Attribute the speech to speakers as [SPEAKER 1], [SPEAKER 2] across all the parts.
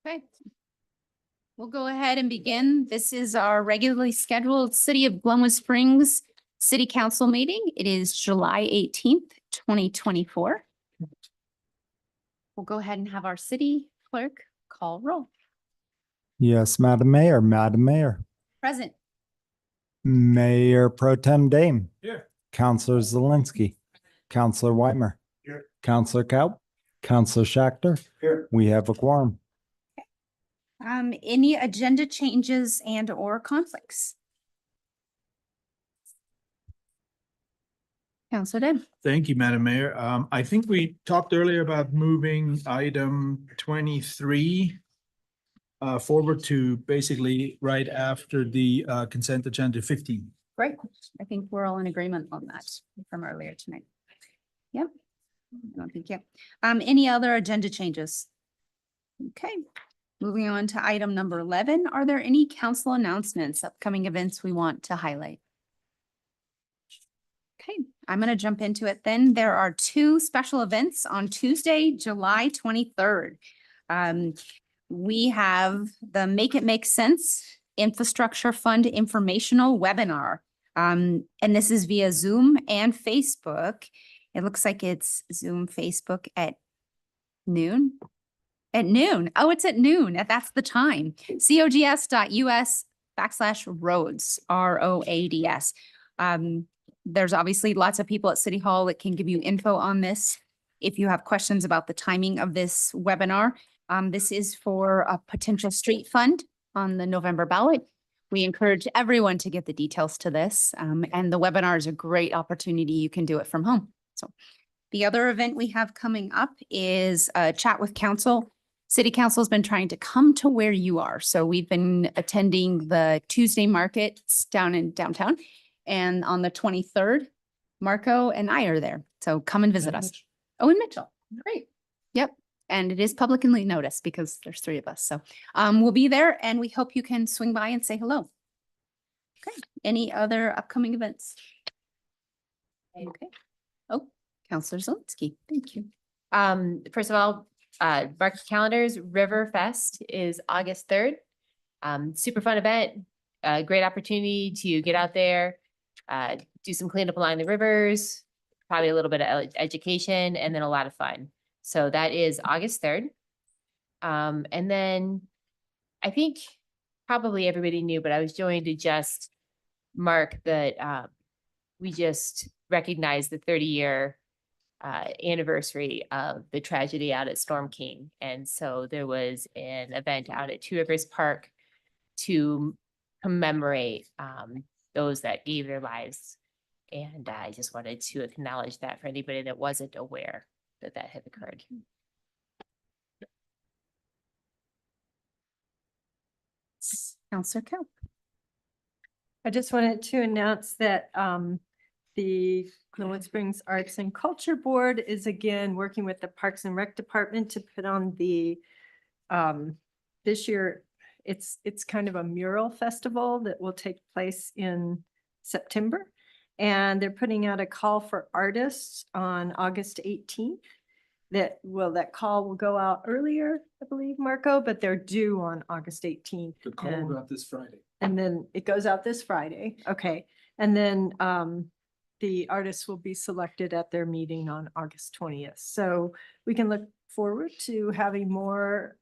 [SPEAKER 1] Okay. We'll go ahead and begin. This is our regularly scheduled City of Glenwood Springs City Council meeting. It is July 18th, 2024. We'll go ahead and have our city clerk call roll.
[SPEAKER 2] Yes, Madam Mayor, Madam Mayor.
[SPEAKER 1] Present.
[SPEAKER 2] Mayor Pro Tem Dame.
[SPEAKER 3] Here.
[SPEAKER 2] Counselor Zelinski. Counselor Weimer.
[SPEAKER 3] Here.
[SPEAKER 2] Counselor Kaup. Counselor Schachter.
[SPEAKER 3] Here.
[SPEAKER 2] We have a quorum.
[SPEAKER 1] Any agenda changes and or conflicts? Counselor Deb.
[SPEAKER 3] Thank you, Madam Mayor. I think we talked earlier about moving item 23 forward to basically right after the consent agenda 15.
[SPEAKER 1] Great. I think we're all in agreement on that from earlier tonight. Yep. I don't think, yep. Any other agenda changes? Okay. Moving on to item number 11. Are there any council announcements, upcoming events we want to highlight? Okay, I'm going to jump into it then. There are two special events on Tuesday, July 23rd. We have the Make It Make Sense Infrastructure Fund informational webinar. And this is via Zoom and Facebook. It looks like it's Zoom, Facebook at noon. At noon. Oh, it's at noon. That's the time. cogs.us/roads, ROADS. There's obviously lots of people at City Hall that can give you info on this. If you have questions about the timing of this webinar, this is for a potential street fund on the November ballot. We encourage everyone to get the details to this. And the webinar is a great opportunity. You can do it from home. So the other event we have coming up is a chat with council. City Council has been trying to come to where you are. So we've been attending the Tuesday markets down in downtown. And on the 23rd, Marco and I are there. So come and visit us. Oh, in Mitchell. Great. Yep. And it is publicly noticed because there's 3 of us. So we'll be there and we hope you can swing by and say hello. Okay. Any other upcoming events? Okay. Oh, Counselor Zelinski. Thank you.
[SPEAKER 4] First of all, mark your calendars. River Fest is August 3rd. Super fun event. Great opportunity to get out there, do some cleanup along the rivers, probably a little bit of education, and then a lot of fun. So that is August 3rd. And then I think probably everybody knew, but I was going to just mark that we just recognized the 30-year anniversary of the tragedy out at Storm King. And so there was an event out at Two Rivers Park to commemorate those that gave their lives. And I just wanted to acknowledge that for anybody that wasn't aware that that had occurred.
[SPEAKER 1] Counselor Kell.
[SPEAKER 5] I just wanted to announce that the Glenwood Springs Arts and Culture Board is again working with the Parks and Rec Department to put on the this year. It's kind of a mural festival that will take place in September. And they're putting out a call for artists on August 18th. That call will go out earlier, I believe, Marco, but they're due on August 18th.
[SPEAKER 3] The call will go out this Friday.
[SPEAKER 5] And then it goes out this Friday. Okay. And then the artists will be selected at their meeting on August 20th. So we can look forward to having more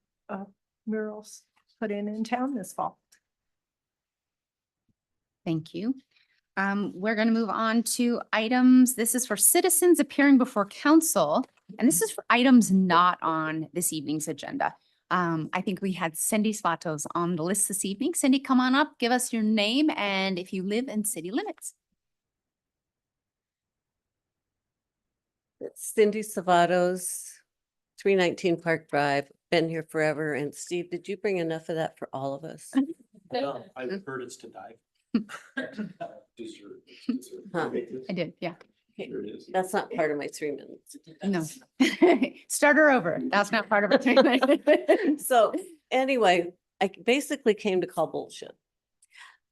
[SPEAKER 5] murals put in town this fall.
[SPEAKER 1] Thank you. We're going to move on to items. This is for citizens appearing before council. And this is for items not on this evening's agenda. I think we had Cindy Svatos on the list this evening. Cindy, come on up, give us your name and if you live in city limits.
[SPEAKER 6] It's Cindy Savatos, 319 Park Drive. Been here forever. And Steve, did you bring enough of that for all of us?
[SPEAKER 7] No, I've heard it's to die. Dessert.
[SPEAKER 6] Huh.
[SPEAKER 1] I did, yeah.
[SPEAKER 7] Here it is.
[SPEAKER 6] That's not part of my 3 minutes.
[SPEAKER 1] No. Start her over. That's not part of it.
[SPEAKER 6] So anyway, I basically came to call bullshit.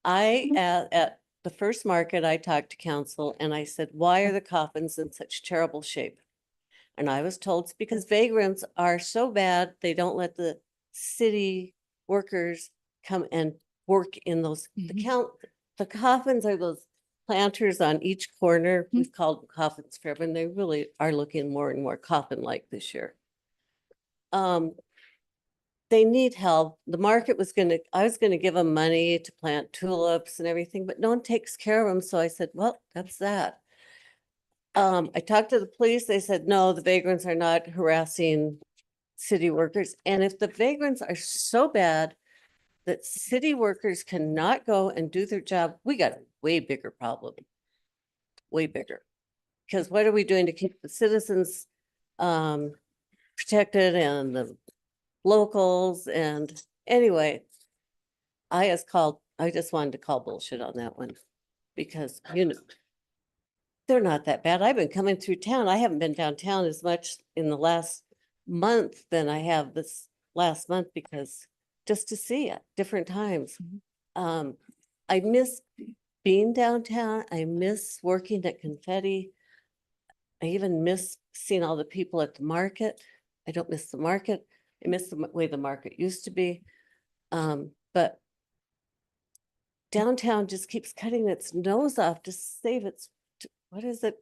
[SPEAKER 6] At the first market, I talked to council and I said, why are the coffins in such terrible shape? And I was told it's because vagrants are so bad, they don't let the city workers come and work in those, the coffins are those planters on each corner. We've called them coffins forever, and they really are looking more and more coffin-like this year. They need help. The market was I was gonna give them money to plant tulips and everything, but no one takes care of them. So I said, well, that's that. I talked to the police. They said, no, the vagrants are not harassing city workers. And if the vagrants are so bad that city workers cannot go and do their job, we got a way bigger problem. Way bigger. Because what are we doing to keep the citizens protected and the locals? And anyway, I just wanted to call bullshit on that one because, they're not that bad. I've been coming through town. I haven't been downtown as much in the last month than I have this last month because just to see it different times. I miss being downtown. I miss working at Confetti. I even miss seeing all the people at the market. I don't miss the market. I miss the way the market used to be. But downtown just keeps cutting its nose off to save its, what is it?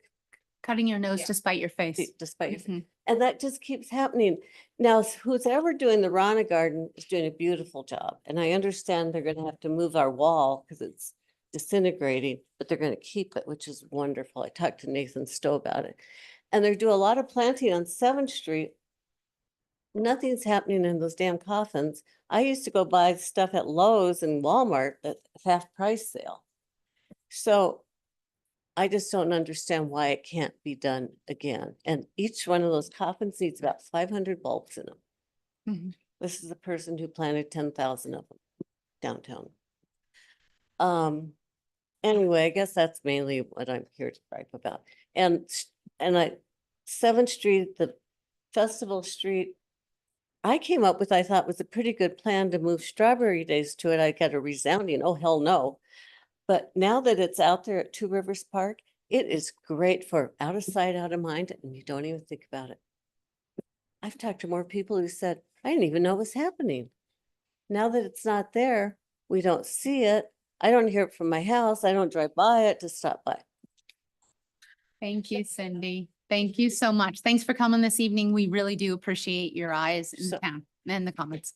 [SPEAKER 1] Cutting your nose
[SPEAKER 6] Yeah.
[SPEAKER 1] to spite your face.
[SPEAKER 6] Despite your
[SPEAKER 1] Mhm.
[SPEAKER 6] And that just keeps happening. Now, who's ever doing the Rana Garden is doing a beautiful job. And I understand they're gonna have to move our wall because it's disintegrating, but they're gonna keep it, which is wonderful. I talked to Nathan Stowe about it. And they're doing a lot of planting on 7th Street. Nothing's happening in those damn coffins. I used to go buy stuff at Lowe's and Walmart at half price sale. So I just don't understand why it can't be done again. And each one of those coffins needs about 500 bulbs in them.
[SPEAKER 1] Mhm.
[SPEAKER 6] This is a person who planted 10,000 of them downtown. Anyway, I guess that's mainly what I'm here to gripe about. And 7th Street, the Festival Street, I came up with, I thought was a pretty good plan to move Strawberry Days to it. I got a resounding, oh, hell no. But now that it's out there at Two Rivers Park, it is great for out of sight, out of mind, and you don't even think about it. I've talked to more people who said, I didn't even know it was happening. Now that it's not there, we don't see it. I don't hear it from my house. I don't drive by it to stop by.
[SPEAKER 1] Thank you, Cindy. Thank you so much. Thanks for coming this evening. We really do appreciate your eyes in
[SPEAKER 6] So-
[SPEAKER 1] town and the comments.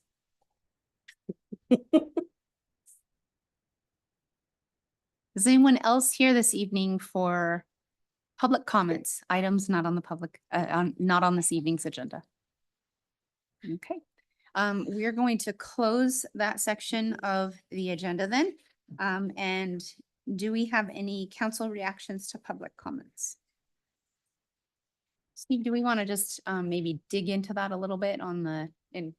[SPEAKER 1] Is anyone else here this evening for public comments, items not on the public, not on this evening's agenda? Okay, we are going to close that section of the agenda then. And do we have any council reactions to public comments? Steve, do we want to just maybe dig into that a little bit and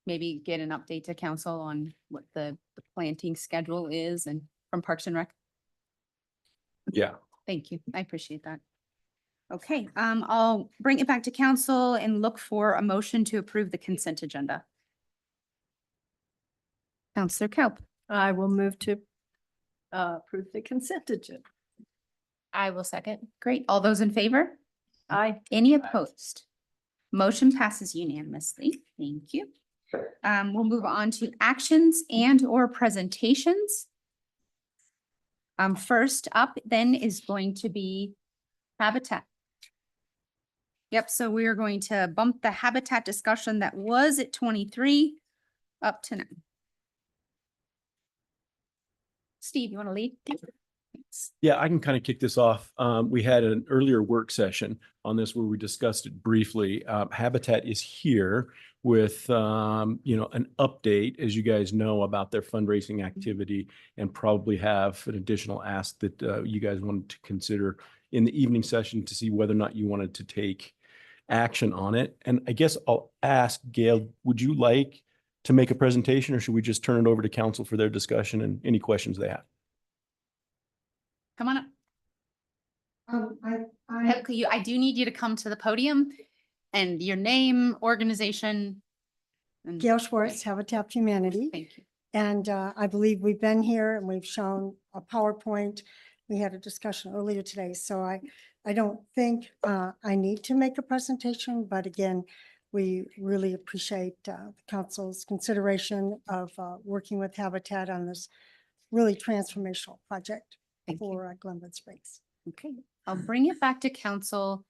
[SPEAKER 1] maybe get an update to council on what the planting schedule is and from Parks and Rec?
[SPEAKER 7] Yeah.
[SPEAKER 1] Thank you. I appreciate that. Okay, I'll bring it back to council and look for a motion to approve the consent agenda. Counselor Kelp,
[SPEAKER 5] I will move to approve the consent agenda.
[SPEAKER 4] I will second.
[SPEAKER 1] great. All those in favor?
[SPEAKER 5] Aye.
[SPEAKER 1] Any opposed? Motion passes unanimously. Thank you. We'll move on to actions and or presentations. First up then is going to be habitat. Yep, so we are going to bump the habitat discussion that was at 23 up to now. Steve, you want to lead? Thanks.
[SPEAKER 7] Yeah, I can kind of kick this off. We had an earlier work session on this where we discussed it briefly. Habitat is here with, an update, as you guys know, about their fundraising activity and probably have an additional ask that you guys wanted to consider in the evening session to see whether or not you wanted to take action on it. And I guess I'll ask Gail, would you like to make a presentation or should we just turn it over to council for their discussion and any questions they have?
[SPEAKER 1] Come on up. I do need you to come to the podium and your name, organization. and-
[SPEAKER 8] Gail Schwartz, Habitat for Humanity.
[SPEAKER 1] Thank you.
[SPEAKER 8] And I believe we've been here and we've shown a PowerPoint. We had a discussion earlier today, so I don't think I need to make a presentation, but again, we really appreciate the council's consideration of working with Habitat on this really transformational project
[SPEAKER 1] Thank you.
[SPEAKER 8] for Glenwood Springs.
[SPEAKER 1] Okay, I'll bring it back to council.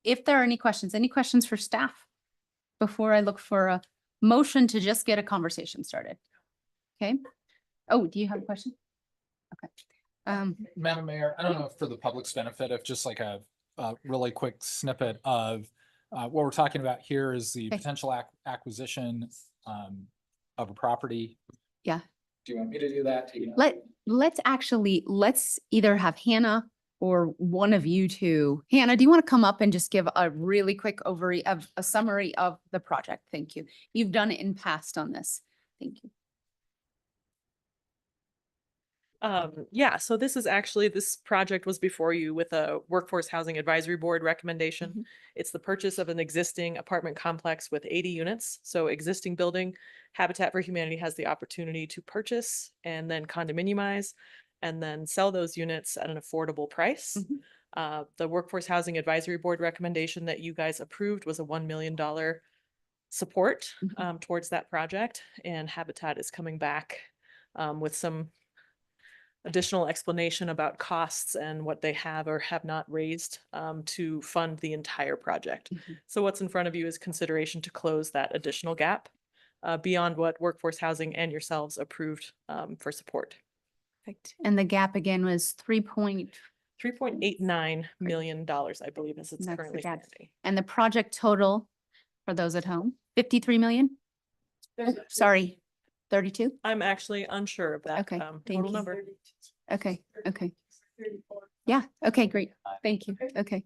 [SPEAKER 1] If there are any questions for staff before I look for a motion to just get a conversation started? Okay. Oh, do you have a question? Okay.
[SPEAKER 9] Madam Mayor, I don't know if for the public's benefit, if just like a really quick snippet of what we're talking about here is the
[SPEAKER 1] Okay.
[SPEAKER 9] potential acquisition of a property.
[SPEAKER 1] Yeah.
[SPEAKER 9] Do you want me to do that?
[SPEAKER 1] Let's either have Hannah or one of you two. Hannah, do you want to come up and just give a really quick overview of a summary of the project? Thank you. You've done it in past on this. Thank you.
[SPEAKER 10] Yeah, so this project was before you with a Workforce Housing Advisory Board recommendation.
[SPEAKER 1] Mhm.
[SPEAKER 10] It's the purchase of an existing apartment complex with 80 units. So existing building, Habitat for Humanity has the opportunity to purchase and then condominiumize and then sell those units at an affordable price.
[SPEAKER 1] Mhm.
[SPEAKER 10] The Workforce Housing Advisory Board recommendation that you guys approved was a $1 million support
[SPEAKER 1] Mhm.
[SPEAKER 10] towards that project, and Habitat is coming back with some additional explanation about costs and what they have or have not raised to fund the entire project.
[SPEAKER 1] Mhm.
[SPEAKER 10] So what's in front of you is consideration to close that additional gap beyond what Workforce Housing and yourselves approved for support.
[SPEAKER 1] Perfect. And the gap again was
[SPEAKER 10] $3.89 million, I believe, as
[SPEAKER 1] That's
[SPEAKER 10] it's
[SPEAKER 1] the
[SPEAKER 10] currently
[SPEAKER 1] gap.
[SPEAKER 10] standing.
[SPEAKER 1] And the project total for those at home, 53 million? Sorry, 32?
[SPEAKER 10] I'm actually unsure of that
[SPEAKER 1] Okay, thank
[SPEAKER 10] total
[SPEAKER 1] you.
[SPEAKER 10] number.
[SPEAKER 1] Okay, okay. Yeah, okay, great. Thank you. Okay.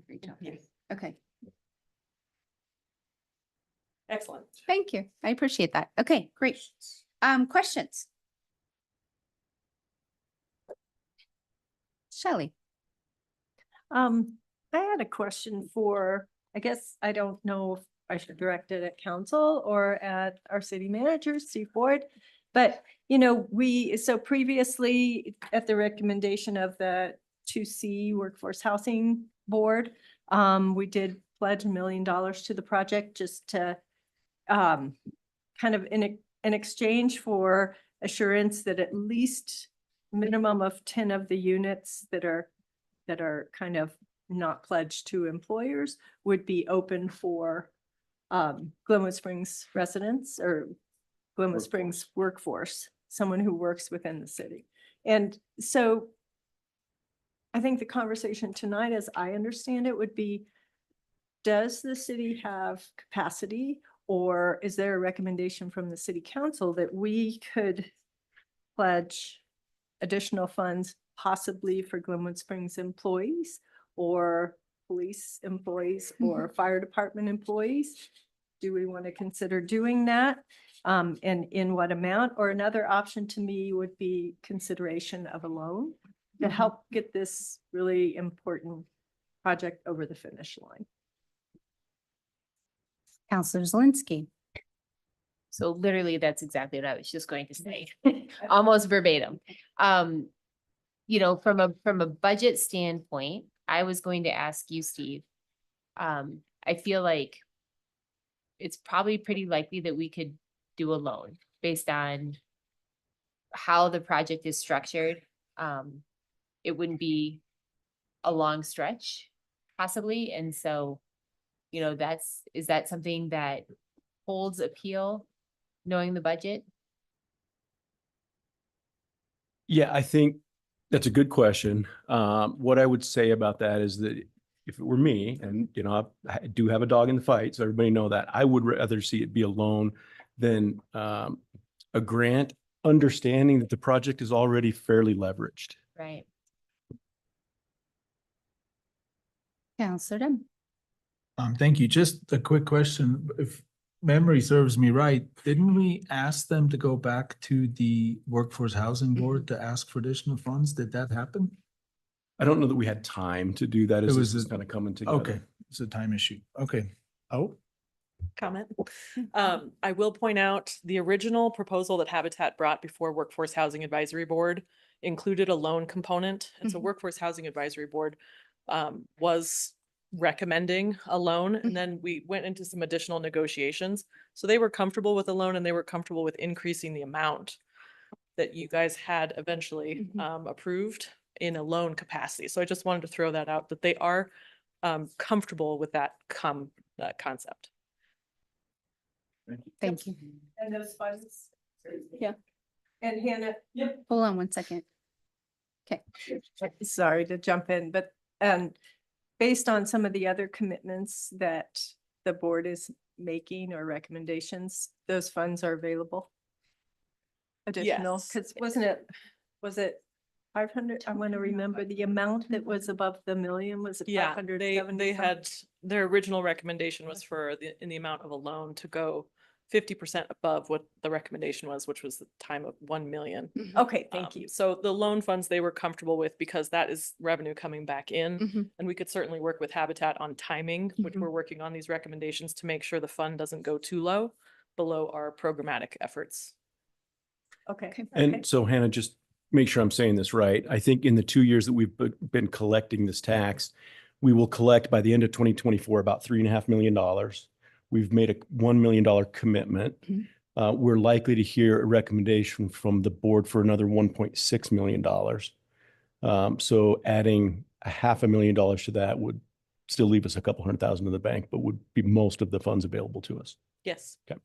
[SPEAKER 1] Great job.
[SPEAKER 10] Yes.
[SPEAKER 1] Okay,
[SPEAKER 10] Excellent.
[SPEAKER 1] thank you. I appreciate that. Okay, great. Questions? Shelley?
[SPEAKER 5] I had a question for, I guess, I don't know if I should direct it at council or at our city manager, Steve Boyd. But, so previously at the recommendation of the 2C Workforce Housing Board, we did pledge $1 million to the project just to kind of in exchange for assurance that at least minimum of 10 of the units that are kind of not pledged to employers would be open for Glenwood Springs residents or Glenwood Springs workforce, someone who works within the city. And so I think the conversation tonight, as I understand it, would be, does the city have capacity, or is there a recommendation from the city council that we could pledge additional funds possibly for Glenwood Springs employees or police employees or fire department employees? Do we want to consider doing that? And in what amount? Or another option to me would be consideration of a loan to help get this really important project over the finish line.
[SPEAKER 1] Counselor Zelinski?
[SPEAKER 4] So literally, that's exactly what I was just going to say, almost verbatim. From a budget standpoint, I was going to ask you, Steve. I feel like it's probably pretty likely that we could do a loan based on how the project is structured. It wouldn't be a long stretch, possibly, and so, is that something that holds appeal, knowing the budget?
[SPEAKER 7] Yeah, I think that's a good question. What I would say about that is that if it were me, and I do have a dog in the fight, so everybody know that, I would rather see it be a loan than a grant, understanding that the project is already fairly leveraged.
[SPEAKER 4] Right.
[SPEAKER 1] Counselor Dem?
[SPEAKER 3] Thank you. Just a quick question. If memory serves me right, didn't we ask them to go back to the Workforce Housing Board to ask for additional funds? Did that happen?
[SPEAKER 7] I don't know that we had time to do that as
[SPEAKER 3] It
[SPEAKER 7] this
[SPEAKER 3] was
[SPEAKER 7] was kind of coming together.
[SPEAKER 3] Okay, it's a time issue. Okay. Oh,
[SPEAKER 10] Comment. I will point out the original proposal that Habitat brought before Workforce Housing Advisory Board included a loan component. And so
[SPEAKER 1] Mhm.
[SPEAKER 10] Workforce Housing Advisory Board was recommending a loan, and then we went into some additional negotiations. So they were comfortable with a loan and they were comfortable with increasing the amount that you guys had eventually approved in a loan capacity. So I just wanted to throw that out, that they are comfortable with that concept.
[SPEAKER 1] Thank you.
[SPEAKER 5] And those funds? Yeah. And Hannah? Yep.
[SPEAKER 1] Hold on one second. Okay.
[SPEAKER 5] Sorry to jump in, but based on some of the other commitments that the board is making or recommendations, those funds are available? Additional,
[SPEAKER 10] Yes.
[SPEAKER 5] because was it 500? I want to remember the amount that was above the million. Was it
[SPEAKER 10] Yeah,
[SPEAKER 5] 570?
[SPEAKER 10] they had, their original recommendation was for in the amount of a loan to go 50% above what the recommendation was, which was the time of 1 million.
[SPEAKER 5] Okay, thank you.
[SPEAKER 10] So the loan funds they were comfortable with because that is revenue coming back in.
[SPEAKER 1] Mhm.
[SPEAKER 10] And we could certainly work with Habitat on timing, which
[SPEAKER 1] Mhm.
[SPEAKER 10] we're working on these recommendations to make sure the fund doesn't go too low, below our programmatic efforts.
[SPEAKER 5] Okay.
[SPEAKER 7] And so Hannah, just make sure I'm saying this right. I think in the 2 years that we've been collecting this tax, we will collect by the end of 2024 about $3.5 million. We've made a $1 million commitment. We're likely to hear a recommendation from the board for another $1.6 million. So adding $500,000 to that would still leave us a couple $100,000 in the bank, but would be most of the funds available to us.
[SPEAKER 10] Yes.
[SPEAKER 7] Okay.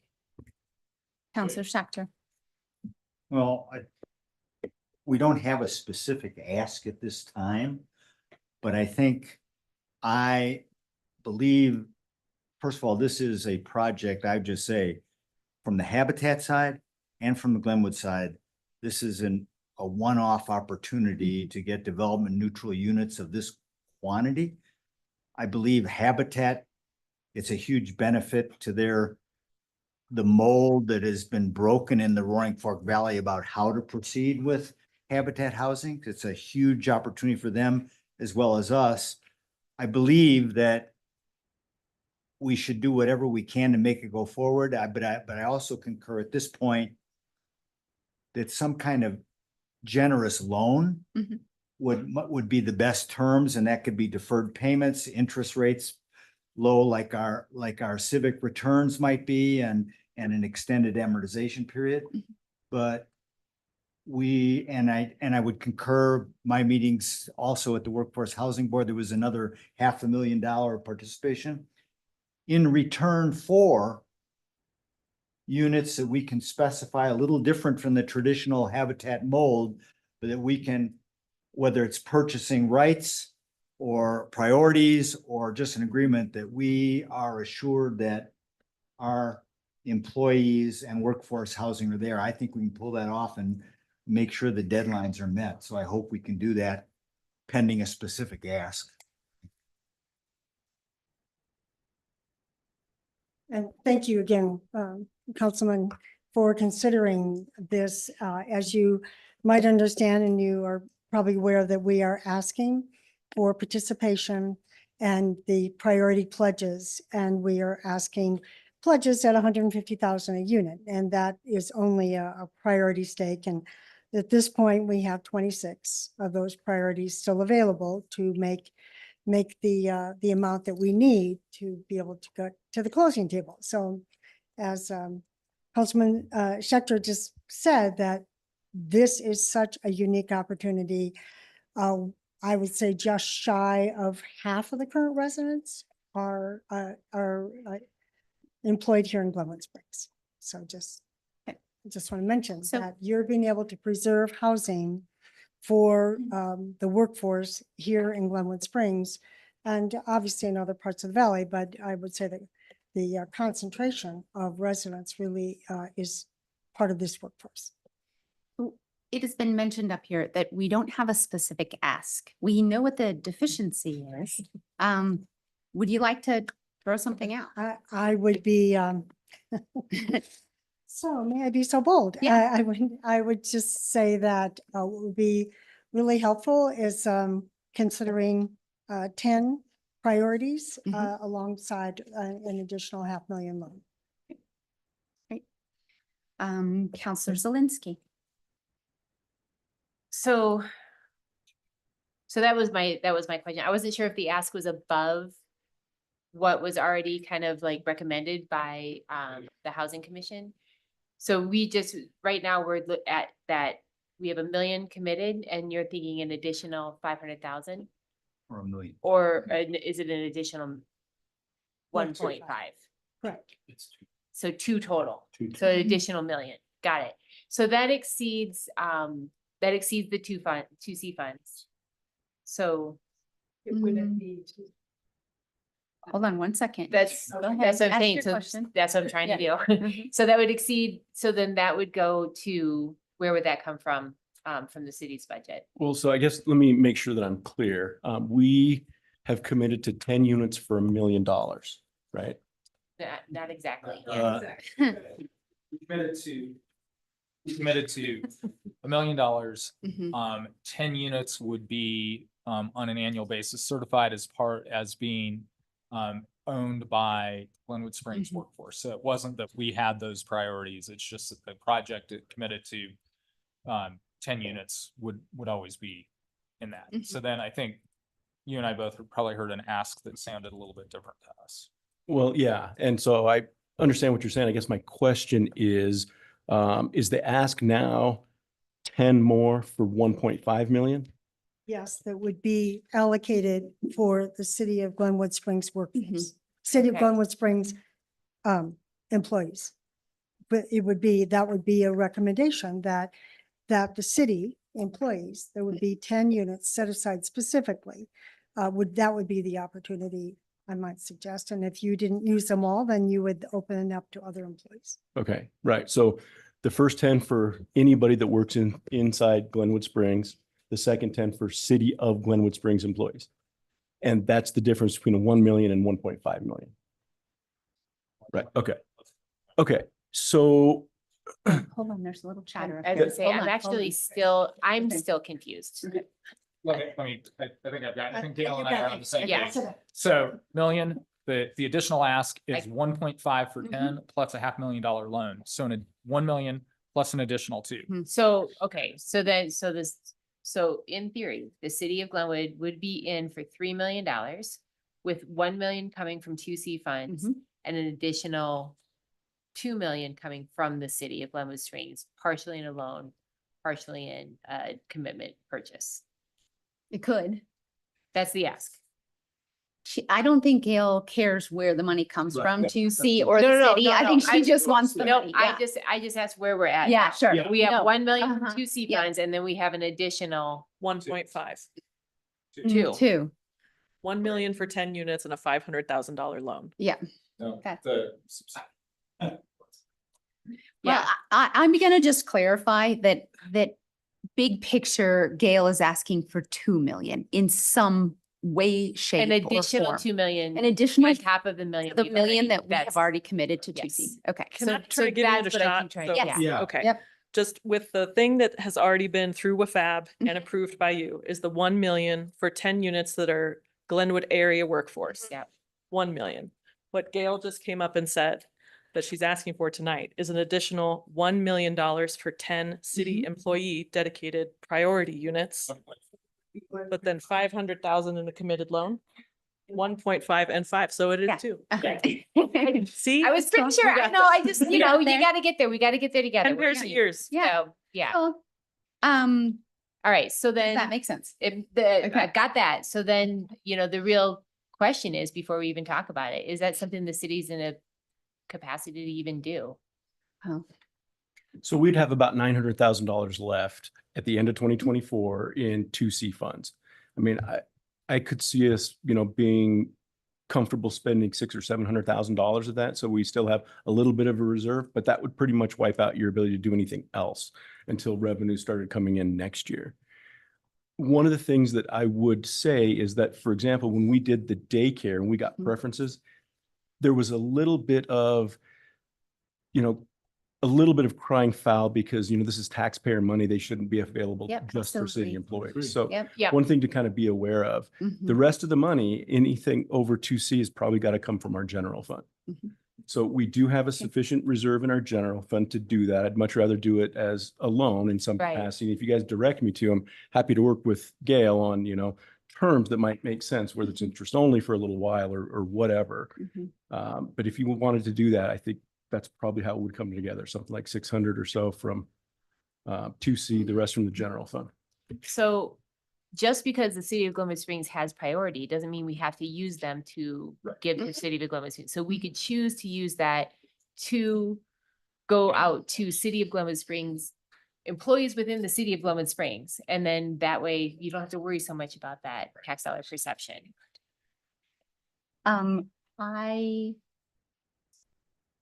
[SPEAKER 1] Counselor Schachter.
[SPEAKER 11] Well, we don't have a specific ask at this time, but I believe, first of all, this is a project, I would just say, from the Habitat side and from the Glenwood side, this is a one-off opportunity to get development neutral units of this quantity. I believe Habitat, it's a huge benefit to the mold that has been broken in the Roaring Fork Valley about how to proceed with Habitat housing. It's a huge opportunity for them as well as us. I believe that we should do whatever we can to make it go forward. But I also concur at this point that some kind of generous loan
[SPEAKER 1] Mhm.
[SPEAKER 11] would be the best terms, and that could be deferred payments, interest rates low, like our civic returns might be, and an extended amortization period. But I would concur, my meetings also at the Workforce Housing Board, there was another $500,000 participation in return for units that we can specify a little different from the traditional Habitat mold, but that we can, whether it's purchasing rights or priorities or just an agreement that we are assured that our employees and workforce housing are there. I think we can pull that off and make sure the deadlines are met. So I hope we can do that pending a specific ask.
[SPEAKER 8] And thank you again, Councilman, for considering this. As you might understand, and you are probably aware that we are asking for participation and the priority pledges, and we are asking pledges at 150,000 a unit, and that is only a priority stake. And at this point, we have 26 of those priorities still available to make the amount that we need to be able to go to the closing table. So as Councilman Schechter just said, that this is such a unique opportunity. I would say just shy of half of the current residents are employed here in Glenwood Springs. So I just want to mention that you're being able to preserve housing for the workforce here in Glenwood Springs, and obviously in other parts of the valley. But I would say that the concentration of residents really is part of this workforce.
[SPEAKER 1] It has been mentioned up here that we don't have a specific ask. We know what the deficiency is. Would you like to throw something out?
[SPEAKER 8] I would be, so may I be so bold?
[SPEAKER 1] Yeah.
[SPEAKER 8] I would just say that what would be really helpful is considering 10 priorities alongside an additional $500,000 loan.
[SPEAKER 1] Great. Counselor Zelinski.
[SPEAKER 4] So that was my question. I wasn't sure if the ask was above what was already kind of like recommended by the Housing Commission. So we just, right now, we're at that, we have 1 million committed and you're thinking an additional 500,000?
[SPEAKER 11] Or a million.
[SPEAKER 4] Or is it an additional 1.5?
[SPEAKER 8] Correct.
[SPEAKER 4] So 2 total.
[SPEAKER 7] Two
[SPEAKER 4] So an additional million. Got it. So that exceeds the 2C funds. So
[SPEAKER 5] It wouldn't be.
[SPEAKER 1] Hold on one second.
[SPEAKER 4] that's
[SPEAKER 1] Go ahead.
[SPEAKER 4] what I'm
[SPEAKER 1] Ask
[SPEAKER 4] saying.
[SPEAKER 1] your
[SPEAKER 4] So
[SPEAKER 1] question.
[SPEAKER 4] that's what I'm trying to do.
[SPEAKER 1] Mhm.
[SPEAKER 4] So that would exceed, so then that would go to, where would that come from the city's budget?
[SPEAKER 7] Well, so I guess let me make sure that I'm clear. We have committed to 10 units for $1 million, right?
[SPEAKER 4] Not exactly.
[SPEAKER 7] Uh,
[SPEAKER 9] We committed to $1 million.
[SPEAKER 1] Mhm.
[SPEAKER 9] 10 units would be on an annual basis certified as being owned by Glenwood Springs
[SPEAKER 1] Mhm.
[SPEAKER 9] workforce. So it wasn't that we had those priorities. It's just that the project it committed to 10 units would always be in that. So then I think you and I both probably heard an ask that sounded a little bit different to us.
[SPEAKER 7] Well, yeah, and so I understand what you're saying. I guess my question is the ask now 10 more for 1.5 million?
[SPEAKER 8] Yes, that would be allocated for the city of Glenwood Springs workforce, city of
[SPEAKER 4] Okay.
[SPEAKER 8] Glenwood Springs employees. But it would be, that would be a recommendation that the city employees, there would be 10 units set aside specifically. That would be the opportunity I might suggest. And if you didn't use them all, then you would open it up to other employees.
[SPEAKER 7] Okay, right. So the first 10 for anybody that works inside Glenwood Springs, the second 10 for city of Glenwood Springs employees. And that's the difference between a 1 million and 1.5 million. Right, okay. Okay, so
[SPEAKER 1] Hold on, there's a little chatter. up
[SPEAKER 4] I was
[SPEAKER 1] here.
[SPEAKER 4] gonna say,
[SPEAKER 1] Hold
[SPEAKER 4] I'm
[SPEAKER 1] on, hold
[SPEAKER 4] actually
[SPEAKER 1] on.
[SPEAKER 4] still, I'm
[SPEAKER 1] Okay.
[SPEAKER 4] still confused.
[SPEAKER 9] I think Gail and I are on the same
[SPEAKER 4] Yeah.
[SPEAKER 9] page. So million, the additional ask is
[SPEAKER 4] Like-
[SPEAKER 9] 1.5 for 10 plus a $500,000 loan. So in a 1 million plus an additional 2.
[SPEAKER 4] So, okay, so in theory, the city of Glenwood would be in for $3 million with 1 million coming from 2C funds and an additional 2 million coming from the city of Glenwood Springs, partially in a loan, partially in a commitment purchase.
[SPEAKER 1] It could.
[SPEAKER 4] That's the ask.
[SPEAKER 1] I don't think Gail cares where the money comes from to see or
[SPEAKER 4] No,
[SPEAKER 1] the
[SPEAKER 4] no, no,
[SPEAKER 1] city.
[SPEAKER 4] no,
[SPEAKER 1] I
[SPEAKER 4] no,
[SPEAKER 1] think she
[SPEAKER 4] I-
[SPEAKER 1] just wants the
[SPEAKER 4] No,
[SPEAKER 1] money.
[SPEAKER 4] I just asked where we're at.
[SPEAKER 1] Yeah,
[SPEAKER 4] now.
[SPEAKER 1] sure.
[SPEAKER 9] Yeah.
[SPEAKER 4] We have
[SPEAKER 1] No.
[SPEAKER 4] 1 million
[SPEAKER 1] Uh-huh.
[SPEAKER 4] from 2C
[SPEAKER 1] Yeah.
[SPEAKER 4] funds, and then we have an additional
[SPEAKER 10] 1.5,
[SPEAKER 4] 2.
[SPEAKER 1] 2.
[SPEAKER 10] 1 million for 10 units and a $500,000 loan.
[SPEAKER 1] Yeah.
[SPEAKER 9] No,
[SPEAKER 1] Okay.
[SPEAKER 9] the-
[SPEAKER 1] Well, I'm gonna just clarify that big picture, Gail is asking for 2 million in some way, shape
[SPEAKER 4] An
[SPEAKER 1] or
[SPEAKER 4] additional
[SPEAKER 1] form.
[SPEAKER 4] 2 million
[SPEAKER 1] An additional,
[SPEAKER 4] on top of the million.
[SPEAKER 1] the
[SPEAKER 4] we've
[SPEAKER 1] million
[SPEAKER 4] already-
[SPEAKER 1] that we have
[SPEAKER 4] that's-
[SPEAKER 1] already committed to 2C.
[SPEAKER 4] Yes.
[SPEAKER 1] Okay.
[SPEAKER 10] Can
[SPEAKER 4] So-
[SPEAKER 10] I try to
[SPEAKER 4] so
[SPEAKER 10] give you
[SPEAKER 4] that's
[SPEAKER 10] a
[SPEAKER 4] what I keep
[SPEAKER 10] shot?
[SPEAKER 4] trying-
[SPEAKER 10] So-
[SPEAKER 1] Yes.
[SPEAKER 3] Yeah.
[SPEAKER 10] Okay.
[SPEAKER 1] Yep.
[SPEAKER 10] Just with the thing that has already been through WFAB and approved by you is the 1 million for 10 units that are Glenwood area workforce.
[SPEAKER 4] Yeah.
[SPEAKER 10] 1 million. What Gail just came up and said that she's asking for tonight is an additional $1 million for 10 city employee dedicated priority units. But then 500,000 in a committed loan, 1.5 and 5. So it
[SPEAKER 1] Yeah.
[SPEAKER 10] is 2.
[SPEAKER 1] Okay.
[SPEAKER 10] See?
[SPEAKER 4] I was pretty sure,
[SPEAKER 10] We
[SPEAKER 4] I
[SPEAKER 10] got
[SPEAKER 4] know, I
[SPEAKER 10] this.
[SPEAKER 4] just,
[SPEAKER 1] We
[SPEAKER 4] you
[SPEAKER 1] got
[SPEAKER 4] know,
[SPEAKER 1] there.
[SPEAKER 4] you gotta get there, we gotta get there together.
[SPEAKER 10] 10
[SPEAKER 4] We're
[SPEAKER 10] pairs of
[SPEAKER 4] here.
[SPEAKER 10] ears.
[SPEAKER 1] Yeah.
[SPEAKER 4] So, yeah,
[SPEAKER 1] Well,
[SPEAKER 4] all right, so then.
[SPEAKER 1] that makes sense.
[SPEAKER 4] I
[SPEAKER 1] Okay.
[SPEAKER 4] got that. So then, the real question is, before we even talk about it, is that something the city's in a capacity to even do?
[SPEAKER 1] Oh,
[SPEAKER 7] So we'd have about $900,000 left at the end of 2024 in 2C funds. I mean, I could see us, being comfortable spending $600,000 or $700,000 of that. So we still have a little bit of a reserve, but that would pretty much wipe out your ability to do anything else until revenue started coming in next year. One of the things that I would say is that, for example, when we did the daycare and we got preferences, there was a little bit of, crying foul because, this is taxpayer money. They shouldn't be available
[SPEAKER 1] Yep,
[SPEAKER 7] just for city
[SPEAKER 1] absolutely.
[SPEAKER 7] employees. So
[SPEAKER 1] Yep.
[SPEAKER 4] Yeah.
[SPEAKER 7] one thing to kind of be aware of, the rest of the money, anything over 2C has probably got to come from our general fund.
[SPEAKER 1] Mhm.
[SPEAKER 7] So we do have a sufficient reserve in our general fund to do that. I'd much rather do it as a loan in some
[SPEAKER 4] Right.
[SPEAKER 7] capacity. If you guys direct me to, I'm happy to work with Gail on, terms that might make sense, whether it's interest only for a little while or whatever. But if you wanted to do that, I think that's probably how it would come together, something like 600 or so from 2C, the rest from the general fund.
[SPEAKER 4] So just because the city of Glenwood Springs has priority, doesn't mean we have to use them to give the city of Glenwood Springs. So we could choose to use that to go out to city of Glenwood Springs, employees within the city of Glenwood Springs. And then that way you don't have to worry so much about that tax dollar perception.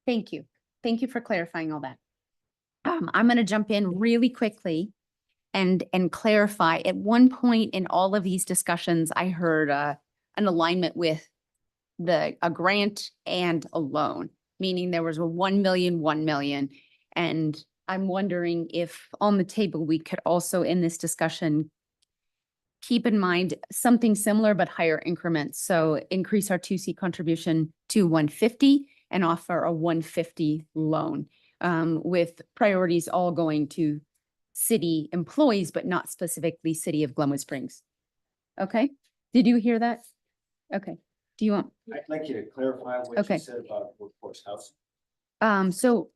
[SPEAKER 1] Thank you. Thank you for clarifying all that. I'm going to jump in really quickly and clarify. At one point in all of these discussions, I heard an alignment with a grant and a loan, meaning there was a 1 million. And I'm wondering if on the table, we could also in this discussion keep in mind something similar but higher increments. So increase our 2C contribution to 150 and offer a 150 loan, with priorities all going to city employees, but not specifically city of Glenwood Springs. Okay, did you hear that? Okay, do you want?
[SPEAKER 11] I'd like you to clarify what
[SPEAKER 1] Okay.
[SPEAKER 11] you said about workforce housing.
[SPEAKER 1] So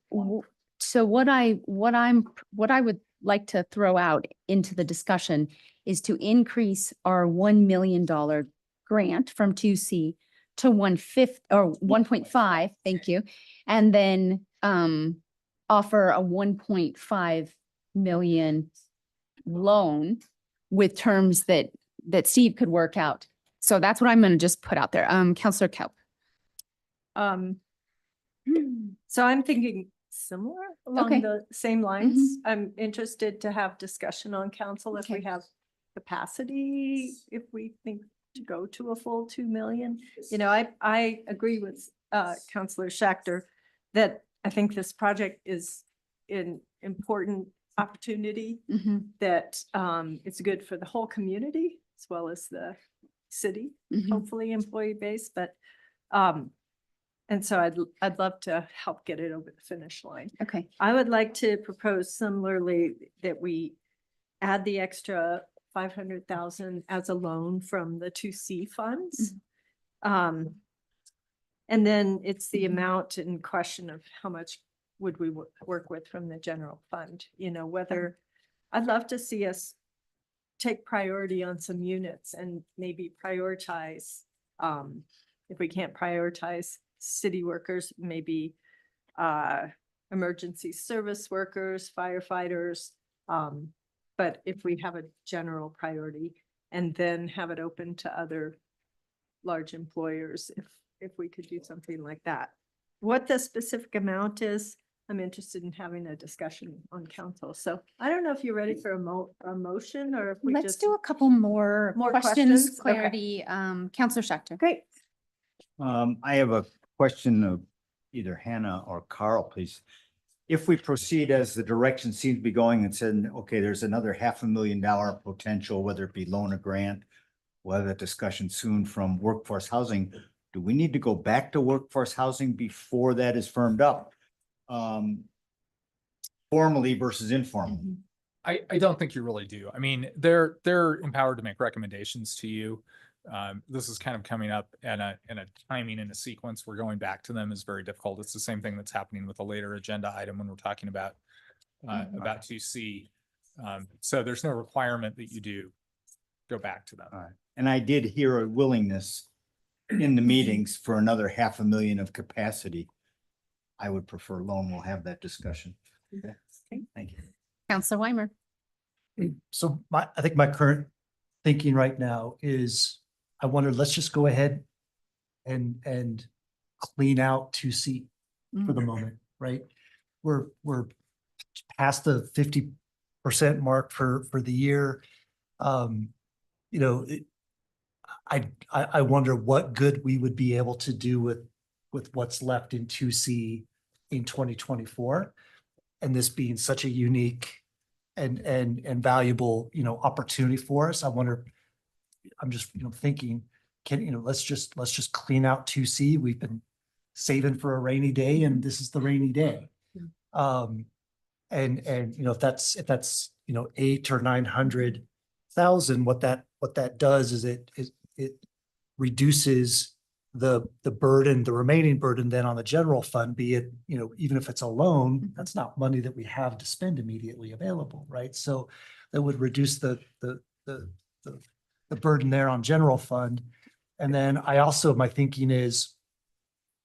[SPEAKER 1] what I would like to throw out into the discussion is to increase our $1 million grant from 2C to 1/5 or 1.5, thank you. And then offer a 1.5 million loan with terms that Steve could work out. So that's what I'm going to just put out there. Counselor Kelp.
[SPEAKER 5] So I'm thinking similar along
[SPEAKER 1] Okay.
[SPEAKER 5] the same lines. I'm interested to have discussion on council if we
[SPEAKER 1] Okay.
[SPEAKER 5] have capacity, if we think to go to a full 2 million. You know, I agree with Counselor Schachter that I think this project is an important opportunity, that it's good for the whole community as well as the city, hopefully employee base, but and so I'd love to help get it over the finish line.
[SPEAKER 1] Okay.
[SPEAKER 5] I would like to propose similarly that we add the extra 500,000 as a loan from the 2C funds. And then it's the amount in question of how much would we work with from the general fund, you know, whether I'd love to see us take priority on some units and maybe prioritize, if we can't prioritize city workers, maybe emergency service workers, firefighters. But if we have a general priority and then have it open to other large employers, if we could do something like that. What the specific amount is, I'm interested in having a discussion on council. So I don't know if you're ready for a motion or if we
[SPEAKER 1] Let's
[SPEAKER 5] just.
[SPEAKER 1] do a couple more questions,
[SPEAKER 5] questions?
[SPEAKER 1] clarity. Counselor Schachter.
[SPEAKER 5] Great.
[SPEAKER 11] I have a question of either Hannah or Carl, please. If we proceed as the direction seems to be going and said, okay, there's another $500,000 potential, whether it be loan or grant, we'll have that discussion soon from workforce housing. Do we need to go back to workforce housing before that is firmed up? Formally versus informally?
[SPEAKER 9] I don't think you really do. I mean, they're empowered to make recommendations to you. This is kind of coming up in a timing and a sequence where going back to them is very difficult. It's the same thing that's happening with a later agenda item when we're talking about 2C. So there's no requirement that you do go back to them.
[SPEAKER 11] All right. And I did hear a willingness in the meetings for another $500,000 of capacity. I would prefer loan. We'll have that discussion. Okay. Thank you.
[SPEAKER 1] Counselor Weimer.
[SPEAKER 12] So I think my current thinking right now is I wonder, let's just go ahead and clean out 2C for the moment, right? We're past the 50% mark for the year. You know, I wonder what good we would be able to do with what's left in 2C in 2024. And this being such a unique and valuable, you know, opportunity for us. I wonder, I'm just, you know, thinking, let's just clean out 2C. We've been saving for a rainy day and this is the rainy day. And you know, if that's, you know, 800,000 or 900,000, what what that does is it reduces the burden, the remaining burden then on the general fund, be it, you know, even if it's a loan, that's not money that we have to spend immediately available, right? So that would reduce the burden there on general fund. And then my thinking is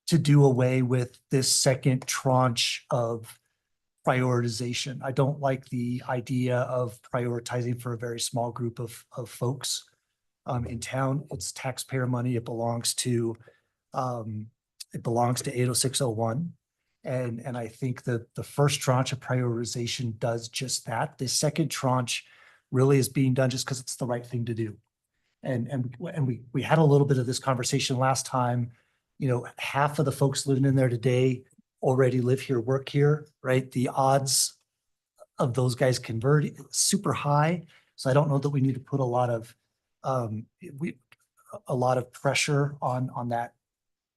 [SPEAKER 12] to do away with this second tranche of prioritization. I don't like the idea of prioritizing for a very small group of folks in town. It's taxpayer money. It belongs to 80601. And I think that the first tranche of prioritization does just that. The second tranche really is being done just because it's the right thing to do. And we had a little bit of this conversation last time. You know, half of the folks living in there today already live here, work here, right? The odds of those guys converting super high. So I don't know that we need to put a lot of pressure on that,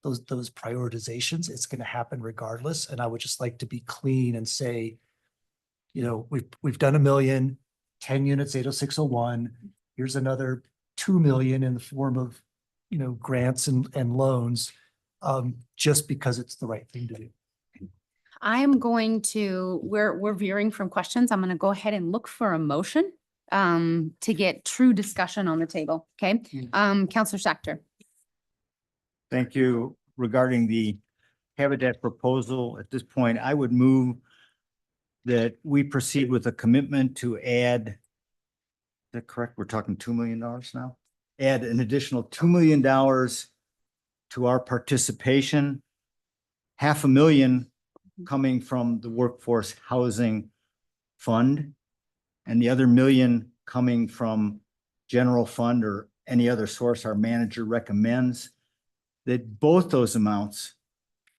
[SPEAKER 12] those prioritizations. It's going to happen regardless. And I would just like to be clean and say, you know, we've done 1 million, 10 units, 80601. Here's another 2 million in the form of, you know, grants and loans, just because it's the right thing to do.
[SPEAKER 1] I'm going to, we're veering from questions. I'm going to go ahead and look for a motion to get true discussion on the table. Okay. Counselor Schachter.
[SPEAKER 11] Thank you. Regarding the Habitat proposal, at this point, I would move that we proceed with a commitment to add, is that correct? We're talking $2 million now? Add an additional $2 million to our participation, $500,000 coming from the Workforce Housing Fund, and the other $1 million coming from general fund or any other source our manager recommends, that both those amounts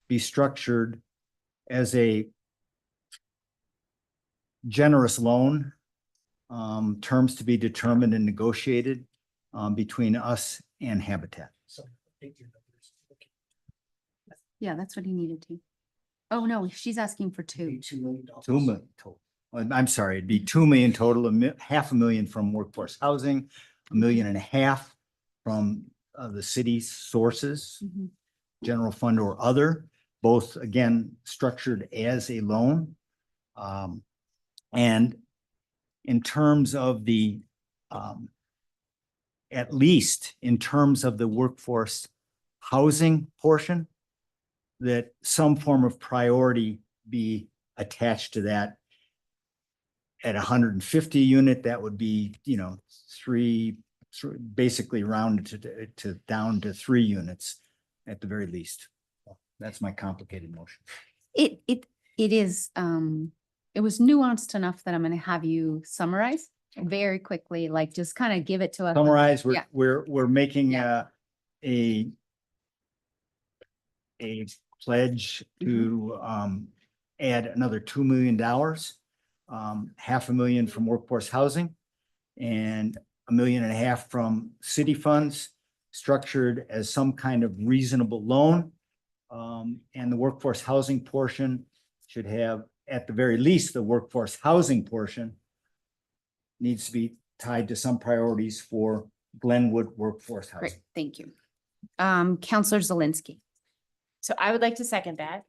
[SPEAKER 11] be structured as a generous loan, terms to be determined and negotiated between us and Habitat.
[SPEAKER 1] Yeah, that's what he needed to. Oh, no, she's asking for two.
[SPEAKER 11] $2 million total. I'm sorry, it'd be 2 million total, $500,000 from workforce housing, 1.5 million from the city's sources, general fund or other, both again structured as a loan. And in terms of the, at least in terms of the workforce housing portion, that some form of priority be attached to that. At 150 unit, that would be, you know, basically rounded to down to 3 units at the very least. That's my complicated motion.
[SPEAKER 1] It is, it was nuanced enough that I'm going to have you summarize very quickly, like just kind of give it to us.
[SPEAKER 11] Summarize,
[SPEAKER 1] Yeah.
[SPEAKER 11] we're making
[SPEAKER 1] Yeah.
[SPEAKER 11] a pledge to add another $2 million, $500,000 from workforce housing and 1.5 million from city funds, structured as some kind of reasonable loan. And the workforce housing portion should have, at the very least, the workforce housing portion needs to be tied to some priorities for Glenwood workforce housing.
[SPEAKER 1] Great, thank you. Counselor Zelinski.
[SPEAKER 4] So I would like to second that.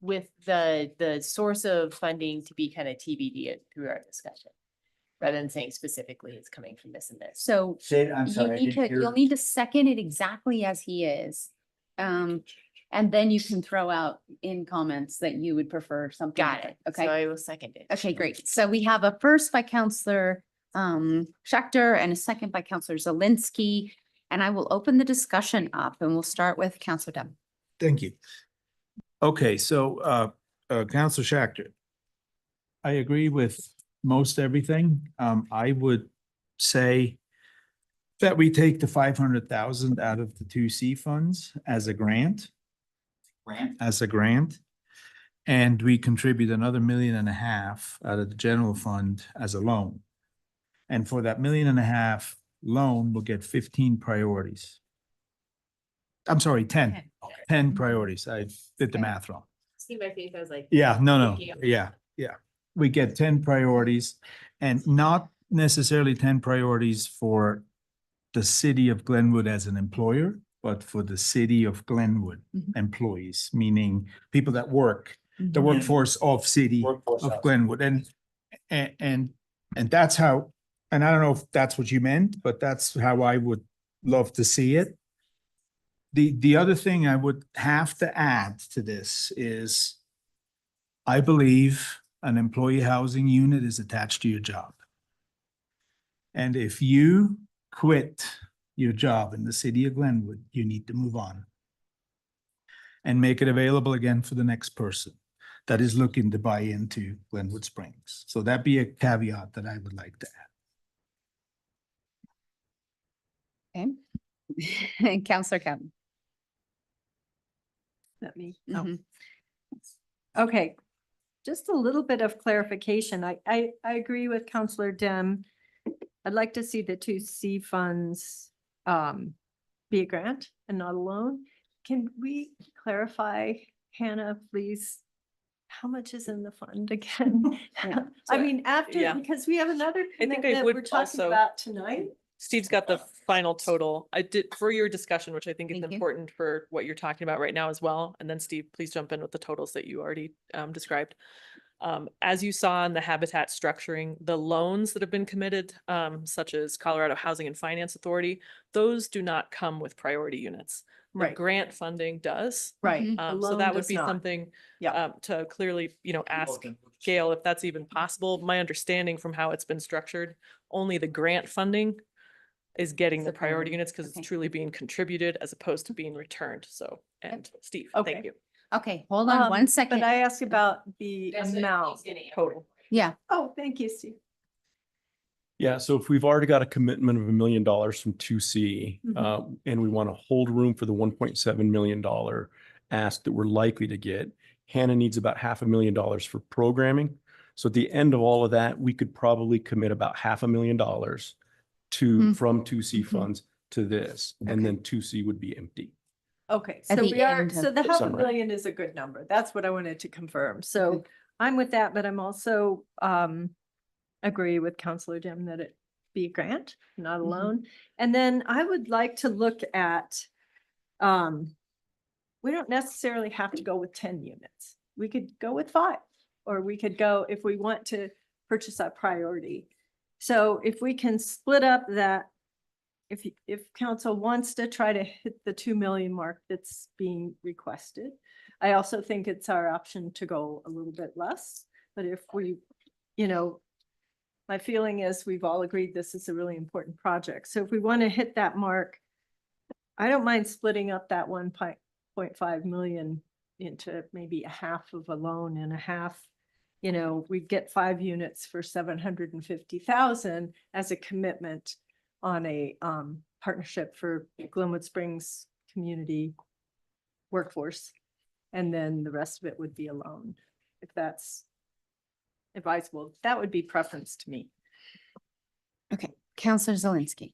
[SPEAKER 4] With the source of funding to be kind of TBD through our discussion, rather than saying specifically it's coming from this and this.
[SPEAKER 1] So
[SPEAKER 11] Say it, I'm
[SPEAKER 1] you
[SPEAKER 11] sorry, I
[SPEAKER 1] need
[SPEAKER 11] didn't
[SPEAKER 1] to,
[SPEAKER 11] hear.
[SPEAKER 1] you'll need to second it exactly as he is. And then you can throw out in comments that you would prefer something.
[SPEAKER 4] Got it.
[SPEAKER 1] Okay.
[SPEAKER 4] So I will second it.
[SPEAKER 1] Okay, great. So we have a first by Counselor Schachter and a second by Counselor Zelinski. And I will open the discussion up and we'll start with Counselor Dunn.
[SPEAKER 3] Thank you. Okay, so Counselor Schachter, I agree with most everything. I would say that we take the 500,000 out of the 2C funds as a grant. And we contribute another 1.5 million out of the general fund as a loan. And for that 1.5 million loan, we'll get 15 priorities. I'm sorry, 10. 10 priorities. I did the math wrong.
[SPEAKER 4] See my face, I was like.
[SPEAKER 3] Yeah, no,
[SPEAKER 4] thinking of-
[SPEAKER 3] yeah. We get 10 priorities and not necessarily 10 priorities for the city of Glenwood as an employer, but for the city of Glenwood
[SPEAKER 1] Mhm.
[SPEAKER 3] employees, meaning people that work, the
[SPEAKER 1] Mhm.
[SPEAKER 3] workforce of city of Glenwood. And that's how, and I don't know if that's what you meant, but that's how I would love to see it. The other thing I would have to add to this is I believe an employee housing unit is attached to your job. And if you quit your job in the city of Glenwood, you need to move on and make it available again for the next person that is looking to buy into Glenwood Springs. So that'd be a caveat that I would like to add.
[SPEAKER 1] Okay. Counselor Captain.
[SPEAKER 5] Let me, oh.
[SPEAKER 1] Mhm.
[SPEAKER 5] Okay, just a little bit of clarification. I agree with Counselor Dem. I'd like to see the 2C funds be a grant and not a loan. Can we clarify, Hannah, please? How much is in the fund again? I
[SPEAKER 10] So,
[SPEAKER 5] mean, after,
[SPEAKER 10] yeah.
[SPEAKER 5] because we have another
[SPEAKER 10] I think I
[SPEAKER 5] commitment
[SPEAKER 10] would
[SPEAKER 5] we're talking
[SPEAKER 10] also-
[SPEAKER 5] about tonight.
[SPEAKER 10] Steve's got the final total. I did for your discussion, which I think is
[SPEAKER 1] Thank you.
[SPEAKER 10] important for what you're talking about right now as well. And then Steve, please jump in with the totals that you already described. As you saw in the habitat structuring, the loans that have been committed, such as Colorado Housing and Finance Authority, those do not come with priority units. The
[SPEAKER 5] Right.
[SPEAKER 10] grant funding does.
[SPEAKER 5] Right.
[SPEAKER 1] Mhm.
[SPEAKER 5] The
[SPEAKER 10] So
[SPEAKER 5] loan
[SPEAKER 10] that would
[SPEAKER 5] does
[SPEAKER 10] be
[SPEAKER 5] not.
[SPEAKER 10] something
[SPEAKER 5] Yeah.
[SPEAKER 10] to clearly, ask Gail if that's even possible. My understanding from how it's been structured, only the grant funding is getting
[SPEAKER 1] Is
[SPEAKER 10] the
[SPEAKER 1] the
[SPEAKER 10] priority
[SPEAKER 1] priority.
[SPEAKER 10] units because
[SPEAKER 1] Okay.
[SPEAKER 10] it's truly being contributed as opposed to being returned. So, and Steve,
[SPEAKER 5] Okay.
[SPEAKER 10] thank you.
[SPEAKER 1] Okay, hold on one second.
[SPEAKER 5] But I asked about the amount.
[SPEAKER 10] Total.
[SPEAKER 1] Yeah,
[SPEAKER 5] Oh, thank you, Steve.
[SPEAKER 7] Yeah, so if we've already got a commitment of $1 million from 2C,
[SPEAKER 5] Mhm.
[SPEAKER 7] and we want to hold room for the $1.7 million ask that we're likely to get, Hannah needs about $500,000 for programming. So at the end of all of that, we could probably commit about $500,000
[SPEAKER 1] Mm.
[SPEAKER 7] from 2C
[SPEAKER 1] Mhm.
[SPEAKER 7] funds to this, and
[SPEAKER 1] Okay.
[SPEAKER 7] then 2C would be empty.
[SPEAKER 5] Okay,
[SPEAKER 1] At
[SPEAKER 5] so
[SPEAKER 1] the
[SPEAKER 5] we are,
[SPEAKER 1] end
[SPEAKER 5] so
[SPEAKER 1] of
[SPEAKER 5] the
[SPEAKER 1] the
[SPEAKER 7] summer.
[SPEAKER 5] $500,000 is a good number. That's what I wanted to confirm. So
[SPEAKER 1] Okay.
[SPEAKER 5] I'm with that, but I'm also agree with Counselor Dim that it be a grant, not a
[SPEAKER 1] Mhm.
[SPEAKER 5] loan. And then I would like to look at we don't necessarily have to go with 10 units. We could go with 5, or we could go if we want to purchase that priority. So if we can split up that, if council wants to try to hit the 2 million mark that's being requested, I also think it's our option to go a little bit less. But if we, my feeling is we've all agreed this is a really important project. So if we want to hit that mark, I don't mind splitting up that 1.5 million into maybe a half of a loan and a half. We get 5 units for 750,000 as a commitment on a partnership for Glenwood Springs community workforce. And then the rest of it would be a loan, if that's advisable. That would be preference to me.
[SPEAKER 1] Okay, Counselor Zelinski.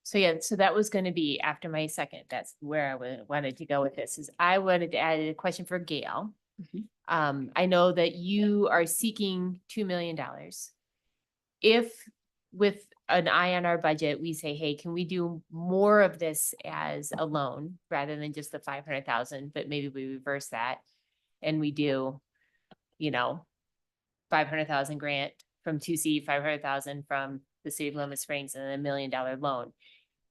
[SPEAKER 4] So yeah, so that was gonna be after my second. That's where I wanted to go with this, is I wanted to add a question for Gail.
[SPEAKER 1] Mhm.
[SPEAKER 4] I know that you are seeking $2 million. If with an eye on our budget, we say, hey, can we do more of this as a loan rather than just the 500,000, but maybe we reverse that and we do, 500,000 grant from 2C, 500,000 from the city of Glenwood Springs, and then $1 million loan.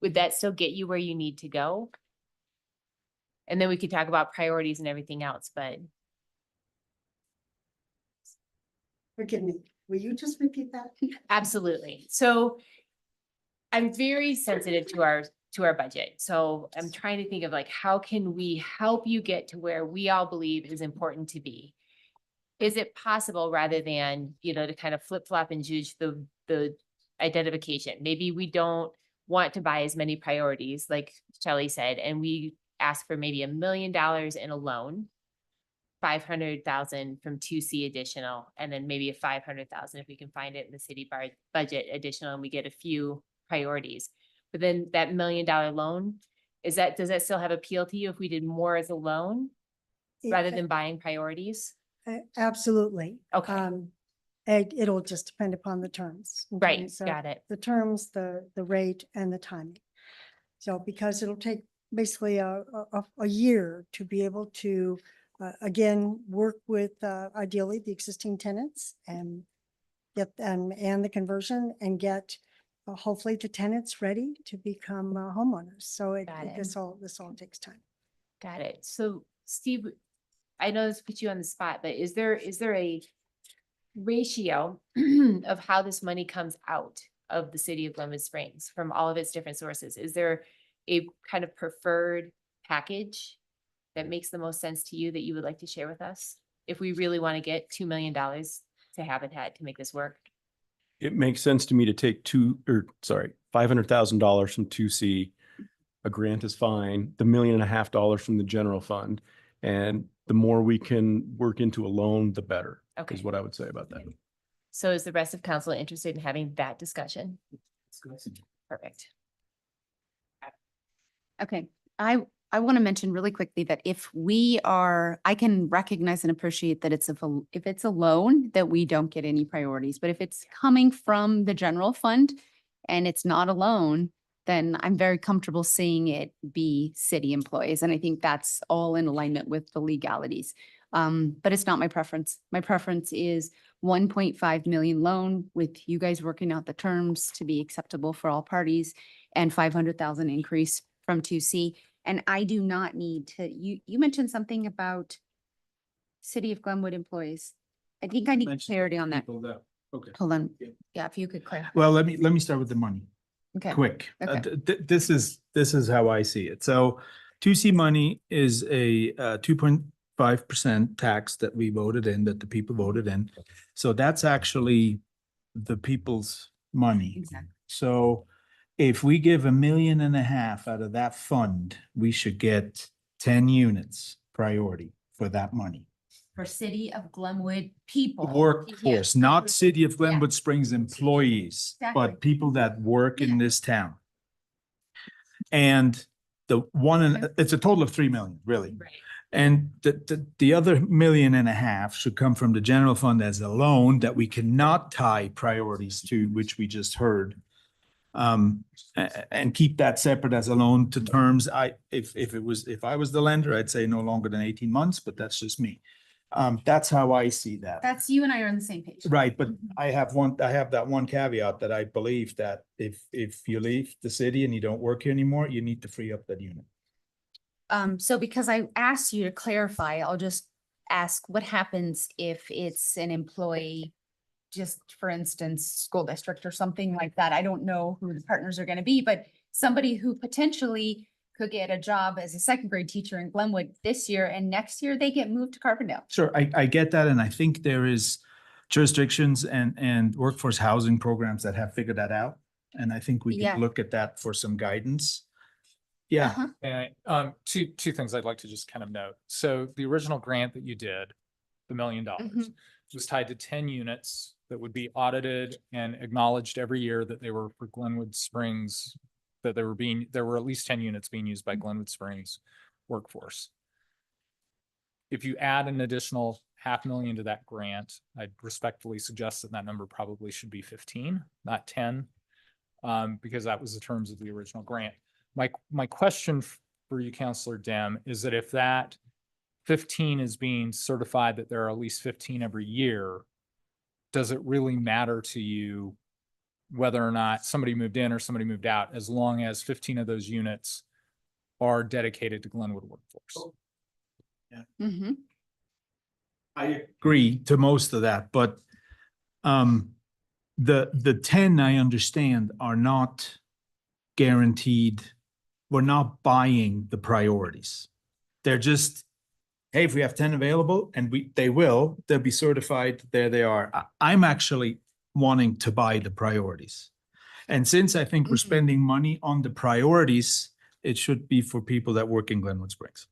[SPEAKER 4] Would that still get you where you need to go? And then we could talk about priorities and everything else, but
[SPEAKER 8] Forgive me, will you just repeat that?
[SPEAKER 4] absolutely. So I'm very sensitive to our budget. So I'm trying to think of how can we help you get to where we all believe is important to be? Is it possible, rather than, to kind of flip flop and judge the identification? Maybe we don't want to buy as many priorities, like Shelley said, and we ask for maybe $1 million in a loan, 500,000 from 2C additional, and then maybe a 500,000 if we can find it in the city budget additional, and we get a few priorities. But then that $1 million loan, does that still have appeal to you if we did more as a loan rather than buying priorities?
[SPEAKER 8] Absolutely.
[SPEAKER 4] Okay.
[SPEAKER 8] It'll just depend upon the terms. in
[SPEAKER 4] Right,
[SPEAKER 8] terms of
[SPEAKER 4] got it.
[SPEAKER 8] The terms, the rate and the timing. So because it'll take basically a year to be able to, again, work with ideally the existing tenants and get them and the conversion and get hopefully the tenants ready to become homeowners. So
[SPEAKER 4] Got it.
[SPEAKER 8] this all takes time.
[SPEAKER 4] Got it. So Steve, I know this puts you on the spot, but is there a ratio of how this money comes out of the city of Glenwood Springs from all of its different sources? Is there a kind of preferred package that makes the most sense to you that you would like to share with us? If we really want to get $2 million to Habitat to make this work?
[SPEAKER 7] It makes sense to me to take $500,000 from 2C. A grant is fine. The $1.5 million from the general fund. And the more we can work into a loan, the better,
[SPEAKER 4] Okay.
[SPEAKER 7] is what I would say about that.
[SPEAKER 4] So is the rest of council interested in having that discussion? Perfect.
[SPEAKER 1] Okay, I want to mention really quickly that I can recognize and appreciate that if it's a loan, that we don't get any priorities, but if it's coming from the general fund and it's not a loan, then I'm very comfortable seeing it be city employees. And I think that's all in alignment with the legalities. But it's not my preference. My preference is 1.5 million loan with you guys working out the terms to be acceptable for all parties and 500,000 increase from 2C. And I do not need to, you mentioned something about City of Glenwood employees. I think I need
[SPEAKER 3] Mention
[SPEAKER 1] clarity on that.
[SPEAKER 3] Okay.
[SPEAKER 1] Hold on.
[SPEAKER 3] Yeah.
[SPEAKER 1] Yeah, if you could clarify.
[SPEAKER 3] Well, let me start with the money.
[SPEAKER 1] Okay.
[SPEAKER 3] Quick.
[SPEAKER 1] Okay.
[SPEAKER 3] This is how I see it. So 2C money is a 2.5% tax that we voted in, that the people voted in. So that's actually the people's money.
[SPEAKER 1] Exactly.
[SPEAKER 3] So if we give $1.5 million out of that fund, we should get 10 units priority for that money.
[SPEAKER 1] For City of Glenwood people.
[SPEAKER 3] Workforce, not City of Glenwood Springs employees,
[SPEAKER 1] Exactly.
[SPEAKER 3] but people that work in this town. And it's a total of 3 million, really.
[SPEAKER 4] Right.
[SPEAKER 3] And the other $1.5 million should come from the general fund as a loan that we cannot tie priorities to, which we just heard. And keep that separate as a loan to terms. If I was the lender, I'd say no longer than 18 months, but that's just me. That's how I see that.
[SPEAKER 1] That's you and I are on the same page.
[SPEAKER 3] Right, but I have that one caveat that I believe that if you leave the city and you don't work here anymore, you need to free up that unit.
[SPEAKER 1] So because I asked you to clarify, I'll just ask what happens if it's an employee, just for instance, school district or something like that. I don't know who the partners are going to be, but somebody who potentially could get a job as a second grade teacher in Glenwood this year and next year they get moved to Carbondale.
[SPEAKER 3] Sure, I get that. And I think there is jurisdictions and workforce housing programs that have figured that out. And I think we
[SPEAKER 1] Yeah.
[SPEAKER 3] could look at that for some guidance. Yeah.
[SPEAKER 1] Uh-huh.
[SPEAKER 9] And two things I'd like to just kind of note. So the original grant that you did, the $1 million,
[SPEAKER 1] Mhm.
[SPEAKER 9] was tied to 10 units that would be audited and acknowledged every year that they were for Glenwood Springs, that there were at least 10 units being used by Glenwood Springs workforce. If you add an additional $500,000 to that grant, I'd respectfully suggest that number probably should be 15, not 10, because that was the terms of the original grant. My question for you, Councilor Dem, is that if that 15 is being certified that there are at least 15 every year, does it really matter to you whether or not somebody moved in or somebody moved out, as long as 15 of those units are dedicated to Glenwood workforce?
[SPEAKER 1] Mhm.
[SPEAKER 3] I agree to most of that, but the 10 I understand are not guaranteed. We're not buying the priorities. They're just, hey, if we have 10 available, and they'll be certified, there they are. I'm actually wanting to buy the priorities. And since I think we're
[SPEAKER 1] Mhm.
[SPEAKER 3] spending money on the priorities, it should be for people that work in Glenwood Springs.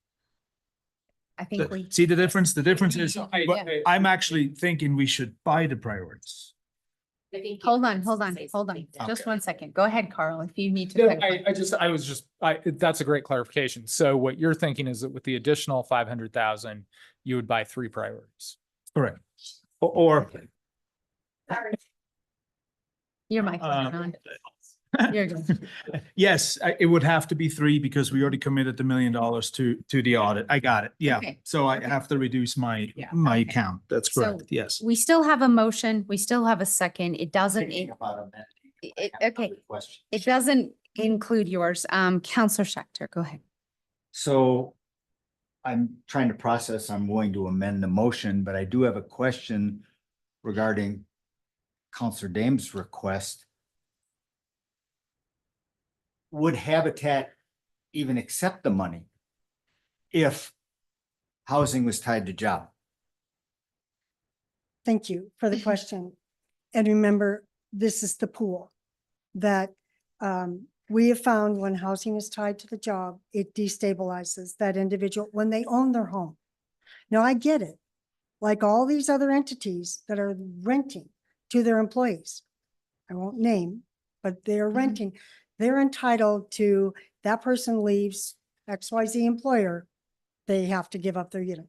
[SPEAKER 1] I think we.
[SPEAKER 3] See the difference? The difference is,
[SPEAKER 1] Yeah.
[SPEAKER 3] I'm actually thinking we should buy the priorities.
[SPEAKER 4] I think.
[SPEAKER 1] Hold on. Just 1 second. Go ahead, Carl, if you need to.
[SPEAKER 9] No, that's a great clarification. So what you're thinking is that with the additional 500,000, you would buy 3 priorities.
[SPEAKER 3] Correct. Or
[SPEAKER 1] Your mic wasn't on. You're good.
[SPEAKER 3] Yes, it would have to be 3 because we already committed $1 million to the audit. I got it. Yeah.
[SPEAKER 1] Okay.
[SPEAKER 3] So I have to reduce my
[SPEAKER 1] Yeah,
[SPEAKER 3] my
[SPEAKER 1] okay.
[SPEAKER 3] account. That's
[SPEAKER 1] So
[SPEAKER 3] correct. Yes.
[SPEAKER 1] We still have a motion. We still have a second. It doesn't,
[SPEAKER 11] Thinking about amending, I
[SPEAKER 1] it-
[SPEAKER 11] have
[SPEAKER 1] okay.
[SPEAKER 11] another question.
[SPEAKER 1] it doesn't include yours. Counselor Schechter, go ahead.
[SPEAKER 11] So I'm trying to process, I'm going to amend the motion, but I do have a question regarding Counselor Dame's request. Would Habitat even accept the money if housing was tied to job?
[SPEAKER 8] Thank you for the question. And remember, this is the pool that we have found when housing is tied to the job, it destabilizes that individual when they own their home. Now, I get it. Like all these other entities that are renting to their employees, I won't name, but they're renting, they're entitled to, that person leaves XYZ employer, they have to give up their unit.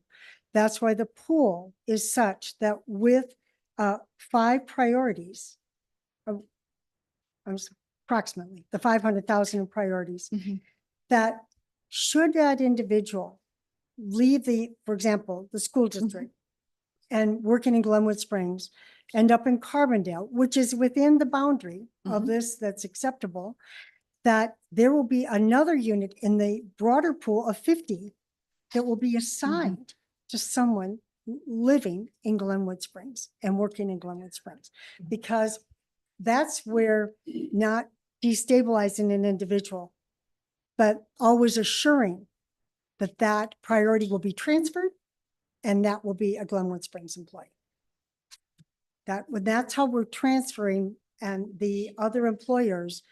[SPEAKER 8] That's why the pool is such that with 5 priorities, approximately the 500,000 in priorities, that should that individual leave for example, the school district and working in Glenwood Springs, end up in Carbondale, which is within the boundary of this that's acceptable, that there will be another unit in the broader pool of 50 that will be assigned to someone living in Glenwood Springs and working in Glenwood Springs, because that's where not destabilizing an individual, but always assuring that that priority will be transferred and that will be a Glenwood Springs employee. That's how we're transferring, and the other employers,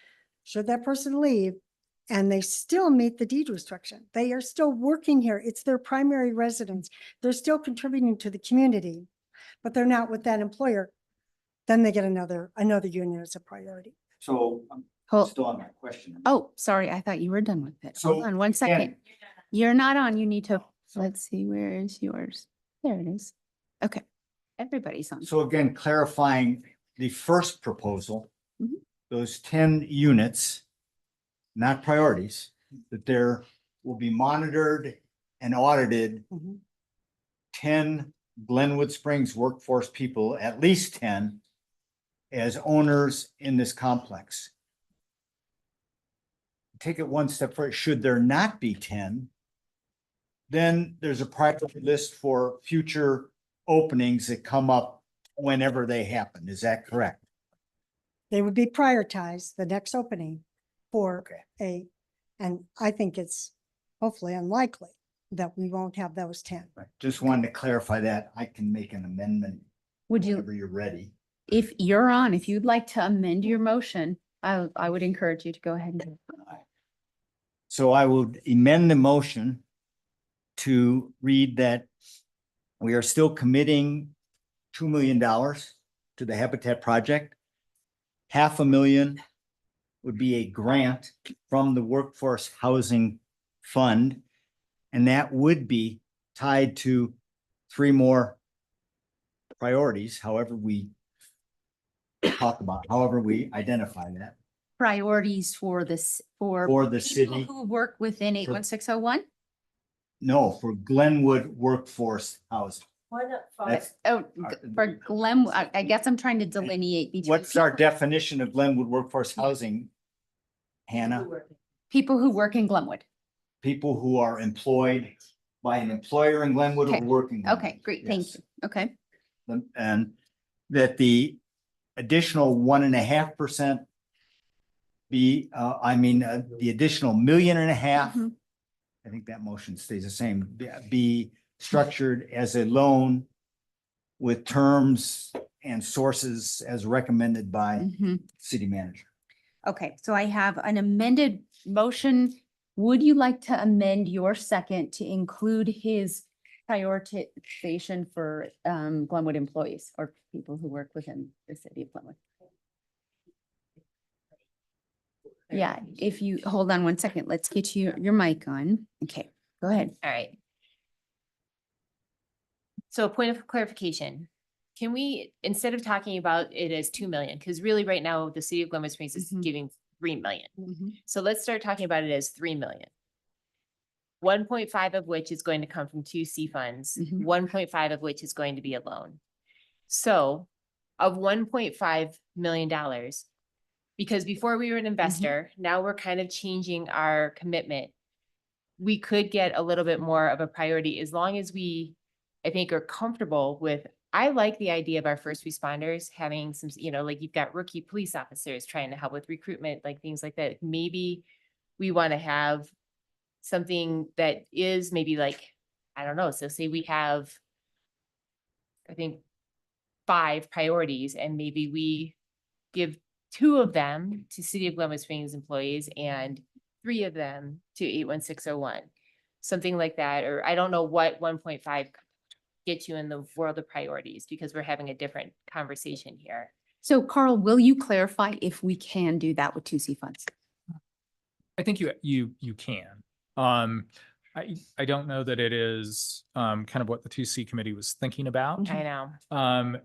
[SPEAKER 8] should that person leave and they still meet the deed restriction, they are still working here. It's their primary residence. They're still contributing to the community, but they're not with that employer. Then they get another unit as a priority.
[SPEAKER 11] So I'm
[SPEAKER 1] Hold-
[SPEAKER 11] still on my question.
[SPEAKER 1] Oh, sorry. I thought you were done with it. Hold
[SPEAKER 11] So,
[SPEAKER 1] on one second.
[SPEAKER 11] again-
[SPEAKER 1] You're not on. You need to, let's see, where is yours? There it is. Okay. Everybody's on.
[SPEAKER 11] So again, clarifying the first proposal,
[SPEAKER 1] Mhm.
[SPEAKER 11] those 10 units, not priorities, that there will be monitored and audited 10 Glenwood Springs workforce people, at least 10, as owners in this complex. Take it one step further, should there not be 10, then there's a priority list for future openings that come up whenever they happen. Is that correct?
[SPEAKER 8] They would be prioritized, the next opening for and I think it's hopefully unlikely that we won't have those 10.
[SPEAKER 11] Right. Just wanted to clarify that. I can make an amendment
[SPEAKER 1] Would
[SPEAKER 11] whenever
[SPEAKER 1] you,
[SPEAKER 11] you're ready.
[SPEAKER 1] if you're on, if you'd like to amend your motion, I would encourage you to go ahead and do it.
[SPEAKER 11] So I will amend the motion to read that we are still committing $2 million to the Habitat project. $500,000 would be a grant from the Workforce Housing Fund, and that would be tied to 3 more priorities, however we talk about, however we identify that.
[SPEAKER 1] Priorities for this, for
[SPEAKER 11] the
[SPEAKER 1] people
[SPEAKER 11] city.
[SPEAKER 1] who work within 81601?
[SPEAKER 11] No, for Glenwood Workforce Housing.
[SPEAKER 6] Why not
[SPEAKER 11] That's,
[SPEAKER 1] Oh, for Glen, I guess I'm trying to delineate between.
[SPEAKER 11] what's our definition of Glenwood Workforce Housing, Hannah?
[SPEAKER 1] People who work in Glenwood.
[SPEAKER 11] People who are employed by an employer in Glenwood or
[SPEAKER 1] Okay.
[SPEAKER 11] working. in Glenwood.
[SPEAKER 1] Okay, great. Thank
[SPEAKER 11] Yes.
[SPEAKER 1] you. Okay.
[SPEAKER 11] And that the additional 1.5% be, the additional $1.5 million,
[SPEAKER 1] Mhm.
[SPEAKER 11] I think that motion stays the same, be structured as a loan with terms and sources as recommended by
[SPEAKER 1] Mhm.
[SPEAKER 11] city manager.
[SPEAKER 1] Okay, so I have an amended motion. Would you like to amend your second to include his prioritization for Glenwood employees or people who work within the city of Glenwood? Yeah, if you, hold on one second, let's get your mic on. Okay, go ahead.
[SPEAKER 4] All right. So a point of clarification, can we, instead of talking about it as 2 million, because really right now the city of Glenwood Springs is
[SPEAKER 1] Mhm.
[SPEAKER 4] giving 3 million.
[SPEAKER 1] Mhm.
[SPEAKER 4] So let's start talking about it as 3 million. 1.5 of which is going to come from 2C funds,
[SPEAKER 1] Mhm.
[SPEAKER 4] 1.5 of which is going to be a loan. So of $1.5 million, because before we were an investor, now we're kind of changing our commitment. We could get a little bit more of a priority as long as we, I think, are comfortable with, I like the idea of our first responders having some, like you've got rookie police officers trying to help with recruitment, like things like that. Maybe we want to have something that is maybe like, I don't know. So say we have, I think, 5 priorities, and maybe we give 2 of them to City of Glenwood Springs employees and 3 of them to 81601. Something like that, or I don't know what 1.5 gets you in the world of priorities, because we're having a different conversation here.
[SPEAKER 1] So Carl, will you clarify if we can do that with 2C funds?
[SPEAKER 9] I think you can. I don't know that it is kind of what the 2C committee was thinking about.
[SPEAKER 4] I know.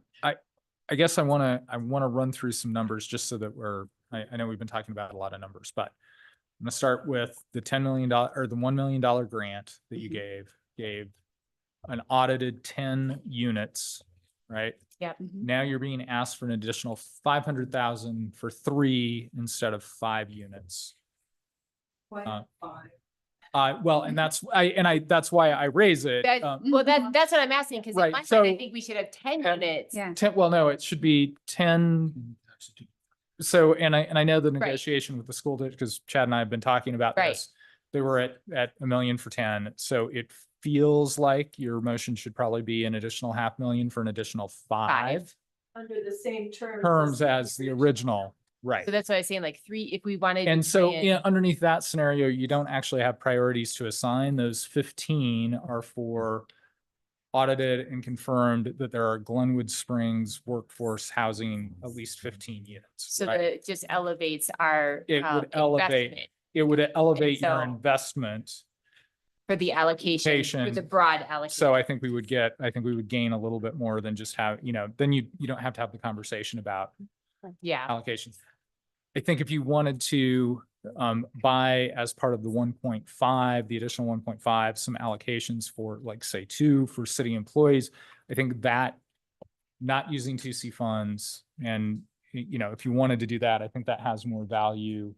[SPEAKER 9] I guess I want to run through some numbers just so that I know we've been talking about a lot of numbers, but I'm going to start with the $10 million or the $1 million grant that you gave an audited 10 units, right?
[SPEAKER 4] Yep.
[SPEAKER 9] Now you're being asked for an additional 500,000 for 3 instead of 5 units. Well, and that's why I raise it.
[SPEAKER 4] Well, that's what I'm asking, because in
[SPEAKER 9] Right,
[SPEAKER 4] my mind,
[SPEAKER 9] so-
[SPEAKER 4] I think we should have 10 units.
[SPEAKER 1] Yeah.
[SPEAKER 9] 10, well, no, it should be 10. So, and I know the
[SPEAKER 4] Right.
[SPEAKER 9] negotiation with the school district, because Chad and I have been talking about
[SPEAKER 4] Right.
[SPEAKER 9] this. They were at $1 million for 10. So it feels like your motion should probably be an additional $500,000 for an additional 5
[SPEAKER 5] Under the same
[SPEAKER 9] terms as the original. Right.
[SPEAKER 4] So that's why I was saying, like 3, if we wanted. to
[SPEAKER 9] And so,
[SPEAKER 4] try and-
[SPEAKER 9] underneath that scenario, you don't actually have priorities to assign. Those 15 are for audited and confirmed that there are Glenwood Springs workforce housing at least 15 units.
[SPEAKER 4] So
[SPEAKER 9] right?
[SPEAKER 4] that it just elevates our.
[SPEAKER 9] It would elevate,
[SPEAKER 4] investment
[SPEAKER 9] it would elevate your
[SPEAKER 4] so-
[SPEAKER 9] investment.
[SPEAKER 4] For the allocation, for
[SPEAKER 9] Allocation.
[SPEAKER 4] the broad allocation.
[SPEAKER 9] So I think we would gain a little bit more than just have, then you don't have to have the conversation about
[SPEAKER 4] Yeah,
[SPEAKER 9] allocations. I think if you wanted to buy as part of the 1.5, the additional 1.5, some allocations for like say 2 for city employees, I think that not using 2C funds and, if you wanted to do that, I think that has more value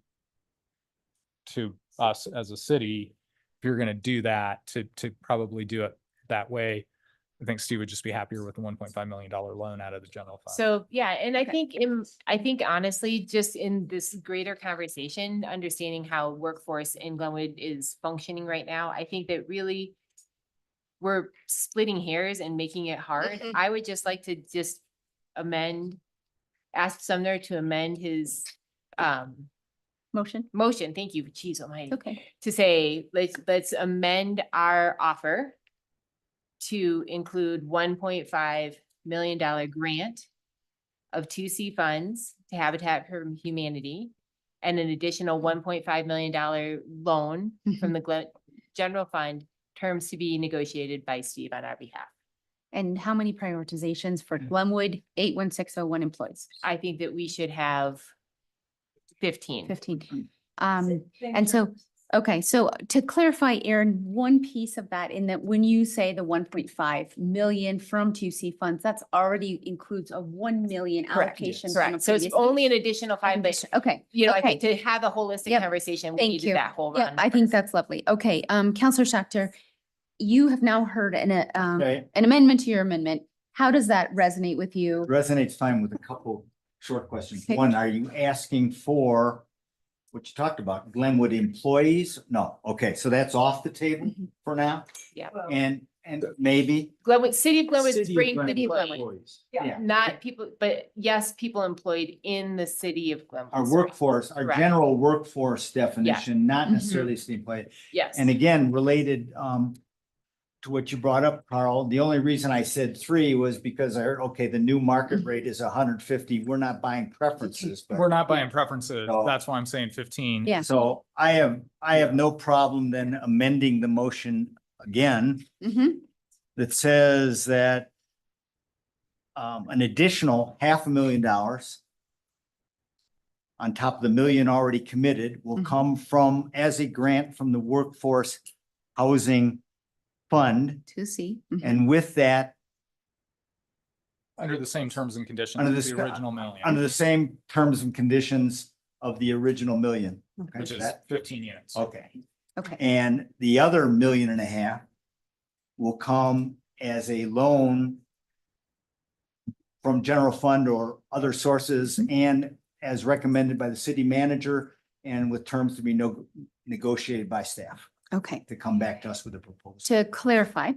[SPEAKER 9] to us as a city. If you're going to do that, to probably do it that way, I think Steve would just be happier with the $1.5 million loan out of the general fund.
[SPEAKER 4] so, yeah, and I think honestly, just in this greater conversation, understanding how workforce in Glenwood is functioning right now, I think that really we're splitting hairs and making it hard. I would just like to just ask Sumner to amend his motion. Thank you. Jeez almighty.
[SPEAKER 1] Okay.
[SPEAKER 4] To say, let's amend our offer to include $1.5 million grant of 2C funds to Habitat for Humanity and an additional $1.5 million loan from the general fund, terms to be negotiated by Steve on our behalf.
[SPEAKER 1] And how many prioritizations for Glenwood 81601 employees?
[SPEAKER 4] I think that we should have 15.
[SPEAKER 1] 15. And so, okay, so to clarify, Aaron, one piece of that in that when you say the 1.5 million from 2C funds, that's already includes a 1 million allocation. from a
[SPEAKER 4] Correct. So it's
[SPEAKER 1] previous-
[SPEAKER 4] only an additional 5, but
[SPEAKER 1] Okay.
[SPEAKER 4] I
[SPEAKER 1] okay.
[SPEAKER 4] think to have a holistic
[SPEAKER 1] Yep.
[SPEAKER 4] conversation, we
[SPEAKER 1] Thank
[SPEAKER 4] needed
[SPEAKER 1] you.
[SPEAKER 4] that whole
[SPEAKER 1] Yeah,
[SPEAKER 4] run.
[SPEAKER 1] I think that's lovely. Okay, Counselor Schachter, you have now heard
[SPEAKER 11] Okay,
[SPEAKER 1] an amendment to your amendment. How does that resonate with you?
[SPEAKER 11] resonates fine with a couple short questions.
[SPEAKER 1] Okay.
[SPEAKER 11] One, are you asking for what you talked about, Glenwood employees? No, okay, so that's off the table
[SPEAKER 1] Mhm.
[SPEAKER 11] for now,
[SPEAKER 4] Yeah.
[SPEAKER 11] and maybe.
[SPEAKER 4] City of Glenwood
[SPEAKER 11] City of
[SPEAKER 4] Springs
[SPEAKER 11] Glenwood
[SPEAKER 4] employees,
[SPEAKER 11] employees. Yeah,
[SPEAKER 4] not people, but yes, people employed in the city of Glenwood.
[SPEAKER 11] our
[SPEAKER 4] Springs.
[SPEAKER 11] workforce, our
[SPEAKER 4] Correct.
[SPEAKER 11] general workforce definition, not
[SPEAKER 1] Mhm.
[SPEAKER 11] necessarily city employee.
[SPEAKER 4] Yes.
[SPEAKER 11] And again, related to what you brought up, Carl, the only reason I said 3 was because I heard, okay, the new market rate is 150. We're not buying preferences,
[SPEAKER 9] We're
[SPEAKER 11] but
[SPEAKER 9] not buying preferences.
[SPEAKER 11] No.
[SPEAKER 9] That's why I'm saying 15.
[SPEAKER 1] Yeah.
[SPEAKER 11] so I have no problem then amending the motion again
[SPEAKER 1] Mhm.
[SPEAKER 11] that says that an additional $500,000 on top of the million already committed will
[SPEAKER 1] Mhm.
[SPEAKER 11] come from, as a grant from the Workforce Housing Fund.
[SPEAKER 1] 2C.
[SPEAKER 11] And with that,
[SPEAKER 9] Under the same terms and conditions
[SPEAKER 11] Under
[SPEAKER 9] as
[SPEAKER 11] the
[SPEAKER 9] the
[SPEAKER 11] sc-
[SPEAKER 9] original million,
[SPEAKER 11] under the same terms and conditions of the original million. Okay,
[SPEAKER 9] which
[SPEAKER 11] so
[SPEAKER 9] is
[SPEAKER 11] that-
[SPEAKER 9] 15 units.
[SPEAKER 11] okay.
[SPEAKER 1] Okay.
[SPEAKER 11] And the other $1.5 million will come as a loan from general fund or other sources and as recommended by the city manager and with terms to be negotiated by staff
[SPEAKER 1] Okay.
[SPEAKER 11] to come back to us with a proposal.
[SPEAKER 1] To clarify.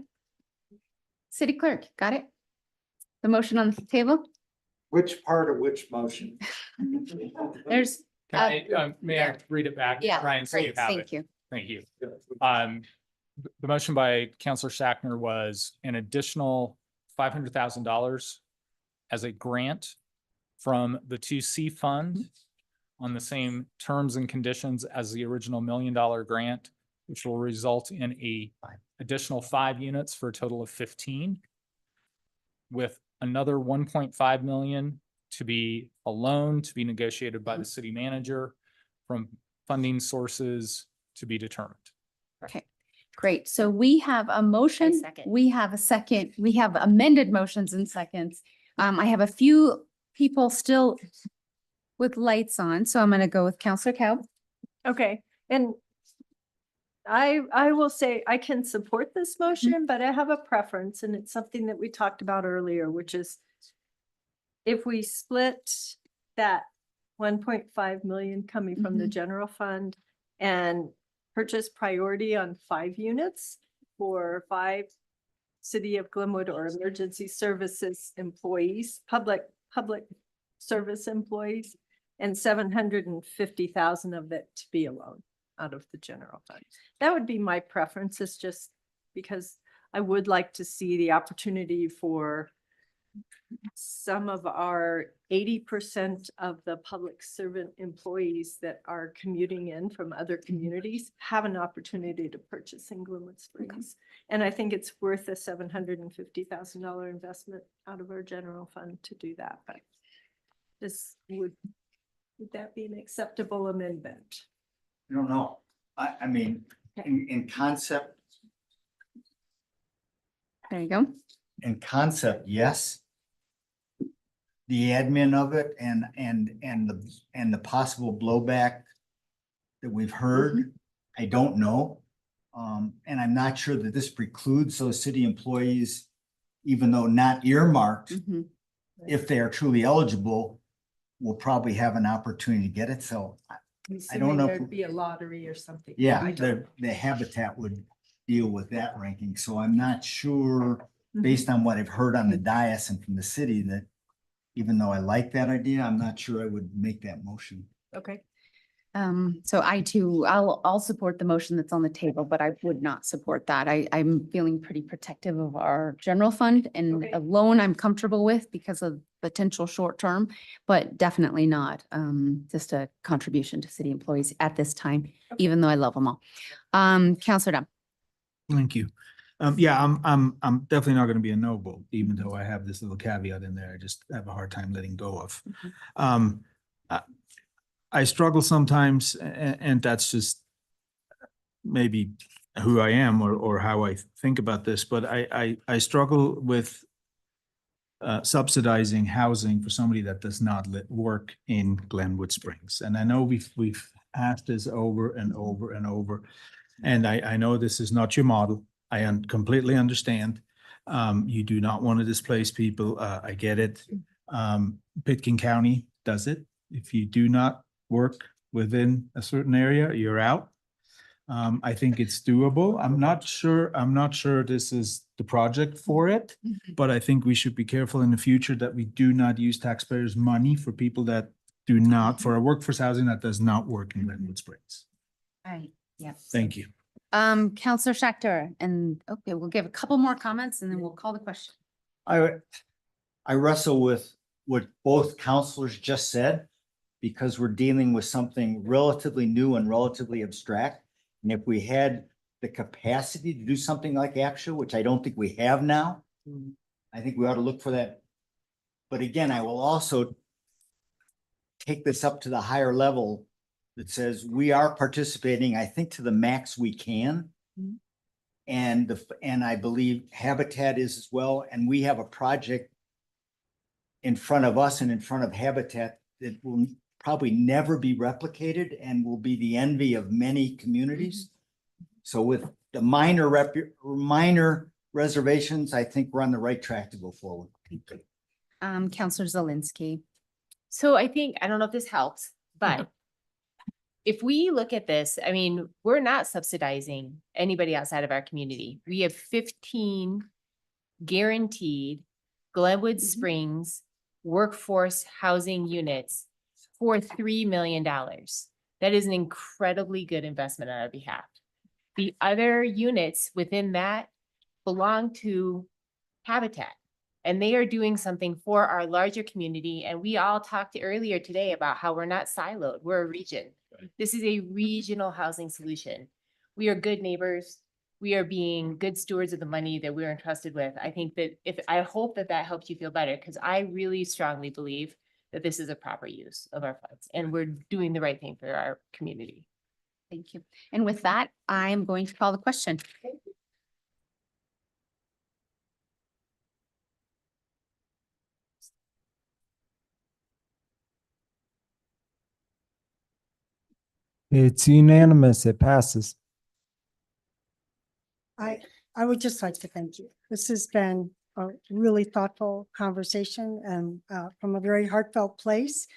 [SPEAKER 1] City clerk, got it? The motion on the table?
[SPEAKER 2] Which part of which motion?
[SPEAKER 1] There's,
[SPEAKER 9] Can may I read it back?
[SPEAKER 1] yeah,
[SPEAKER 9] Ryan, so you
[SPEAKER 1] great,
[SPEAKER 9] have
[SPEAKER 1] thank
[SPEAKER 9] it.
[SPEAKER 1] you.
[SPEAKER 9] Thank you. The motion by Counselor Shackner was an additional $500,000 as a grant from the 2C fund on the same terms and conditions as the original $1 million grant, which will result in a additional 5 units for a total of 15, with another 1.5 million to be a loan to be negotiated by the city manager from funding sources to be determined.
[SPEAKER 1] Okay, great. So we have a motion.
[SPEAKER 4] second.
[SPEAKER 1] We have a second. We have amended motions and seconds. I have a few people still with lights on, so I'm going to go with Counselor Cow.
[SPEAKER 5] Okay, and I will say I can support this motion, but I have a preference, and it's something that we talked about earlier, which is if we split that 1.5 million coming from the
[SPEAKER 1] Mhm.
[SPEAKER 5] general fund and purchase priority on 5 units for 5 City of Glenwood or emergency services employees, public service employees, and 750,000 of it to be a loan out of the general fund. That would be my preference, is just because I would like to see the opportunity for some of our 80% of the public servant employees that are commuting in from other communities have an opportunity to purchase in Glenwood Springs. And I think it's worth a $750,000 investment out of our general fund to do that. But this would that be an acceptable amendment?
[SPEAKER 11] I don't know. I mean, in concept,
[SPEAKER 1] There you go.
[SPEAKER 11] yes. The admin of it and the possible blowback that we've heard, I don't know. And I'm not sure that this precludes those city employees, even though not earmarked,
[SPEAKER 1] Mhm.
[SPEAKER 11] if they are truly eligible, will probably have an opportunity to get it. So
[SPEAKER 5] Assuming
[SPEAKER 11] know if-
[SPEAKER 5] there'd be a lottery or something.
[SPEAKER 11] yeah,
[SPEAKER 5] I don't-
[SPEAKER 11] the Habitat would deal with that ranking. So I'm not sure,
[SPEAKER 5] Mhm.
[SPEAKER 11] based on what I've heard on the dais and from the city, that even though I like that idea, I'm not sure I would make that motion.
[SPEAKER 5] Okay.
[SPEAKER 1] So I too, I'll support the motion that's on the table, but I would not support that. I'm feeling pretty protective of our general fund, and
[SPEAKER 5] Okay.
[SPEAKER 1] a loan I'm comfortable with because of potential short term, but definitely not just a contribution to city employees at this time, even though I love them all. Counselor Dunn.
[SPEAKER 3] Thank you. Yeah, I'm definitely not going to be a no vote, even though I have this little caveat in there. I just have a hard time letting go of. I struggle sometimes, and that's just maybe who I am or how I think about this, but I struggle with subsidizing housing for somebody that does not work in Glenwood Springs. And I know we've asked this over and over and over. And I know this is not your model. I completely understand. You do not want to displace people. I get it. Pitkin County does it. If you do not work within a certain area, you're out. I think it's doable. I'm not sure this is the project for it, but I think we should be careful in the future that we do not use taxpayers' money for people that do not, for a workforce housing that does not work in Glenwood Springs.
[SPEAKER 1] Right, yep.
[SPEAKER 3] Thank you.
[SPEAKER 1] Counselor Schechter, and okay, we'll give a couple more comments and then we'll call the question.
[SPEAKER 11] I wrestle with what both counselors just said, because we're dealing with something relatively new and relatively abstract. And if we had the capacity to do something like ACTIA, which I don't think we have now, I think we ought to look for that But again, I will also take this up to the higher level that says we are participating, I think, to the max we can.
[SPEAKER 1] Mhm.
[SPEAKER 11] And I believe Habitat is as well, and we have a project in front of us and in front of Habitat that will probably never be replicated and will be the envy of many communities. So with the minor reservations, I think we're on the right track to go forward.
[SPEAKER 1] Counselor Zelinski.
[SPEAKER 4] So I think, I don't know if this helps, but if we look at this, I mean, we're not subsidizing anybody outside of our community. We have 15 guaranteed Glenwood Springs workforce housing units for $3 million. That is an incredibly good investment on our behalf. The other units within that belong to Habitat. And they are doing something for our larger community. And we all talked earlier today about how we're not siloed, we're a region. This is a regional housing solution. We are good neighbors. We are being good stewards of the money that we're entrusted with. I think that I hope that that helps you feel better, because I really strongly believe that this is a proper use of our funds and we're doing the right thing for our community.
[SPEAKER 1] Thank you. And with that, I'm going to call the question.
[SPEAKER 13] It's unanimous. It passes.
[SPEAKER 8] I would just like to thank you. This has been a really thoughtful conversation and from a very heartfelt place.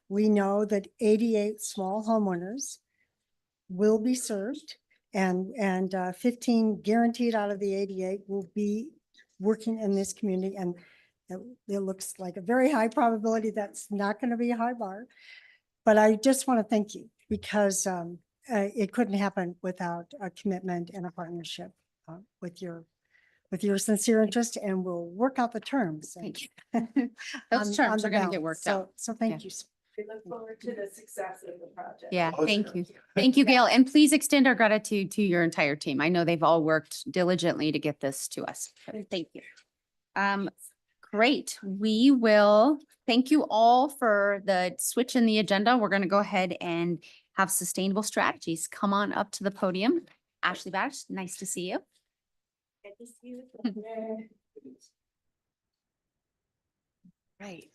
[SPEAKER 8] We know that 88 small homeowners will be served and 15 guaranteed out of the 88 will be working in this community. And it looks like a very high probability that's not going to be a high bar. But I just want to thank you because it couldn't happen without a commitment and a partnership with your sincere interest, and we'll work out the terms.
[SPEAKER 1] Thank you.
[SPEAKER 8] on-
[SPEAKER 1] Those
[SPEAKER 8] on
[SPEAKER 1] terms
[SPEAKER 8] the
[SPEAKER 1] are going to get
[SPEAKER 8] balance.
[SPEAKER 1] worked out.
[SPEAKER 8] So thank
[SPEAKER 1] Yeah.
[SPEAKER 8] you.
[SPEAKER 5] We look forward to the success of the project.
[SPEAKER 1] Yeah, thank you. Thank you, Gail. And please extend our gratitude to your entire team. I know they've all worked diligently to get this to us. Thank you. Great. We will thank you all for the switch in the agenda. We're going to go ahead and have sustainable strategies. Come on up to the podium. Ashley Bash, nice to see you.
[SPEAKER 5] Good to see you.
[SPEAKER 10] Right.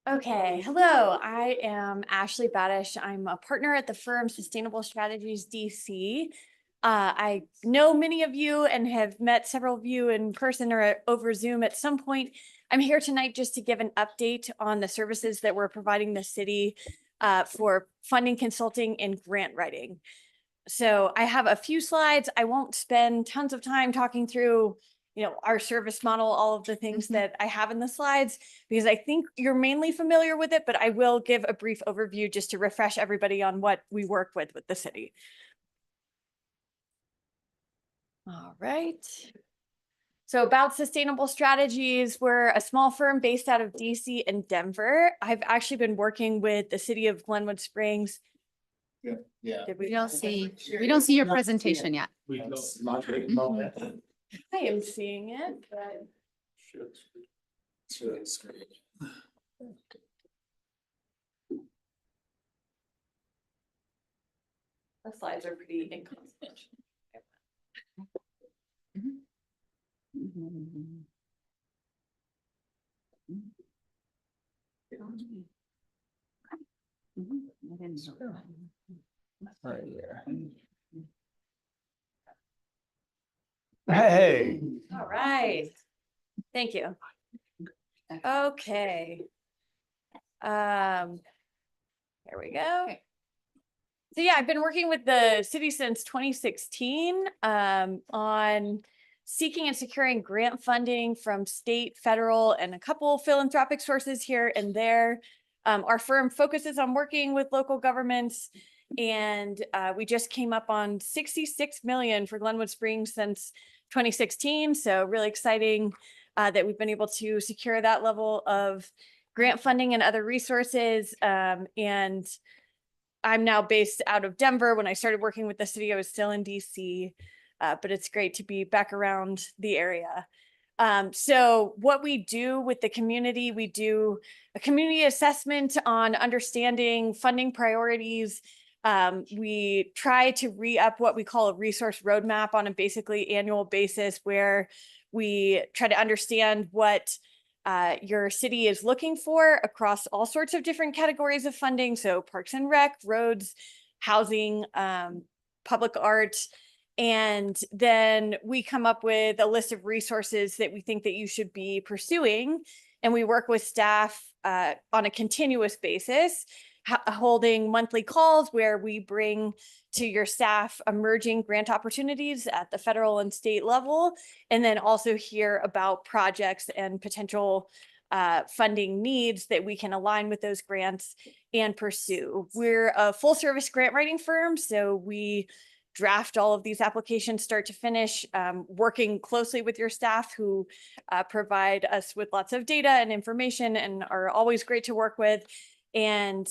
[SPEAKER 14] Okay, hello, I am Ashley Badish. I'm a partner at the firm Sustainable Strategies DC. I know many of you and have met several of you in person or over Zoom at some point. I'm here tonight just to give an update on the services that we're providing the city for funding, consulting, and grant writing. So I have a few slides. I won't spend tons of time talking through our service model, all of the things that I have in the slides, because I think you're mainly familiar with it, but I will give a brief overview just to refresh everybody on what we work with the city. All right. So about Sustainable Strategies, we're a small firm based out of DC and Denver. I've actually been working with the city of Glenwood Springs.
[SPEAKER 11] Yeah.
[SPEAKER 14] Did
[SPEAKER 1] We don't see your presentation yet.
[SPEAKER 14] I am seeing it, but the slides are pretty inconsequential.
[SPEAKER 13] Right here. Hey.
[SPEAKER 14] All right. Thank you. Okay. There we go. So yeah, I've been working with the city since 2016 on seeking and securing grant funding from state, federal, and a couple philanthropic sources here and there. Our firm focuses on working with local governments, and we just came up on 66 million for Glenwood Springs since 2016. So really exciting that we've been able to secure that level of grant funding and other resources. And I'm now based out of Denver. When I started working with the city, I was still in DC, but it's great to be back around the area. So what we do with the community, we do a community assessment on understanding funding priorities. We try to re-up what we call a resource roadmap on a basically annual basis, where we try to understand what your city is looking for across all sorts of different categories of funding. So parks and rec, roads, housing, public art. And then we come up with a list of resources that we think that you should be pursuing. And we work with staff on a continuous basis, holding monthly calls where we bring to your staff emerging grant opportunities at the federal and state level, and then also hear about projects and potential funding needs that we can align with those grants and pursue. We're a full service grant writing firm, so we draft all of these applications start to finish, working closely with your staff who provide us with lots of data and information and are always great to work with. And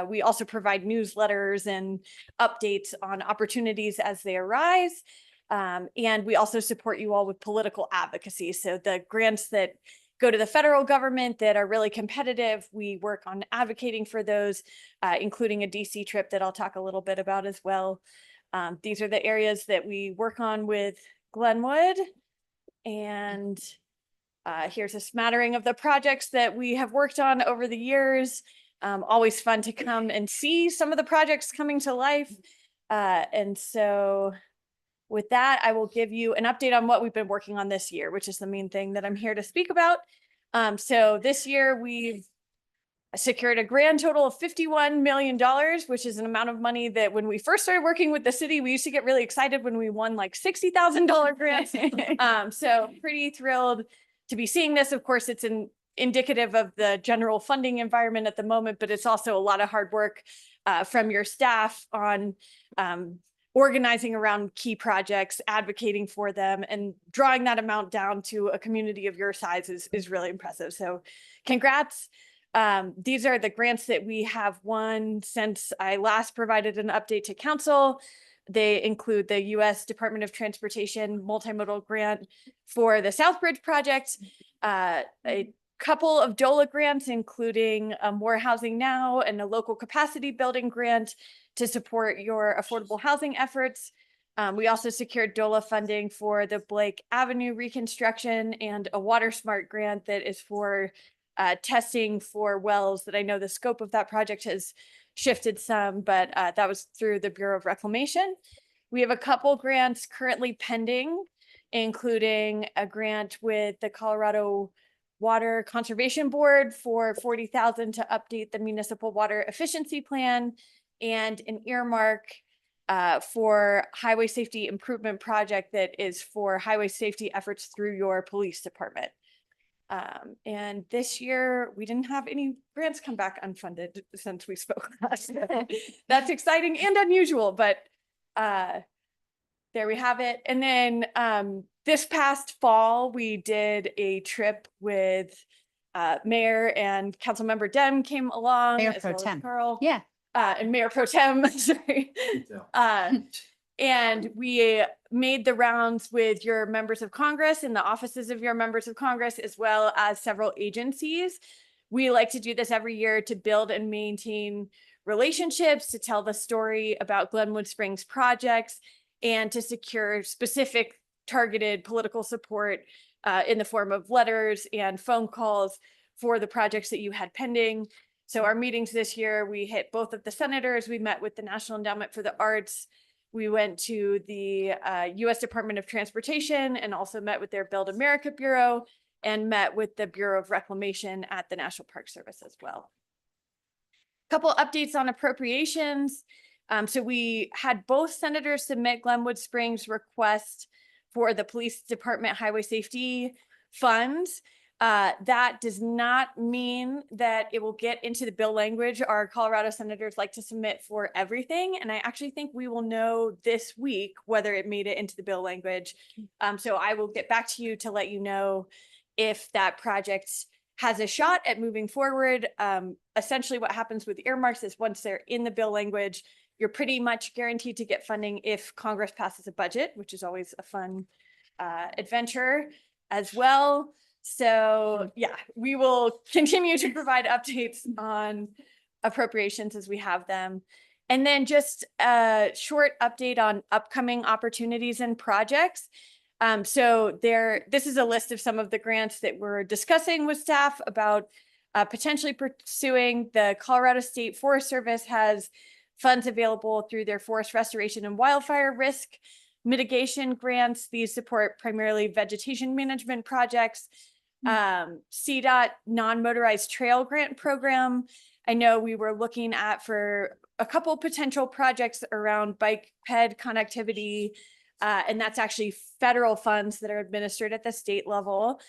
[SPEAKER 14] we also provide newsletters and updates on opportunities as they arise. And we also support you all with political advocacy. So the grants that go to the federal government that are really competitive, we work on advocating for those, including a DC trip that I'll talk a little bit about as well. These are the areas that we work on with Glenwood. And here's a smattering of the projects that we have worked on over the years. Always fun to come and see some of the projects coming to life. And so with that, I will give you an update on what we've been working on this year, which is the main thing that I'm here to speak about. So this year we've secured a grand total of $51 million, which is an amount of money that when we first started working with the city, we used to get really excited when we won like $60,000 grants. So pretty thrilled to be seeing this. Of course, it's indicative of the general funding environment at the moment, but it's also a lot of hard work from your staff on organizing around key projects, advocating for them, and drawing that amount down to a community of your size is really impressive. So congrats. These are the grants that we have won since I last provided an update to council. They include the U.S. Department of Transportation multimodal grant for the Southbridge project, a couple of DOLA grants, including More Housing Now and a local capacity building grant to support your affordable housing efforts. We also secured DOLA funding for the Blake Avenue reconstruction and a Water Smart grant that is for testing for wells. That I know the scope of that project has shifted some, but that was through the Bureau of Reclamation. We have a couple grants currently pending, including a grant with the Colorado Water Conservation Board for $40,000 to update the municipal water efficiency plan, and an earmark for highway safety improvement project that is for highway safety efforts through your police department. And this year we didn't have any grants come back unfunded since we spoke last. That's exciting and unusual, but there we have it. And then this past fall, we did a trip with Mayor and Councilmember Dem came along.
[SPEAKER 1] Mayor
[SPEAKER 14] as
[SPEAKER 1] Pro
[SPEAKER 14] well as
[SPEAKER 1] Tem.
[SPEAKER 14] Carl.
[SPEAKER 1] Yeah.
[SPEAKER 14] And Mayor Pro Tem, sorry. And we made the rounds with your members of Congress and the offices of your members of Congress, as well as several agencies. We like to do this every year to build and maintain relationships, to tell the story about Glenwood Springs projects, and to secure specific targeted political support in the form of letters and phone calls for the projects that you had pending. So our meetings this year, we hit both of the senators. We met with the National Endowment for the Arts. We went to the U.S. Department of Transportation and also met with their Build America Bureau, and met with the Bureau of Reclamation at the National Park Service as well. Couple updates on appropriations. So we had both senators submit Glenwood Springs request for the police department highway safety funds. That does not mean that it will get into the bill language. Our Colorado senators like to submit for everything. And I actually think we will know this week whether it made it into the bill language. So I will get back to you to let you know if that project has a shot at moving forward. Essentially what happens with earmarks is once they're in the bill language, you're pretty much guaranteed to get funding if Congress passes a budget, which is always a fun adventure as well. So yeah, we will continue to provide updates on appropriations as we have them. And then just a short update on upcoming opportunities and projects. This is a list of some of the grants that we're discussing with staff about potentially pursuing. The Colorado State Forest Service has funds available through their forest restoration and wildfire risk mitigation grants. These support primarily vegetation management projects. CDOT non-motorized trail grant program. I know we were looking at for a couple potential projects around bike ped connectivity, and that's actually federal funds that are administered at the state level.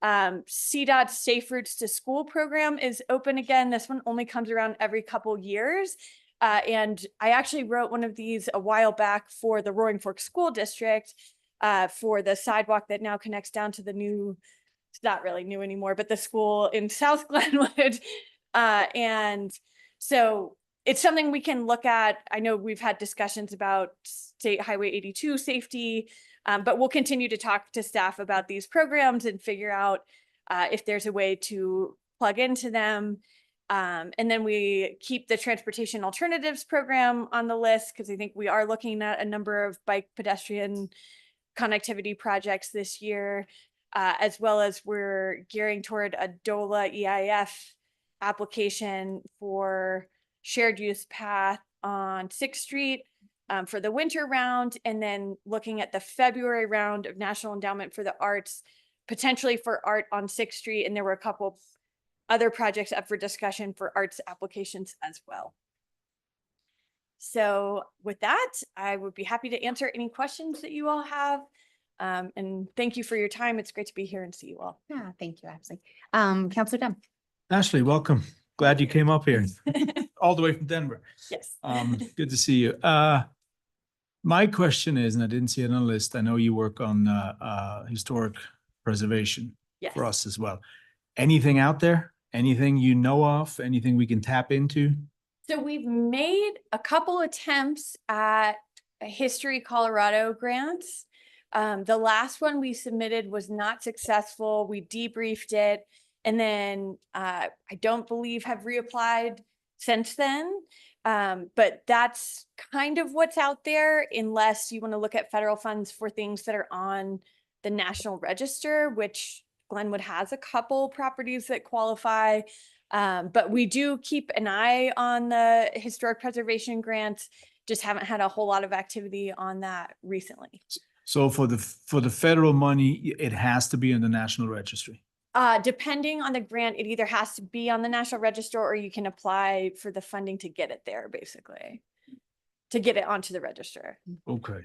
[SPEAKER 14] CDOT's Safe Routes to School program is open again. This one only comes around every couple years. And I actually wrote one of these a while back for the Roaring Fork School District for the sidewalk that now connects down to the new, it's not really new anymore, but the school in South Glenwood. And so it's something we can look at. I know we've had discussions about State Highway 82 safety, but we'll continue to talk to staff about these programs and figure out if there's a way to plug into them. And then we keep the transportation alternatives program on the list because I think we are looking at a number of bike pedestrian connectivity projects this year, as well as we're gearing toward a DOLA EIF application for shared use path on 6th Street for the winter round, and then looking at the February round of National Endowment for the Arts, potentially for art on 6th Street. And there were a couple other projects up for discussion for arts applications as well. So with that, I would be happy to answer any questions that you all have. And thank you for your time. It's great to be here and see you all.
[SPEAKER 1] Yeah, thank you, Ashley. Counselor Dunn.
[SPEAKER 3] Ashley, welcome. Glad you came up here all the way from Denver.
[SPEAKER 14] Yes.
[SPEAKER 3] Good to see you. My question is, and I didn't see it on the list, I know you work on historic preservation
[SPEAKER 14] Yes.
[SPEAKER 3] for us as well. Anything out there? Anything you know of? Anything we can tap into?
[SPEAKER 14] So we've made a couple attempts at a History Colorado grants. The last one we submitted was not successful. We debriefed it, and then I don't believe have reapplied since then. But that's kind of what's out there, unless you want to look at federal funds for things that are on the National Register, which Glenwood has a couple properties that qualify. But we do keep an eye on the historic preservation grants, just haven't had a whole lot of activity on that recently.
[SPEAKER 3] So for the federal money, it has to be in the National Registry.
[SPEAKER 14] Depending on the grant, it either has to be on the National Register or you can apply for the funding to get it there, basically, to get it onto the register.
[SPEAKER 3] Okay.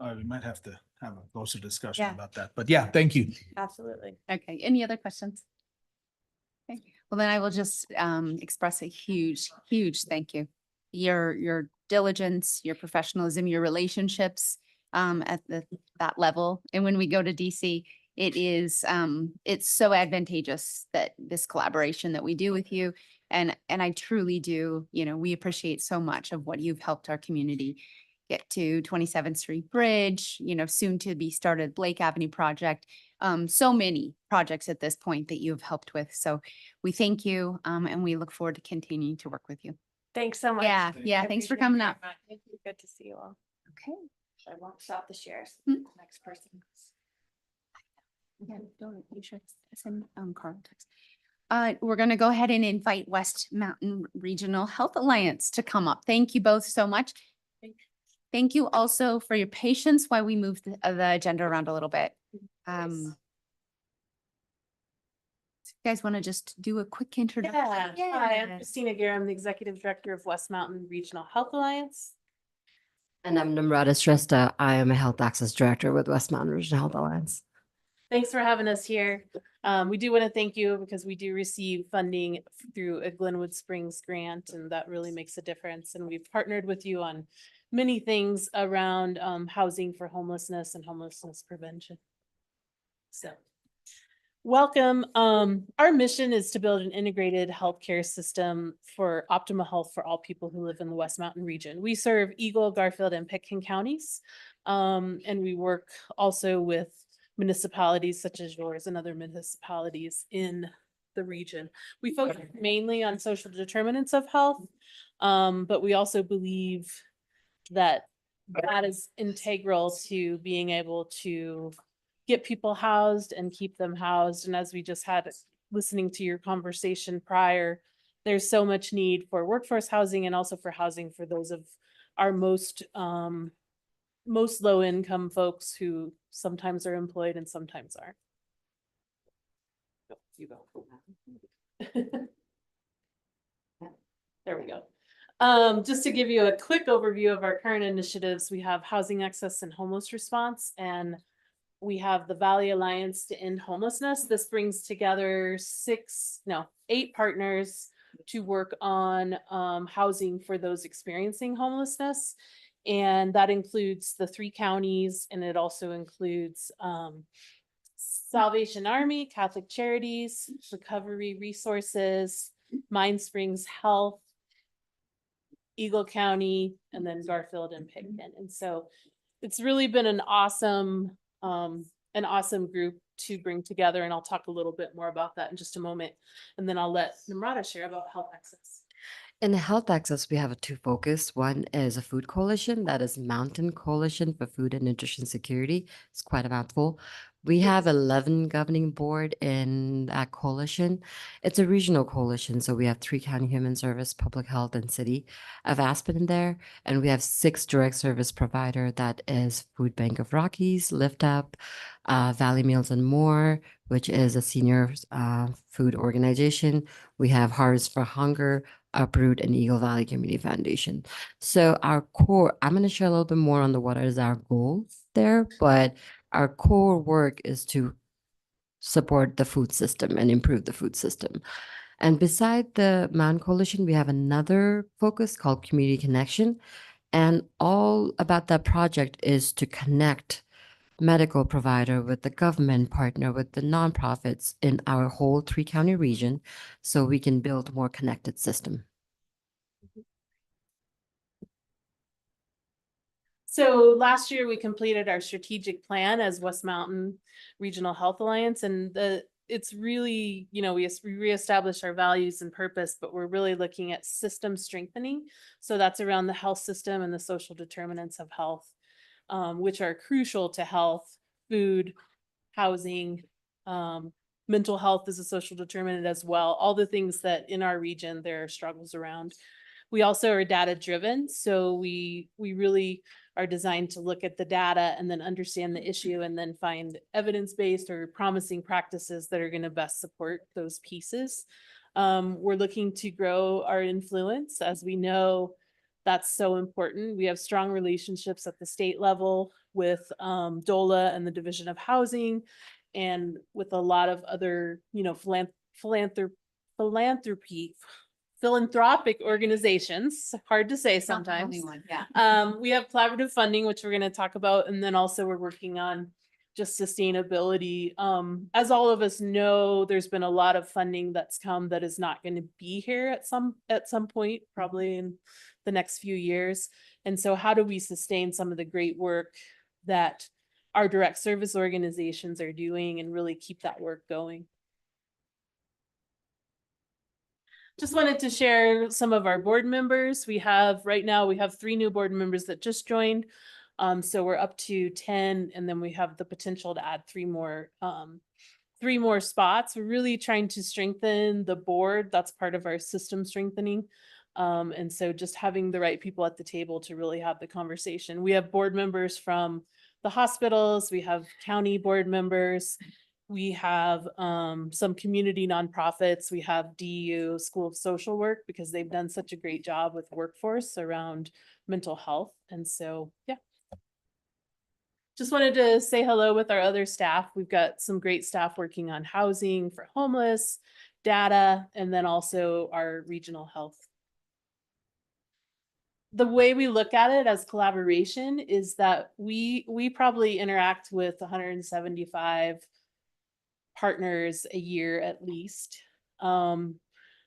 [SPEAKER 3] We might have to have a closer discussion
[SPEAKER 1] Yeah.
[SPEAKER 3] about that, but yeah, thank you.
[SPEAKER 14] Absolutely.
[SPEAKER 1] Okay, any other questions? Okay, well then I will just express a huge, huge thank you. Your diligence, your professionalism, your relationships at that level. And when we go to DC, it is it's so advantageous that this collaboration that we do with you. And I truly do, we appreciate so much of what you've helped our community get to 27th Street Bridge, soon to be started Blake Avenue project. So many projects at this point that you have helped with. So we thank you and we look forward to continuing to work with you.
[SPEAKER 14] Thanks so much.
[SPEAKER 1] Yeah,
[SPEAKER 14] I
[SPEAKER 1] thanks for
[SPEAKER 14] appreciate it
[SPEAKER 1] coming
[SPEAKER 14] very
[SPEAKER 1] up.
[SPEAKER 14] much. Thank you. Good to see you all.
[SPEAKER 1] Okay.
[SPEAKER 14] I won't stop the shares.
[SPEAKER 1] Hmm.
[SPEAKER 14] Next person.
[SPEAKER 1] Yeah, don't you should send Carl a text. We're gonna go ahead and invite West Mountain Regional Health Alliance to come up. Thank you both so much. Thank you also for your patience while we move the agenda around a little bit. You guys want to just do a quick introduction?
[SPEAKER 15] Yeah. Hi, I'm
[SPEAKER 1] Yes.
[SPEAKER 15] Christina Gear. I'm the Executive Director of West Mountain Regional Health Alliance.
[SPEAKER 16] And I'm Namrata Shrestha. I am a Health Access Director with West Mountain Regional Health Alliance.
[SPEAKER 15] Thanks for having us here. We do want to thank you because we do receive funding through a Glenwood Springs grant, and that really makes a difference. And we've partnered with you on many things around housing for homelessness and homelessness prevention. So Welcome. Our mission is to build an integrated healthcare system for optimal health for all people who live in the West Mountain region. We serve Eagle, Garfield, and Pitkin counties. And we work also with municipalities such as yours and other municipalities in the region. We focus mainly on social determinants of health, but we also believe that that is integral to being able to get people housed and keep them housed. And as we just had listening to your conversation prior, there's so much need for workforce housing and also for housing for those of our most low income folks who sometimes are employed and sometimes aren't. Oh, you go. There we go. Just to give you a quick overview of our current initiatives, we have housing access and homeless response, and we have the Valley Alliance to End Homelessness. This brings together 8 partners to work on housing for those experiencing homelessness. And that includes the 3 counties, and it also includes Salvation Army, Catholic Charities, Recovery Resources, Mind Springs Health, Eagle County, and then Garfield and Pitkin. And so it's really been an awesome group to bring together. And I'll talk a little bit more about that in just a moment. And then I'll let Namrata share about health access.
[SPEAKER 16] In health access, we have 2 focus. One is a food coalition, that is Mountain Coalition for Food and Nutrition Security. It's quite a mouthful. We have 11 governing board in that coalition. It's a regional coalition, so we have 3 county human service, public health, and city of Aspen in there. And we have 6 direct service provider, that is Food Bank of Rockies, Lift Up, Valley Meals and More, which is a senior food organization. We have Harvest for Hunger, Uproot, and Eagle Valley Community Foundation. So our core, I'm going to share a little bit more on what is our goals there, but our core work is to support the food system and improve the food system. And beside the Mountain Coalition, we have another focus called Community Connection. And all about that project is to connect medical provider with the government partner with the nonprofits in our whole 3-county region, so we can build a more connected system.
[SPEAKER 15] So last year we completed our strategic plan as West Mountain Regional Health Alliance, and it's really, we reestablished our values and purpose, but we're really looking at system strengthening. So that's around the health system and the social determinants of health, which are crucial to health, food, housing, mental health is a social determinant as well. All the things that in our region there are struggles around. We also are data driven, so we really are designed to look at the data and then understand the issue and then find evidence-based or promising practices that are going to best support those pieces. We're looking to grow our influence. As we know, that's so important. We have strong relationships at the state level with DOLA and the Division of Housing, and with a lot of other, philanthropic organizations, hard to say sometimes. We have collaborative funding, which we're going to talk about. And then also we're working on just sustainability. As all of us know, there's been a lot of funding that's come that is not going to be here at some point, probably in the next few years. And so how do we sustain some of the great work that our direct service organizations are doing and really keep that work going? Just wanted to share some of our board members. Right now we have 3 new board members that just joined. So we're up to 10, and then we have the potential to add 3 more spots. We're really trying to strengthen the board. That's part of our system strengthening. And so just having the right people at the table to really have the conversation. We have board members from the hospitals. We have county board members. We have some community nonprofits. We have DU School of Social Work, because they've done such a great job with workforce around mental health. And so, yeah. Just wanted to say hello with our other staff. We've got some great staff working on housing for homeless, data, and then also our regional health. The way we look at it as collaboration is that we probably interact with 175 partners a year at least.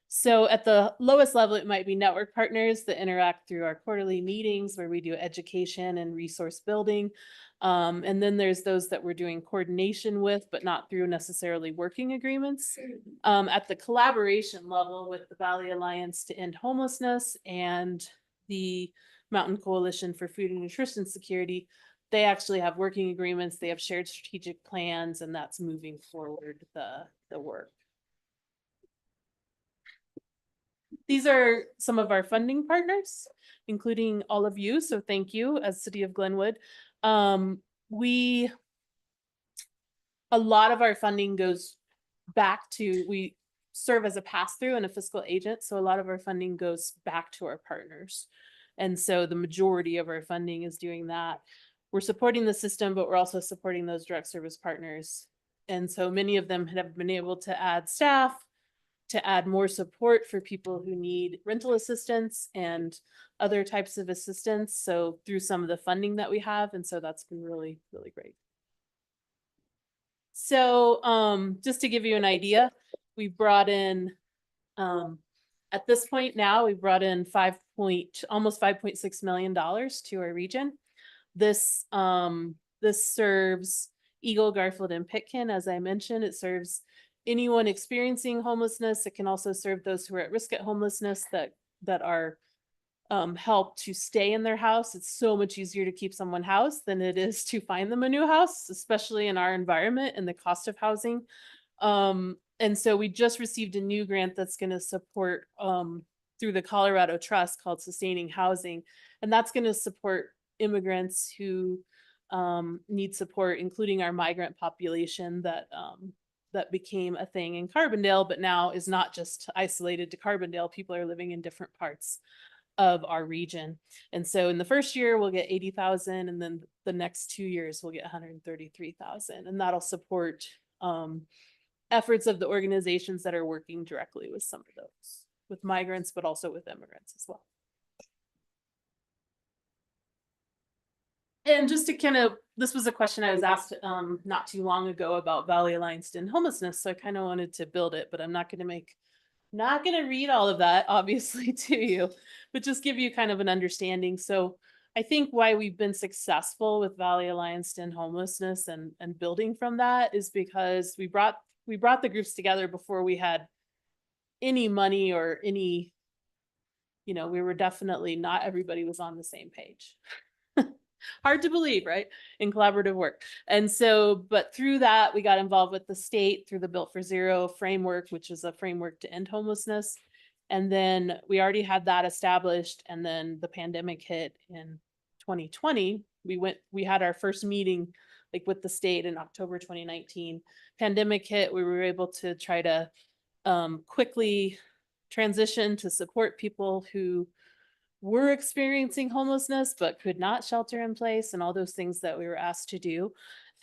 [SPEAKER 15] So at the lowest level, it might be network partners that interact through our quarterly meetings where we do education and resource building. And then there's those that we're doing coordination with, but not through necessarily working agreements. At the collaboration level with the Valley Alliance to End Homelessness and the Mountain Coalition for Food and Nutrition Security, they actually have working agreements, they have shared strategic plans, and that's moving forward the work. These are some of our funding partners, including all of you. So thank you as City of Glenwood. A lot of our funding goes back to, we serve as a pass-through and a fiscal agent. So a lot of our funding goes back to our partners. And so the majority of our funding is doing that. We're supporting the system, but we're also supporting those direct service partners. And so many of them have been able to add staff, to add more support for people who need rental assistance and other types of assistance. So through some of the funding that we have. And so that's been really, really great. So just to give you an idea, we brought in, at this point now, we brought in almost $5.6 million to our region. This serves Eagle, Garfield, and Pitkin. As I mentioned, it serves anyone experiencing homelessness. It can also serve those who are at risk at homelessness that are helped to stay in their house. It's so much easier to keep someone housed than it is to find them a new house, especially in our environment and the cost of housing. And so we just received a new grant that's going to support through the Colorado Trust called Sustaining Housing. And that's going to support immigrants who need support, including our migrant population that became a thing in Carbondale, but now is not just isolated to Carbondale. People are living in different parts of our region. And so in the first year, we'll get 80,000, and then the next 2 years, we'll get 133,000. And that'll support efforts of the organizations that are working directly with some of those, with migrants, but also with immigrants as well. And just to kind of, this was a question I was asked not too long ago about Valley Alliance to End Homelessness. So I kind of wanted to build it, but I'm not going to read all of that, obviously, to you, but just give you kind of an understanding. So I think why we've been successful with Valley Alliance to End Homelessness and building from that is because we brought the groups together before we had any money or any, we were definitely not everybody was on the same page. Hard to believe, right? In collaborative work. And so, but through that, we got involved with the state through the Built for Zero framework, which is a framework to end homelessness. And then we already had that established. And then the pandemic hit in 2020. We had our first meeting with the state in October 2019. Pandemic hit, we were able to try to quickly transition to support people who were experiencing homelessness but could not shelter in place and all those things that we were asked to do.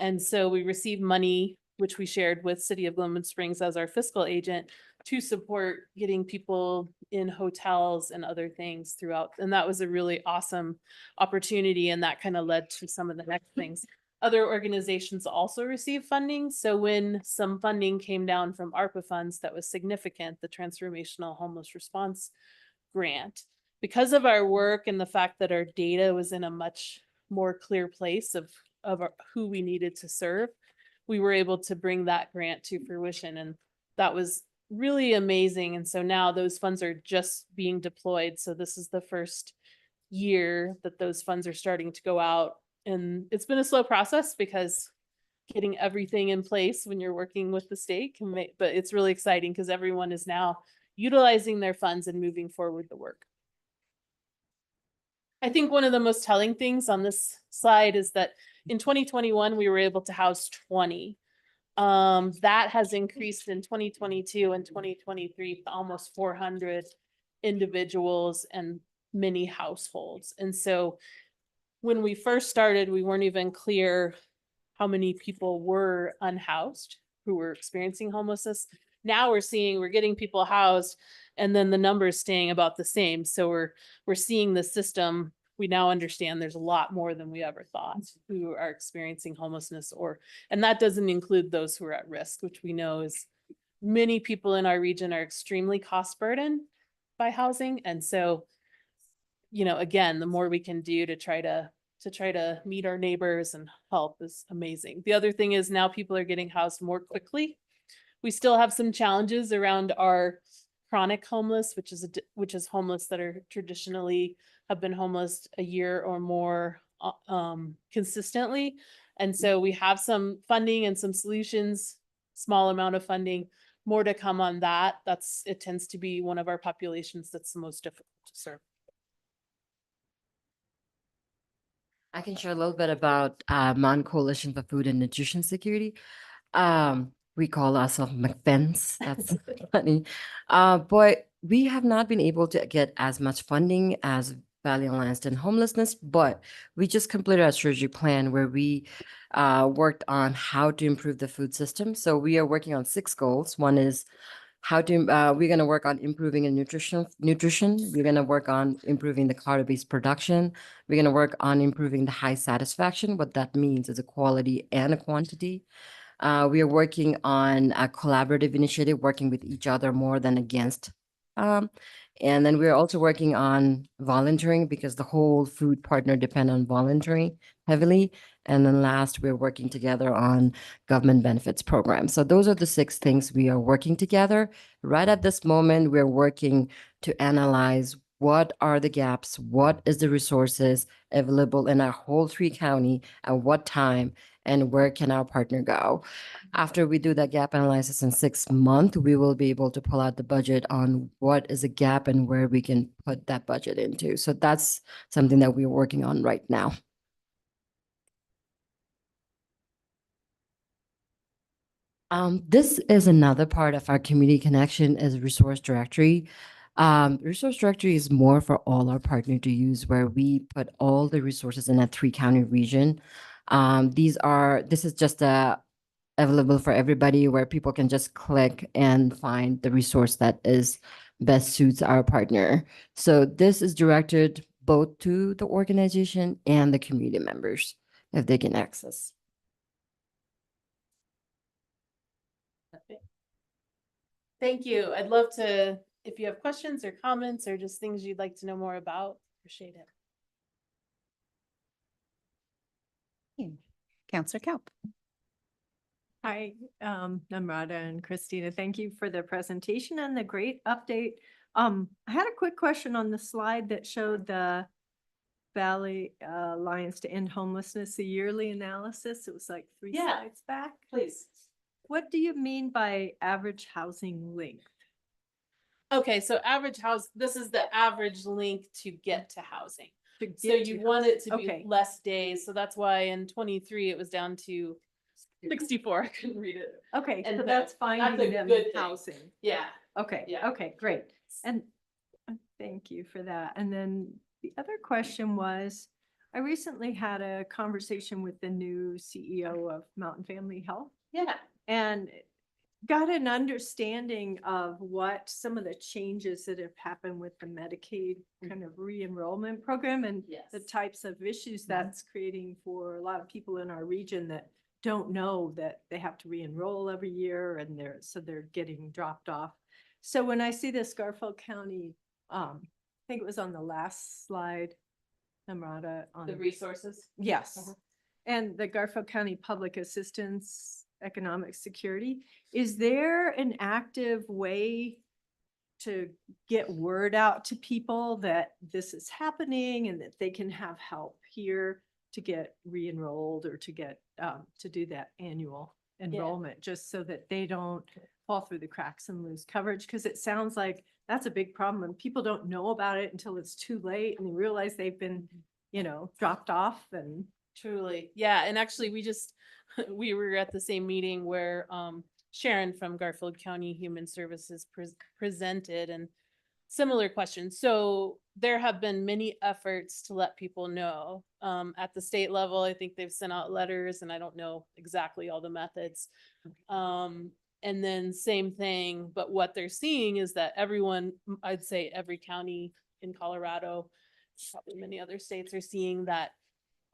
[SPEAKER 15] And so we received money, which we shared with City of Glenwood Springs as our fiscal agent, to support getting people in hotels and other things throughout. And that was a really awesome opportunity. And that kind of led to some of the next things. Other organizations also received funding. So when some funding came down from ARPA funds that was significant, the Transformational Homeless Response Grant, because of our work and the fact that our data was in a much more clear place of who we needed to serve, we were able to bring that grant to fruition. And that was really amazing. And so now those funds are just being deployed. So this is the first year that those funds are starting to go out. And it's been a slow process because getting everything in place when you're working with the state can make, but it's really exciting because everyone is now utilizing their funds and moving forward the work. I think one of the most telling things on this slide is that in 2021, we were able to house 20. That has increased in 2022 and 2023 to almost 400 individuals and many households. And so when we first started, we weren't even clear how many people were unhoused who were experiencing homelessness. Now we're getting people housed, and then the numbers staying about the same. So we're seeing the system we now understand there's a lot more than we ever thought who are experiencing homelessness, and that doesn't include those who are at risk, which we know is many people in our region are extremely cost burdened by housing. And so, again, the more we can do to try to meet our neighbors and help is amazing. The other thing is now people are getting housed more quickly. We still have some challenges around our chronic homeless, which is homeless that are traditionally have been homeless a year or more consistently. And so we have some funding and some solutions, small amount of funding, more to come on that. It tends to be one of our populations that's the most difficult to serve.
[SPEAKER 16] I can share a little bit about Mountain Coalition for Food and Nutrition Security. We call ourselves McFence. That's funny. But we have not been able to get as much funding as Valley Alliance and homelessness, but we just completed our strategic plan where we worked on how to improve the food system. So we are working on 6 goals. One is how to, we're going to work on improving in nutrition. We're going to work on improving the calorie-based production. We're going to work on improving the high satisfaction. What that means is a quality and a quantity. We are working on a collaborative initiative, working with each other more than against. And then we're also working on volunteering because the whole food partner depend on volunteering heavily. And then last, we're working together on government benefits programs. So those are the 6 things we are working together. Right at this moment, we're working to analyze what are the gaps, what is the resources available in our whole 3 county, at what time, and where can our partner go. After we do that gap analysis in 6 months, we will be able to pull out the budget on what is a gap and where we can put that budget into. So that's something that we're working on right now. This is another part of our community connection is resource directory. Resource directory is more for all our partner to use where we put all the resources in a 3 county region. This is just available for everybody where people can just click and find the resource that is best suits our partner. So this is directed both to the organization and the community members if they can access.
[SPEAKER 15] Thank you. I'd love to, if you have questions or comments or just things you'd like to know more about, appreciate it.
[SPEAKER 1] Counselor Kaup.
[SPEAKER 5] Hi, Namrata and Christina. Thank you for the presentation and the great update. I had a quick question on the slide that showed the Valley Alliance to End Homelessness, the yearly analysis. It was like 3 slides back.
[SPEAKER 15] Please.
[SPEAKER 5] What do you mean by average housing length?
[SPEAKER 15] Okay, so this is the average length to get to housing.
[SPEAKER 5] To
[SPEAKER 15] So
[SPEAKER 5] get
[SPEAKER 15] you
[SPEAKER 5] to
[SPEAKER 15] want it to be
[SPEAKER 5] okay.
[SPEAKER 15] less days. So that's why in 23 it was down to 64. I couldn't read it.
[SPEAKER 5] Okay,
[SPEAKER 15] And
[SPEAKER 5] so that's
[SPEAKER 15] a
[SPEAKER 5] finding them
[SPEAKER 15] good thing.
[SPEAKER 5] housing.
[SPEAKER 15] Yeah.
[SPEAKER 5] Okay,
[SPEAKER 15] Yeah.
[SPEAKER 5] okay, great. And thank you for that. And then the other question was, I recently had a conversation with the new CEO of Mountain Family Health.
[SPEAKER 15] Yeah.
[SPEAKER 5] And got an understanding of what some of the changes that have happened with the Medicaid kind of re-enrollment program and the types of issues that's creating for a lot of people in our region that don't know that they have to re-enroll every year and they're getting dropped off. So when I see this Garfield County, I think it was on the last slide, Namrata, on
[SPEAKER 15] The resources.
[SPEAKER 5] yes. And the Garfield County Public Assistance Economic Security. Is there an active way to get word out to people that this is happening and that they can have help here to get re-enrolled or to get to do that annual enrollment, just so that they don't fall through the cracks and lose coverage? Because it sounds like that's a big problem and people don't know about it until it's too late and they realize they've been, dropped off. And
[SPEAKER 15] Truly. Yeah. And actually we were at the same meeting where Sharon from Garfield County Human Services presented and similar questions. So there have been many efforts to let people know. At the state level, I think they've sent out letters and I don't know exactly all the methods. And then same thing, but what they're seeing is that everyone, I'd say every county in Colorado probably many other states are seeing that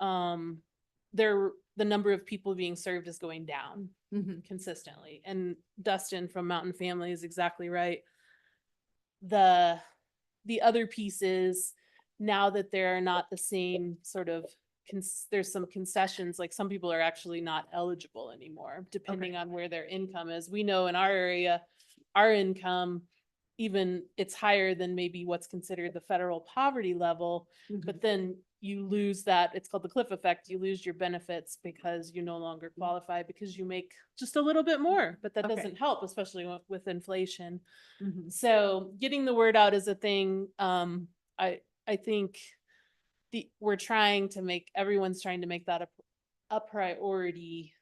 [SPEAKER 15] the number of people being served is going down consistently. And Dustin from Mountain Family is exactly right. The other piece is now that there are not the same sort of there's some concessions, like some people are actually not eligible anymore, depending on where their income is. We know in our area, our income, even it's higher than maybe what's considered the federal poverty level, but then you lose that, it's called the cliff effect. You lose your benefits because you no longer qualify because you make just a little bit more, but that doesn't help, especially with inflation. So getting the word out is a thing. I think everyone's trying to make that a priority.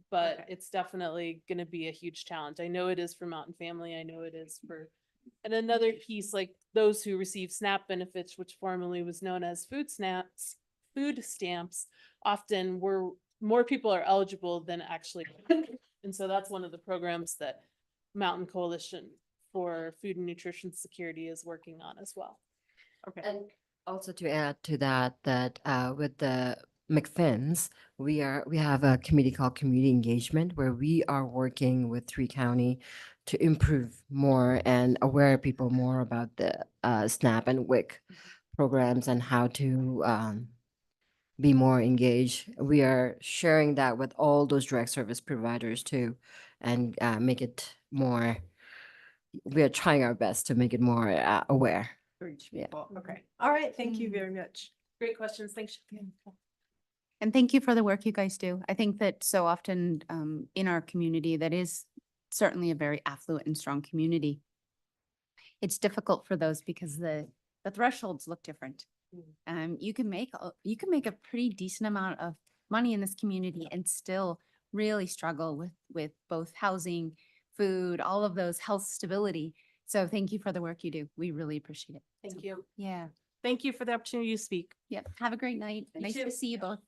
[SPEAKER 15] But it's definitely going to be a huge challenge. I know it is for Mountain Family. I know it is for, and another piece, like those who receive SNAP benefits, which formerly was known as food stamps, often more people are eligible than actually. And so that's one of the programs that Mountain Coalition for Food and Nutrition Security is working on as well.
[SPEAKER 16] And also to add to that, with the McFinn's, we have a committee called Community Engagement, where we are working with 3 county to improve more and aware people more about the SNAP and WIC programs and how to be more engaged. We are sharing that with all those direct service providers too, and make it more. We are trying our best to make it more aware.
[SPEAKER 5] Okay. All right. Thank you very much.
[SPEAKER 15] Great questions. Thanks.
[SPEAKER 1] And thank you for the work you guys do. I think that so often in our community, that is certainly a very affluent and strong community. It's difficult for those because the thresholds look different. You can make a pretty decent amount of money in this community and still really struggle with both housing, food, all of those, health stability. So thank you for the work you do. We really appreciate it.
[SPEAKER 15] Thank you.
[SPEAKER 1] Yeah.
[SPEAKER 15] Thank you for the opportunity to speak.
[SPEAKER 1] Yep. Have a great night.
[SPEAKER 15] You
[SPEAKER 1] Nice
[SPEAKER 15] too.
[SPEAKER 1] to see you both.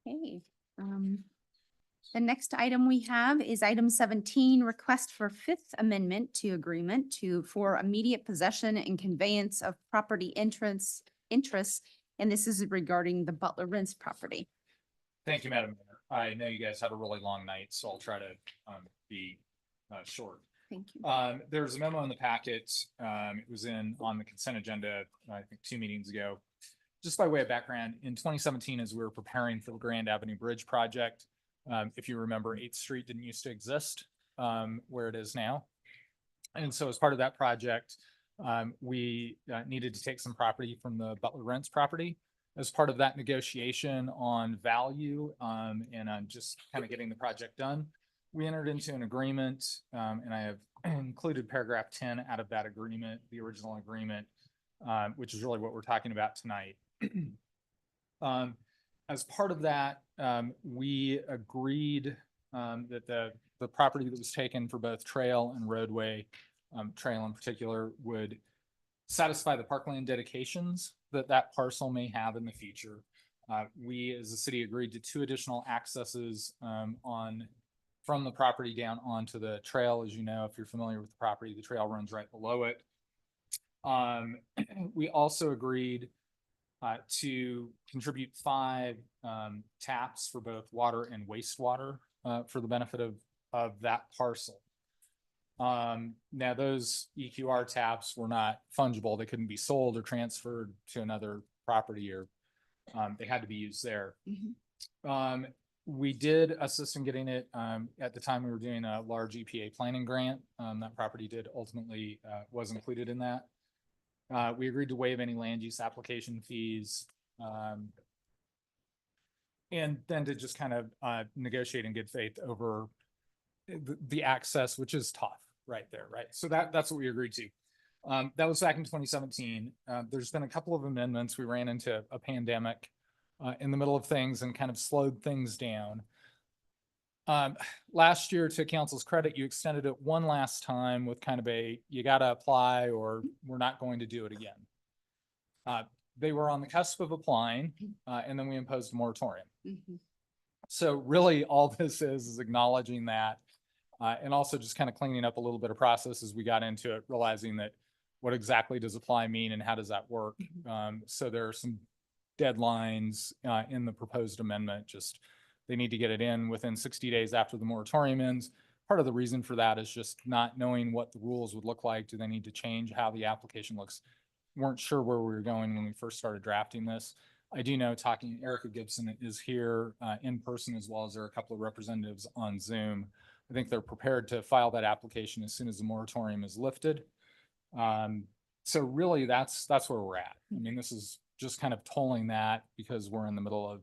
[SPEAKER 1] Okay. The next item we have is item 17, request for 5th amendment to agreement for immediate possession and conveyance of property interests. And this is regarding the Butler Rents property.
[SPEAKER 9] Thank you, Madam Mayor. I know you guys had a really long night, so I'll try to be short.
[SPEAKER 1] Thank you.
[SPEAKER 9] There's a memo in the packet. It was on the consent agenda, I think 2 meetings ago. Just by way of background, in 2017, as we were preparing for the Grand Avenue Bridge project, if you remember, 8th Street didn't used to exist where it is now. And so as part of that project, we needed to take some property from the Butler Rents property. As part of that negotiation on value and on just kind of getting the project done, we entered into an agreement, and I have included paragraph 10 out of that agreement, the original agreement, which is really what we're talking about tonight. As part of that, we agreed that the property that was taken for both trail and roadway, trail in particular, would satisfy the parkland dedications that parcel may have in the future. We, as a city, agreed to 2 additional accesses from the property down onto the trail. As you know, if you're familiar with the property, the trail runs right below it. We also agreed to contribute 5 taps for both water and wastewater for the benefit of that parcel. Now those EQR taps were not fungible. They couldn't be sold or transferred to another property, or they had to be used there. We did assist in getting it. At the time we were doing a large EPA planning grant. That property ultimately was included in that. We agreed to waive any land use application fees. And then to just kind of negotiate in good faith over the access, which is tough right there, right? So that's what we agreed to. That was back in 2017. There's been a couple of amendments. We ran into a pandemic in the middle of things and kind of slowed things down. Last year, to council's credit, you extended it one last time with kind of you got to apply or we're not going to do it again. They were on the cusp of applying, and then we imposed a moratorium. So really all this is acknowledging that, and also just kind of cleaning up a little bit of process as we got into it, realizing that what exactly does apply mean and how does that work? So there are some deadlines in the proposed amendment, just they need to get it in within 60 days after the moratorium ends. Part of the reason for that is just not knowing what the rules would look like. Do they need to change how the application looks? Weren't sure where we were going when we first started drafting this. I do know Erica Gibson is here in person, as well as there are a couple of representatives on Zoom. I think they're prepared to file that application as soon as the moratorium is lifted. So really that's where we're at. I mean, this is just kind of tolling that because we're in the middle of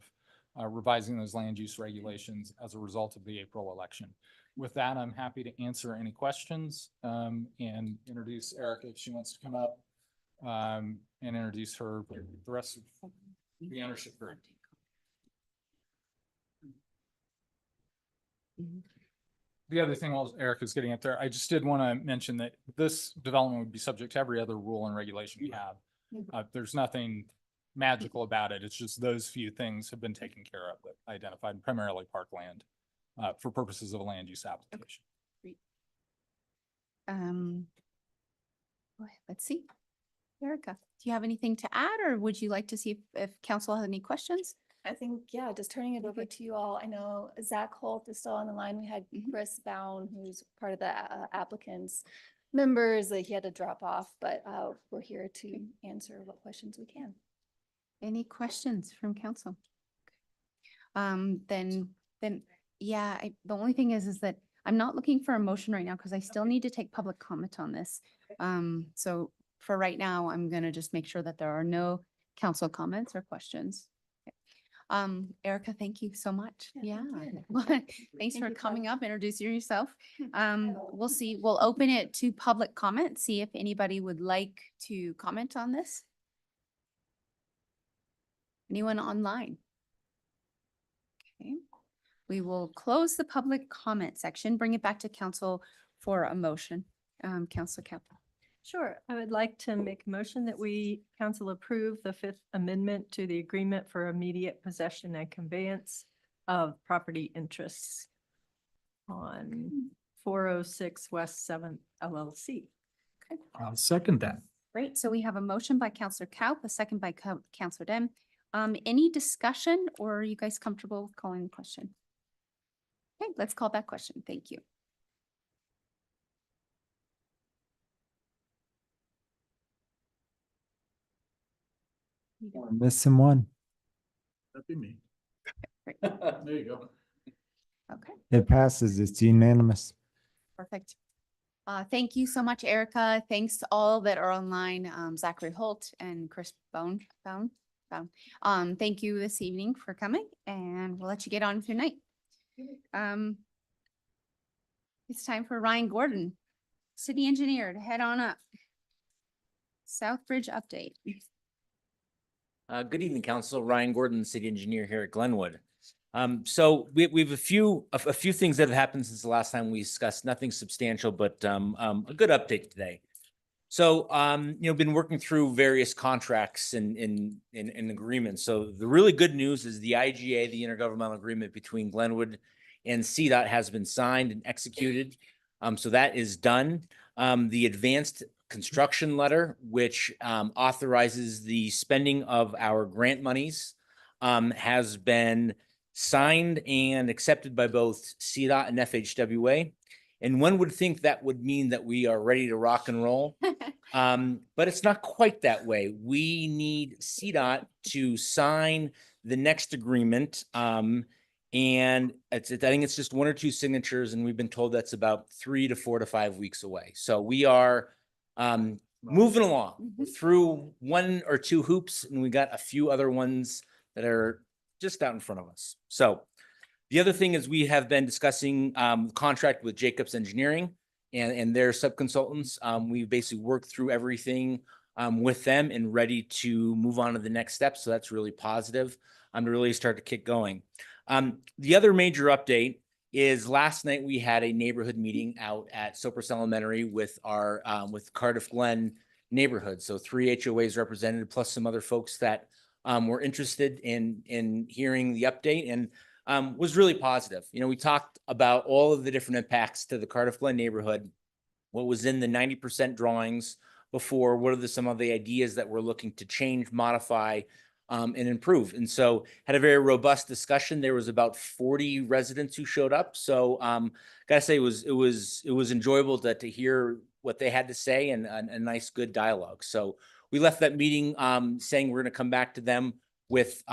[SPEAKER 9] revising those land use regulations as a result of the April election. With that, I'm happy to answer any questions and introduce Erica if she wants to come up and introduce the rest of the ownership group. The other thing while Erica's getting up there, I just did want to mention that this development would be subject to every other rule and regulation we have. There's nothing magical about it. It's just those few things have been taken care of that identified primarily parkland for purposes of a land use application.
[SPEAKER 1] Great. Let's see. Erica, do you have anything to add, or would you like to see if council has any questions?
[SPEAKER 17] I think, yeah, just turning it over to you all. I know Zach Holt is still on the line. We had Chris Bound, who's part of the applicants members, that he had to drop off, but we're here to answer what questions we can.
[SPEAKER 1] Any questions from council? Then yeah, the only thing is that I'm not looking for a motion right now because I still need to take public comment on this. So for right now, I'm gonna just make sure that there are no council comments or questions. Erica, thank you so much. Yeah. Thanks for coming up, introducing yourself. We'll see, we'll open it to public comment, see if anybody would like to comment on this. Anyone online? Okay, we will close the public comment section, bring it back to council for a motion. Councilor Capel.
[SPEAKER 5] Sure. I would like to make a motion that council approve the Fifth Amendment to the agreement for immediate possession and conveyance of property interests on 406 West 7th LLC.
[SPEAKER 1] Okay.
[SPEAKER 3] I'll second that.
[SPEAKER 1] Great. So we have a motion by Councilor Kaup, a second by Councilor Dem. Any discussion, or are you guys comfortable with calling the question? Okay, let's call that question. Thank you.
[SPEAKER 13] We're missing one.
[SPEAKER 3] That'd be me.
[SPEAKER 1] Great.
[SPEAKER 3] There you go.
[SPEAKER 1] Okay,
[SPEAKER 13] It passes. It's unanimous.
[SPEAKER 1] perfect. Thank you so much, Erica. Thanks to all that are online, Zachary Holt and Chris Bound. Thank you this evening for coming, and we'll let you get on with your night. It's time for Ryan Gordon, city engineer, to head on up. Southbridge update.
[SPEAKER 18] Good evening, Council. Ryan Gordon, city engineer here at Glenwood. So we have a few things that have happened since the last time we discussed. Nothing substantial, but a good update today. So been working through various contracts and agreements. So the really good news is the IGA, the intergovernmental agreement between Glenwood and CDOT, has been signed and executed. So that is done. The advanced construction letter, which authorizes the spending of our grant monies, has been signed and accepted by both CDOT and FHWA. And one would think that would mean that we are ready to rock and roll. But it's not quite that way. We need CDOT to sign the next agreement. And I think it's just 1 or 2 signatures, and we've been told that's about 3 to 4 to 5 weeks away. So we are moving along through 1 or 2 hoops, and we got a few other ones that are just out in front of us. So the other thing is we have been discussing contract with Jacobs Engineering and their subconsultants. We basically worked through everything with them and ready to move on to the next step. So that's really positive to really start to kick going. The other major update is last night we had a neighborhood meeting out at Cypress Elementary with our with Cardiff Glen neighborhood. So 3 HOAs represented, plus some other folks that were interested in hearing the update, and was really positive. We talked about all of the different impacts to the Cardiff Glen neighborhood, what was in the 90% drawings, before. What are some of the ideas that we're looking to change, modify, and improve? And so had a very robust discussion. There was about 40 residents who showed up. So gotta say it was enjoyable to hear what they had to say, and a nice, good dialogue. So we left that meeting saying we're going to come back to them with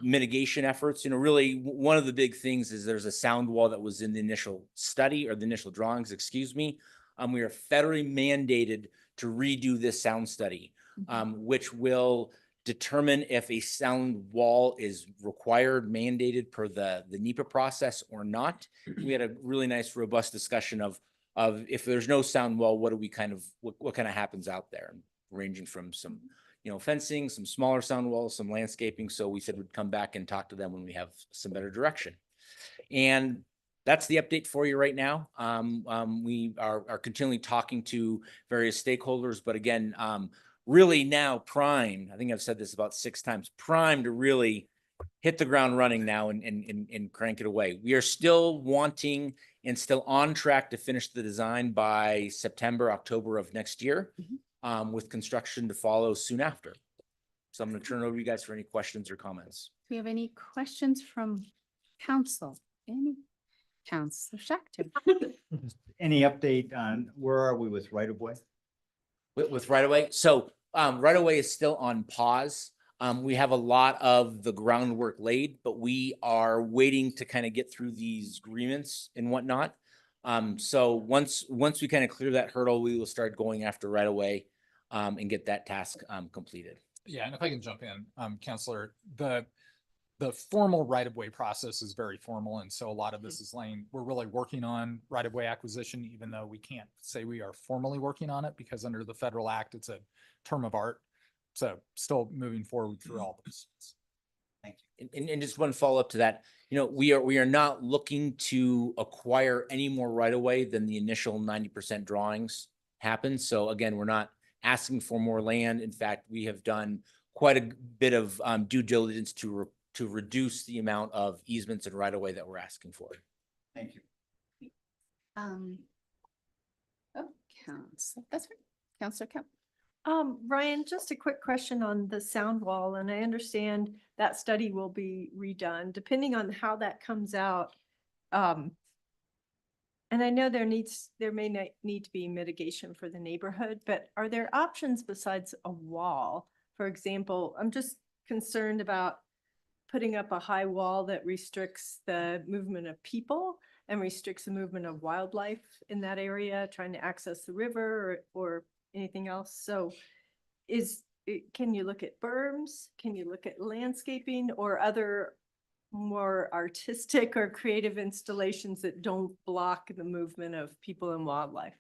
[SPEAKER 18] mitigation efforts. Really one of the big things is there's a sound wall that was in the initial study, or the initial drawings, excuse me. We are federally mandated to redo this sound study, which will determine if a sound wall is required, mandated per the NEPA process or not. We had a really nice, robust discussion of if there's no sound wall, what kind of happens out there, ranging from some fencing, some smaller sound walls, some landscaping. So we said we'd come back and talk to them when we have some better direction. And that's the update for you right now. We are continually talking to various stakeholders, but again, really now primed, I think I've said this about 6 times, primed to really hit the ground running now and crank it away. We are still wanting and still on track to finish the design by September, October of next year, with construction to follow soon after. So I'm going to turn it over to you guys for any questions or comments.
[SPEAKER 1] Do we have any questions from council? Any? Councilor Schechter.
[SPEAKER 11] Any update on where are we with right of way?
[SPEAKER 18] With right away. So right away is still on pause. We have a lot of the groundwork laid, but we are waiting to kind of get through these agreements and whatnot. So once we kind of clear that hurdle, we will start going after right away and get that task completed.
[SPEAKER 9] Yeah, and if I can jump in, Counselor, the formal right-of-way process is very formal, and so a lot of this is we're really working on right-of-way acquisition, even though we can't say we are formally working on it, because under the federal act, it's a term of art. So still moving forward through all this.
[SPEAKER 11] Thank you.
[SPEAKER 18] And just one follow-up to that, we are not looking to acquire any more right-of-way than the initial 90% drawings happen. So again, we're not asking for more land. In fact, we have done quite a bit of due diligence to reduce the amount of easements and right-of-way that we're asking for.
[SPEAKER 11] Thank you.
[SPEAKER 1] Council. That's right. Councilor Kemp.
[SPEAKER 5] Ryan, just a quick question on the sound wall, and I understand that study will be redone depending on how that comes out. And I know there may not need to be mitigation for the neighborhood, but are there options besides a wall? For example, I'm just concerned about putting up a high wall that restricts the movement of people and restricts the movement of wildlife in that area, trying to access the river or anything else. So can you look at berms? Can you look at landscaping or other more artistic or creative installations that don't block the movement of people and wildlife?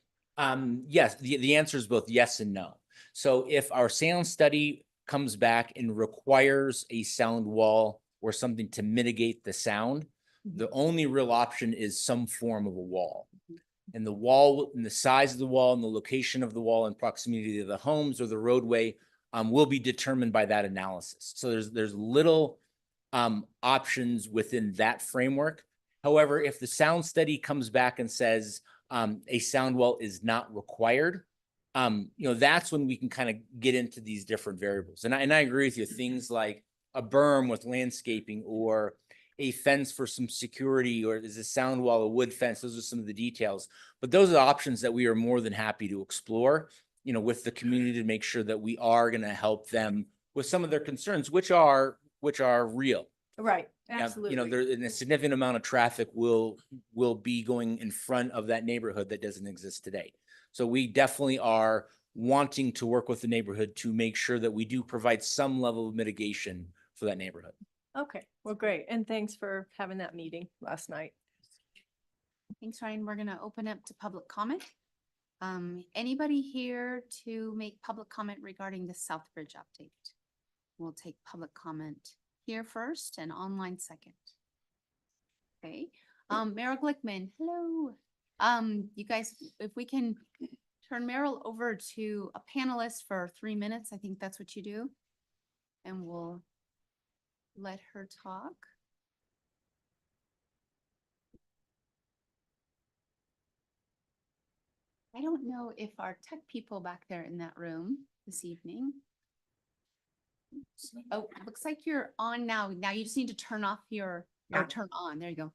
[SPEAKER 18] Yes, the answer is both yes and no. So if our sound study comes back and requires a sound wall or something to mitigate the sound, the only real option is some form of a wall. And the wall and the size of the wall and the location of the wall and proximity to the homes or the roadway will be determined by that analysis. So there's little options within that framework. However, if the sound study comes back and says a sound wall is not required, that's when we can kind of get into these different variables. And I agree with you, things like a berm with landscaping or a fence for some security, or is a sound wall, a wood fence, those are some of the details. But those are the options that we are more than happy to explore, with the community, to make sure that we are going to help them with some of their concerns, which are real.
[SPEAKER 5] Right, absolutely.
[SPEAKER 18] There a significant amount of traffic will be going in front of that neighborhood that doesn't exist today. So we definitely are wanting to work with the neighborhood to make sure that we do provide some level of mitigation for that neighborhood.
[SPEAKER 5] Okay, well, great. And thanks for having that meeting last night.
[SPEAKER 1] Thanks, Ryan. We're going to open up to public comment. Anybody here to make public comment regarding the Southbridge update? We'll take public comment here first and online second. Okay. Meryl Glickman, hello. You guys, if we can turn Meryl over to a panelist for 3 minutes, I think that's what you do. And we'll let her talk. I don't know if our tech people back there in that room this evening. Oh, looks like you're on now. Now you just need to turn off your, or turn on. There you go.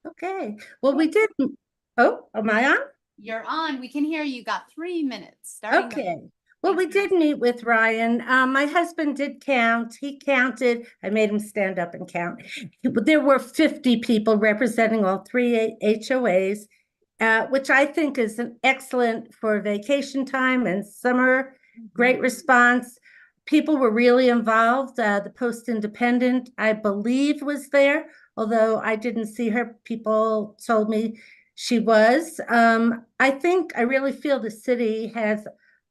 [SPEAKER 19] Okay, well, we did, oh, am I on?
[SPEAKER 1] You're on. We can hear you. Got 3 minutes. Starting now.
[SPEAKER 19] Okay, well, we
[SPEAKER 1] Thanks, Mary.
[SPEAKER 19] did meet with Ryan. My husband did count. He counted, I made him stand up and count. There were 50 people representing all three HOAs, which I think is an excellent for vacation time and summer. Great response. People were really involved. The Post Independent, I believe, was there, although I didn't see her. People told me she was. I really feel the city has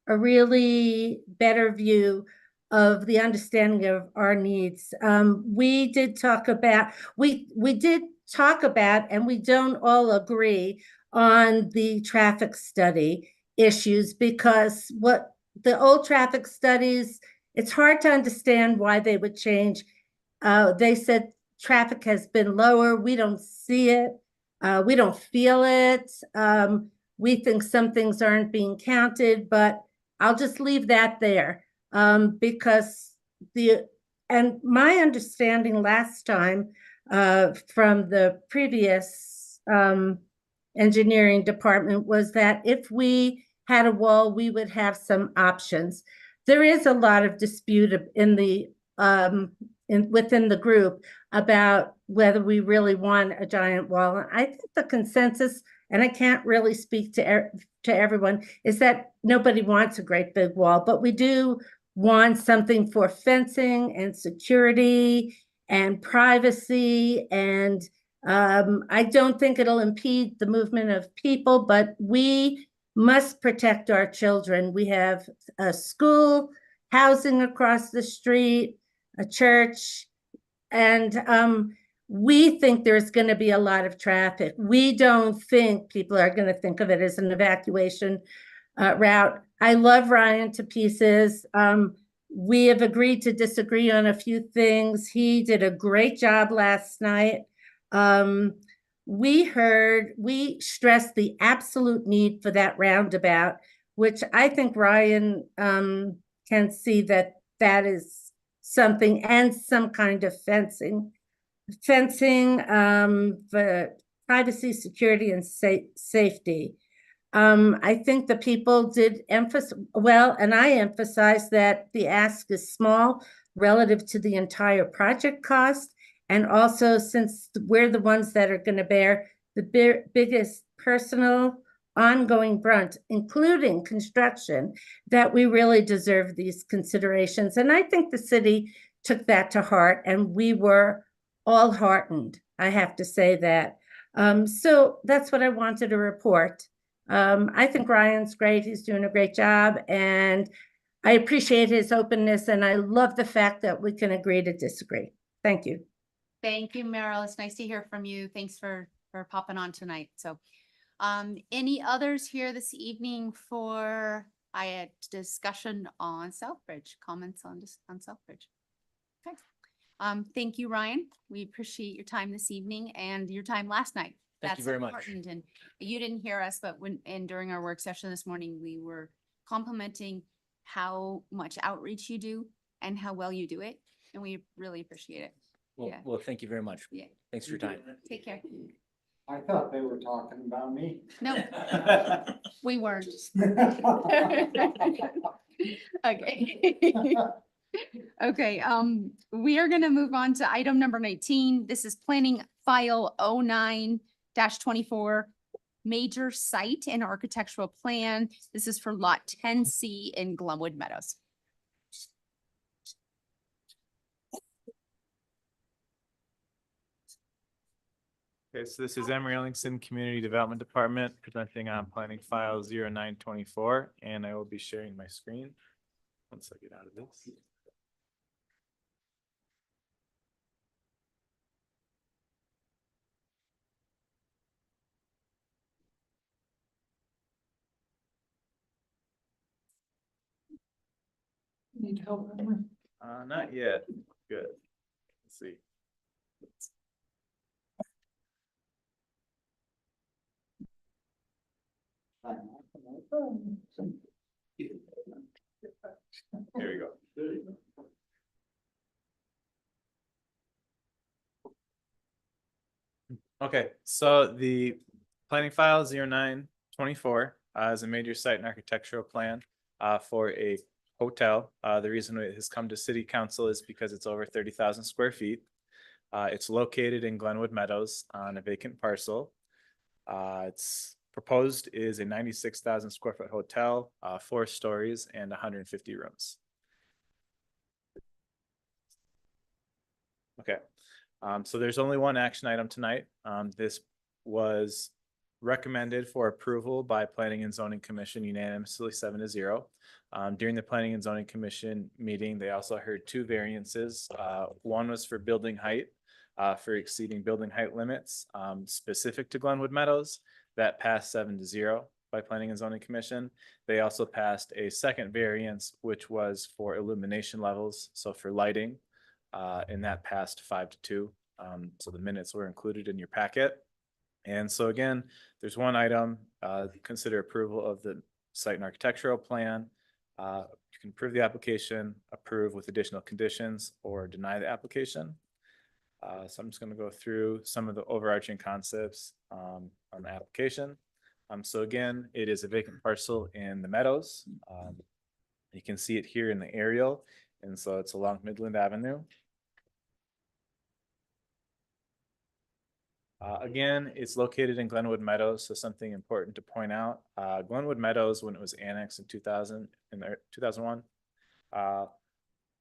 [SPEAKER 19] a really better view of the understanding of our needs. We did talk about, and we don't all agree on the traffic study issues, because what the old traffic studies, it's hard to understand why they would change. They said traffic has been lower. We don't see it. We don't feel it. We think some things aren't being counted, but I'll just leave that there, because and my understanding last time from the previous engineering department was that if we had a wall, we would have some options. There is a lot of dispute in the within the group about whether we really want a giant wall. And I think the consensus, and I can't really speak to everyone, is that nobody wants a great big wall, but we do want something for fencing and security and privacy. And I don't think it'll impede the movement of people, but we must protect our children. We have a school, housing across the street, a church, and we think there's going to be a lot of traffic. We don't think people are going to think of it as an evacuation route. I love Ryan to pieces. We have agreed to disagree on a few things. He did a great job last night. We stressed the absolute need for that roundabout, which I think Ryan can see that is something, and some kind of fencing for privacy, security, and safety. I think the people did emphasize, and I emphasized that the ask is small relative to the entire project cost. And also, since we're the ones that are going to bear the biggest personal ongoing brunt, including construction, that we really deserve these considerations. And I think the city took that to heart, and we were all heartened, I have to say that. So that's what I wanted to report. I think Ryan's great. He's doing a great job, and I appreciate his openness, and I love the fact that we can agree to disagree. Thank you.
[SPEAKER 1] Thank you, Meryl. It's nice to hear from you. Thanks for popping on tonight. So, any others here this evening for a discussion on Southbridge? Comments on Southbridge? Okay. Thank you, Ryan. We appreciate your time this evening and your time last night.
[SPEAKER 18] Thank you very much.
[SPEAKER 1] Important. And you didn't hear us, but during our work session this morning, we were complimenting how much outreach you do and how well you do it. And we really appreciate it.
[SPEAKER 18] Well,
[SPEAKER 1] Yeah.
[SPEAKER 18] well, thank you very much.
[SPEAKER 1] Yeah.
[SPEAKER 18] Thanks for your time.
[SPEAKER 1] Take care.
[SPEAKER 2] I thought they were talking about me.
[SPEAKER 1] No, we weren't. Okay. Okay, we are gonna move on to item number 19. This is planning file 09-24, major site and architectural plan. This is for lot 10C in Glenwood Meadows.
[SPEAKER 20] Okay, so this is Emory Ellingson Community Development Department presenting on planning file 09-24, and I will be sharing my screen once I get out of this.
[SPEAKER 2] Need help?
[SPEAKER 20] Not yet. Good. Let's see. Here we go. Okay, so the planning file 0924 is a major site and architectural plan for a hotel. The reason it has come to city council is because it's over 30,000 square feet. It's located in Glenwood Meadows on a vacant parcel. It's proposed is a 96,000 square foot hotel, 4 stories and 150 rooms. Okay, so there's only one action item tonight. This was recommended for approval by Planning and Zoning Commission unanimously 7-0. During the Planning and Zoning Commission meeting, they also heard 2 variances. One was for building height, for exceeding building height limits specific to Glenwood Meadows. That passed 7-0 by Planning and Zoning Commission. They also passed a second variance, which was for illumination levels, so for lighting. And that passed 5-2. So the minutes were included in your packet. And so again, there's one item, consider approval of the site and architectural plan. You can approve the application, approve with additional conditions, or deny the application. So I'm just going to go through some of the overarching concepts on the application. So again, it is a vacant parcel in the Meadows. You can see it here in the aerial. And so it's along Midland Avenue. Again, it's located in Glenwood Meadows, so something important to point out. Glenwood Meadows, when it was annexed in 2001,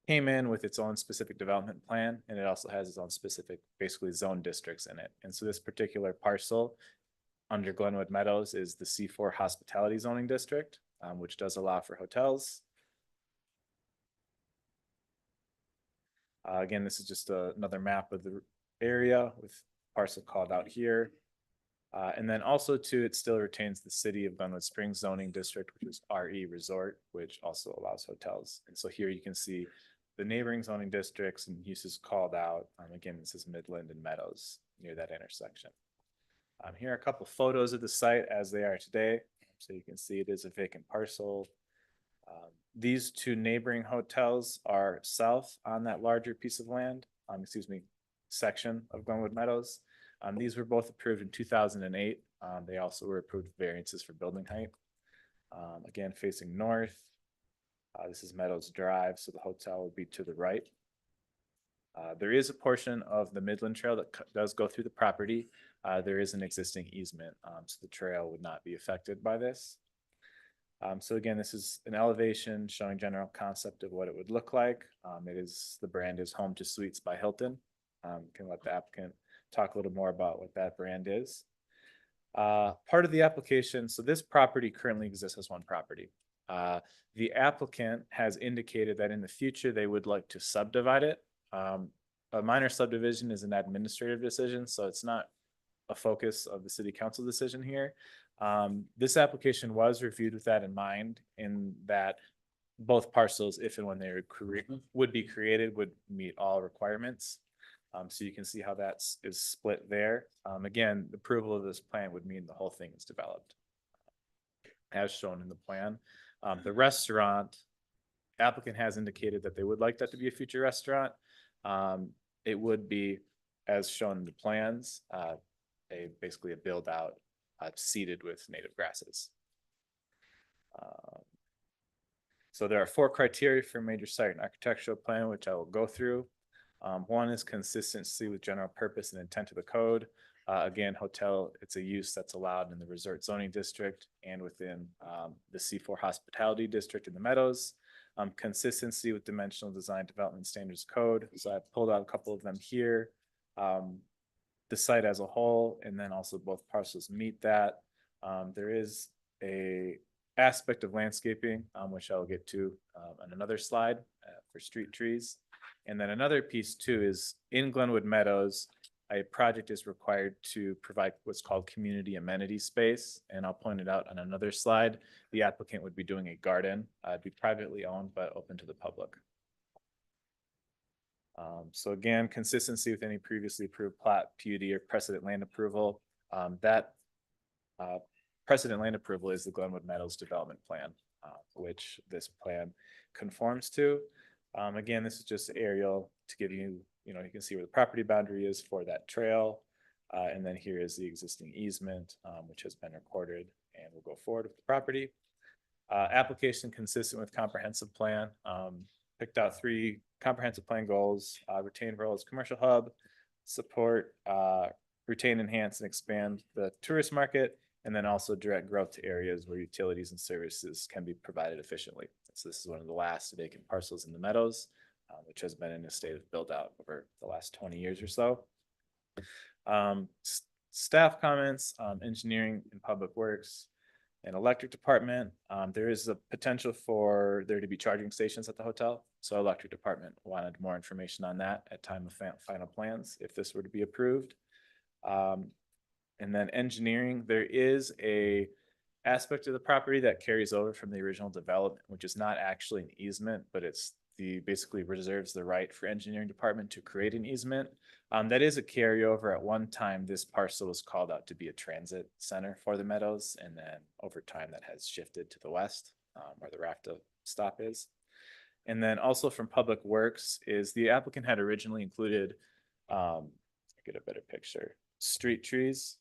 [SPEAKER 20] came in with its own specific development plan, and it also has its own specific, basically, zone districts in it. And so this particular parcel under Glenwood Meadows is the C4 Hospitality Zoning District, which does allow for hotels. Again, this is just another map of the area with parcel called out here. And then also too, it still retains the city of Glenwood Springs zoning district, which is RE Resort, which also allows hotels. And so here you can see the neighboring zoning districts and uses called out. Again, this is Midland and Meadows near that intersection. Here are a couple photos of the site as they are today. So you can see it is a vacant parcel. These 2 neighboring hotels are south on that larger piece of land, section of Glenwood Meadows. These were both approved in 2008. They also were approved variances for building height. Again, facing north. This is Meadows Drive, so the hotel would be to the right. There is a portion of the Midland Trail that does go through the property. There is an existing easement, so the trail would not be affected by this. So again, this is an elevation showing general concept of what it would look like. The brand is Home to Suites by Hilton. Can let the applicant talk a little more about what that brand is. Part of the application, so this property currently exists as one property. The applicant has indicated that in the future they would like to subdivide it. A minor subdivision is an administrative decision, so it's not a focus of the city council decision here. This application was reviewed with that in mind, in that both parcels, if and when they would be created, would meet all requirements. So you can see how that is split there. Again, the approval of this plan would mean the whole thing is developed as shown in the plan. The restaurant applicant has indicated that they would like that to be a future restaurant. It would be, as shown in the plans, basically a build out seeded with native grasses. So there are 4 criteria for major site and architectural plan, which I will go through. One is consistency with general purpose and intent of the code. Again, hotel, it's a use that's allowed in the resort zoning district and within the C4 hospitality district in the Meadows. Consistency with dimensional design development standards code. So I pulled out a couple of them here. The site as a whole, and then also both parcels meet that. There is a aspect of landscaping, which I'll get to on another slide for street trees. And then another piece too is in Glenwood Meadows, a project is required to provide what's called community amenity space. And I'll point it out on another slide. The applicant would be doing a garden. It'd be privately owned, but open to the public. So again, consistency with any previously approved plat, PUD, or precedent land approval. That precedent land approval is the Glenwood Meadows Development Plan, which this plan conforms to. Again, this is just aerial to give you, you can see where the property boundary is for that trail. And then here is the existing easement, which has been recorded, and we'll go forward with the property. Application consistent with comprehensive plan. Picked out 3 comprehensive plan goals: retain role as commercial hub, support, retain, enhance, and expand the tourist market, and then also direct growth to areas where utilities and services can be provided efficiently. So this is one of the last vacant parcels in the Meadows, which has been in a state of build out over the last 20 years or so. Staff comments, engineering and public works and electric department. There is a potential for there to be charging stations at the hotel. So electric department wanted more information on that at time of final plans, if this were to be approved. And then engineering, there is a aspect of the property that carries over from the original development, which is not actually an easement, but it's basically reserves the right for engineering department to create an easement. That is a carryover. At one time, this parcel was called out to be a transit center for the Meadows, and then over time that has shifted to the west, where the RAFTA stop is. And then also from Public Works is the applicant had originally included, get a better picture, street trees.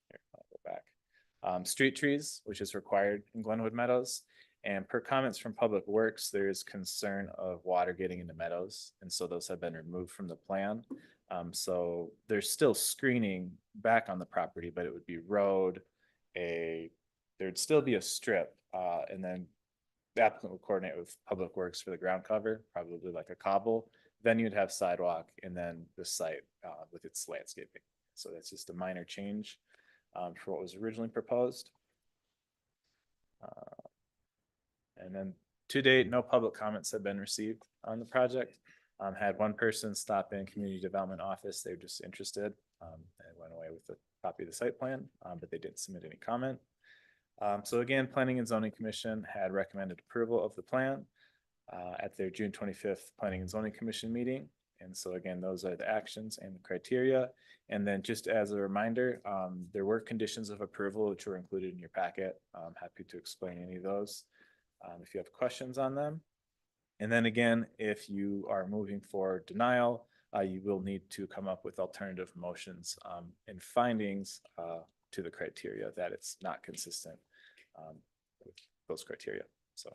[SPEAKER 20] Here, I'll go back. Street trees, which is required in Glenwood Meadows. And per comments from Public Works, there is concern of water getting into meadows. And so those have been removed from the plan. So there's still screening back on the property, but it would be road, there'd still be a strip, and then the applicant would coordinate with Public Works for the ground cover, probably like a cobble. Then you'd have sidewalk, and then the site with its landscaping. So that's just a minor change for what was originally proposed. And then to date, no public comments have been received on the project. Had one person stop in community development office. They were just interested and went away with a copy of the site plan, but they didn't submit any comment. So again, Planning and Zoning Commission had recommended approval of the plan at their June 25th Planning and Zoning Commission meeting. And so again, those are the actions and the criteria. And then just as a reminder, there were conditions of approval which were included in your packet. I'm happy to explain any of those if you have questions on them. And then again, if you are moving for denial, you will need to come up with alternative motions and findings to the criteria that it's not consistent with those criteria. So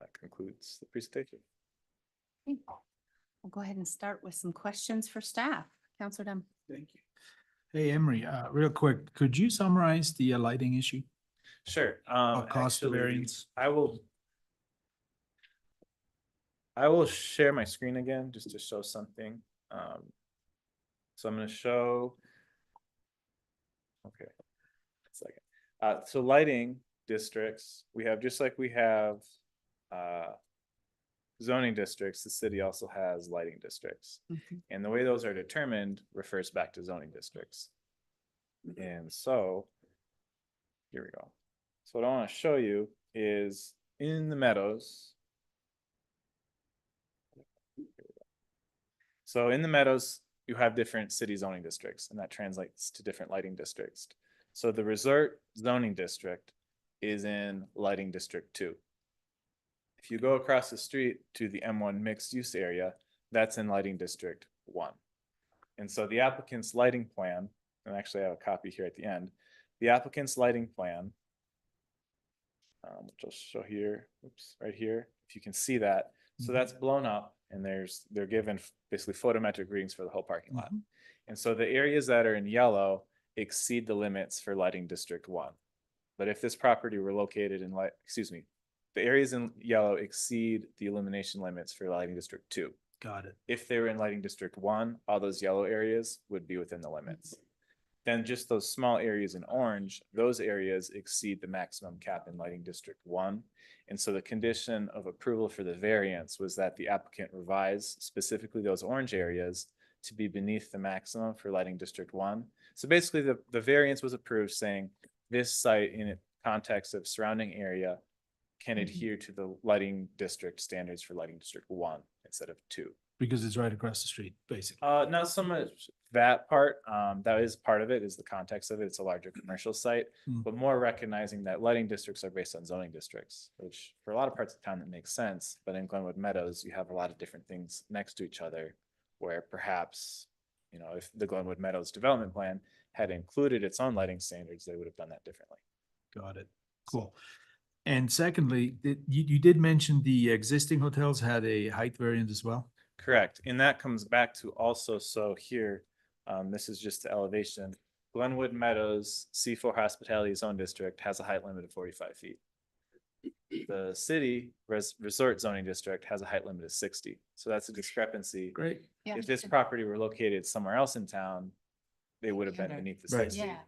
[SPEAKER 20] that concludes the presentation.
[SPEAKER 1] Okay. We'll go ahead and start with some questions for staff. Counselor Dunn.
[SPEAKER 3] Thank you. Hey, Emery, real quick, could you summarize the lighting issue?
[SPEAKER 20] Sure.
[SPEAKER 3] Cost of variance.
[SPEAKER 20] I will share my screen again just to show something. So I'm going to show. Okay. Second. So lighting districts, we have just like we have zoning districts, the city also has lighting districts. And the way those are determined refers back to zoning districts. And so here we go. So what I want to show you is in the Meadows. So in the Meadows, you have different city zoning districts, and that translates to different lighting districts. So the resort zoning district is in lighting district 2. If you go across the street to the M1 mixed use area, that's in lighting district 1. And so the applicant's lighting plan, and actually I have a copy here at the end, the applicant's lighting plan, which I'll show here, oops, right here, if you can see that. So that's blown up, and they're given basically photometric readings for the whole parking lot. And so the areas that are in yellow exceed the limits for lighting district 1. But if this property were located in the areas in yellow exceed the illumination limits for lighting district 2.
[SPEAKER 3] Got it.
[SPEAKER 20] If they were in lighting district 1, all those yellow areas would be within the limits. Then just those small areas in orange, those areas exceed the maximum cap in lighting district 1. And so the condition of approval for the variance was that the applicant revise specifically those orange areas to be beneath the maximum for lighting district 1. So basically the variance was approved saying this site in context of surrounding area can adhere to the lighting district standards for lighting district 1 instead of 2.
[SPEAKER 3] Because it's right across the street, basically.
[SPEAKER 20] Not so much that part, that is part of it, is the context of it. It's a larger commercial site,
[SPEAKER 3] Mm.
[SPEAKER 20] but more recognizing that lighting districts are based on zoning districts, which for a lot of parts of town that makes sense. But in Glenwood Meadows, you have a lot of different things next to each other where perhaps, you know, if the Glenwood Meadows development plan had included its own lighting standards, they would have done that differently.
[SPEAKER 3] Got it. Cool. And secondly, you did mention the existing hotels had a height variance as well?
[SPEAKER 20] Correct. And that comes back to also, so here, this is just the elevation. Glenwood Meadows C4 Hospitality Zone District has a height limit of 45 feet. The city resort zoning district has a height limit of 60. So that's a discrepancy.
[SPEAKER 3] Great.
[SPEAKER 1] Yeah.
[SPEAKER 20] If this property were located somewhere else in town, they would have been
[SPEAKER 1] Better.
[SPEAKER 20] beneath the
[SPEAKER 3] Right.
[SPEAKER 20] 60.
[SPEAKER 1] Yeah.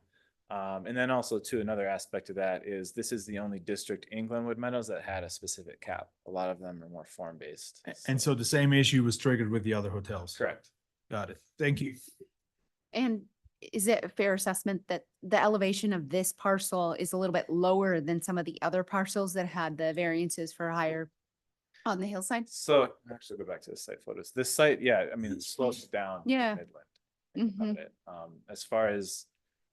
[SPEAKER 20] And then also too, another aspect of that is this is the only district in Glenwood Meadows that had a specific cap. A lot of them are more form-based.
[SPEAKER 3] And so the same issue was triggered with the other hotels?
[SPEAKER 20] Correct.
[SPEAKER 3] Got it. Thank you.
[SPEAKER 1] And is it a fair assessment that the elevation of this parcel is a little bit lower than some of the other parcels that had the variances for higher on the hillside?
[SPEAKER 20] So actually go back to the site photos. This site, yeah, I mean, it slopes down. to
[SPEAKER 1] Yeah.
[SPEAKER 20] Midland. Think about it. As far as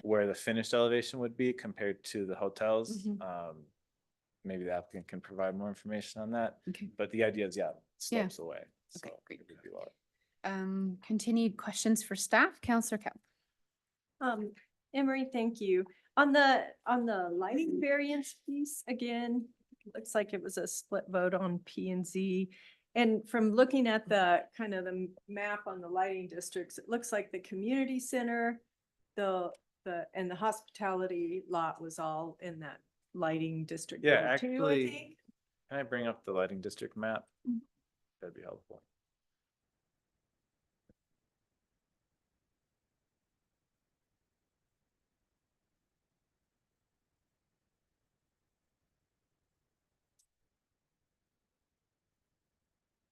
[SPEAKER 20] where the finished elevation would be compared to the hotels, maybe the applicant can provide more information on that.
[SPEAKER 1] Okay.
[SPEAKER 20] But the idea is, yeah, it
[SPEAKER 1] Yeah.
[SPEAKER 20] slopes away.
[SPEAKER 1] Okay,
[SPEAKER 20] So
[SPEAKER 1] great.
[SPEAKER 20] it would be lower.
[SPEAKER 1] Continued questions for staff, Counselor Cap.
[SPEAKER 5] Emery, thank you. On the lighting variance piece, again, looks like it was a split vote on P and Z. And from looking at the kind of the map on the lighting districts, it looks like the community center, and the hospitality lot was all in that lighting district.
[SPEAKER 20] Yeah,
[SPEAKER 5] too, I
[SPEAKER 20] actually,
[SPEAKER 5] think.
[SPEAKER 20] can I bring up the lighting district map? That'd be helpful.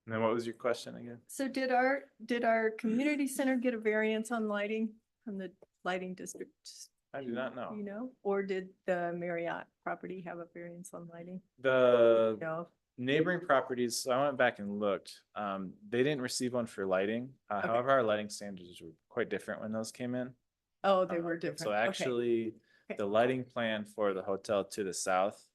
[SPEAKER 20] And then what was your question again?
[SPEAKER 5] So did our community center get a variance on lighting from the lighting district?
[SPEAKER 20] I do not know.
[SPEAKER 5] You know, or did the Marriott property have a variance on lighting?
[SPEAKER 20] The
[SPEAKER 5] No.
[SPEAKER 20] neighboring properties, so I went back and looked. They didn't receive one for lighting. However, our lighting standards were quite different when those came in.
[SPEAKER 5] Oh, they were different.
[SPEAKER 20] So
[SPEAKER 5] Okay.
[SPEAKER 20] actually,
[SPEAKER 5] Okay.
[SPEAKER 20] the lighting plan for the hotel to the south,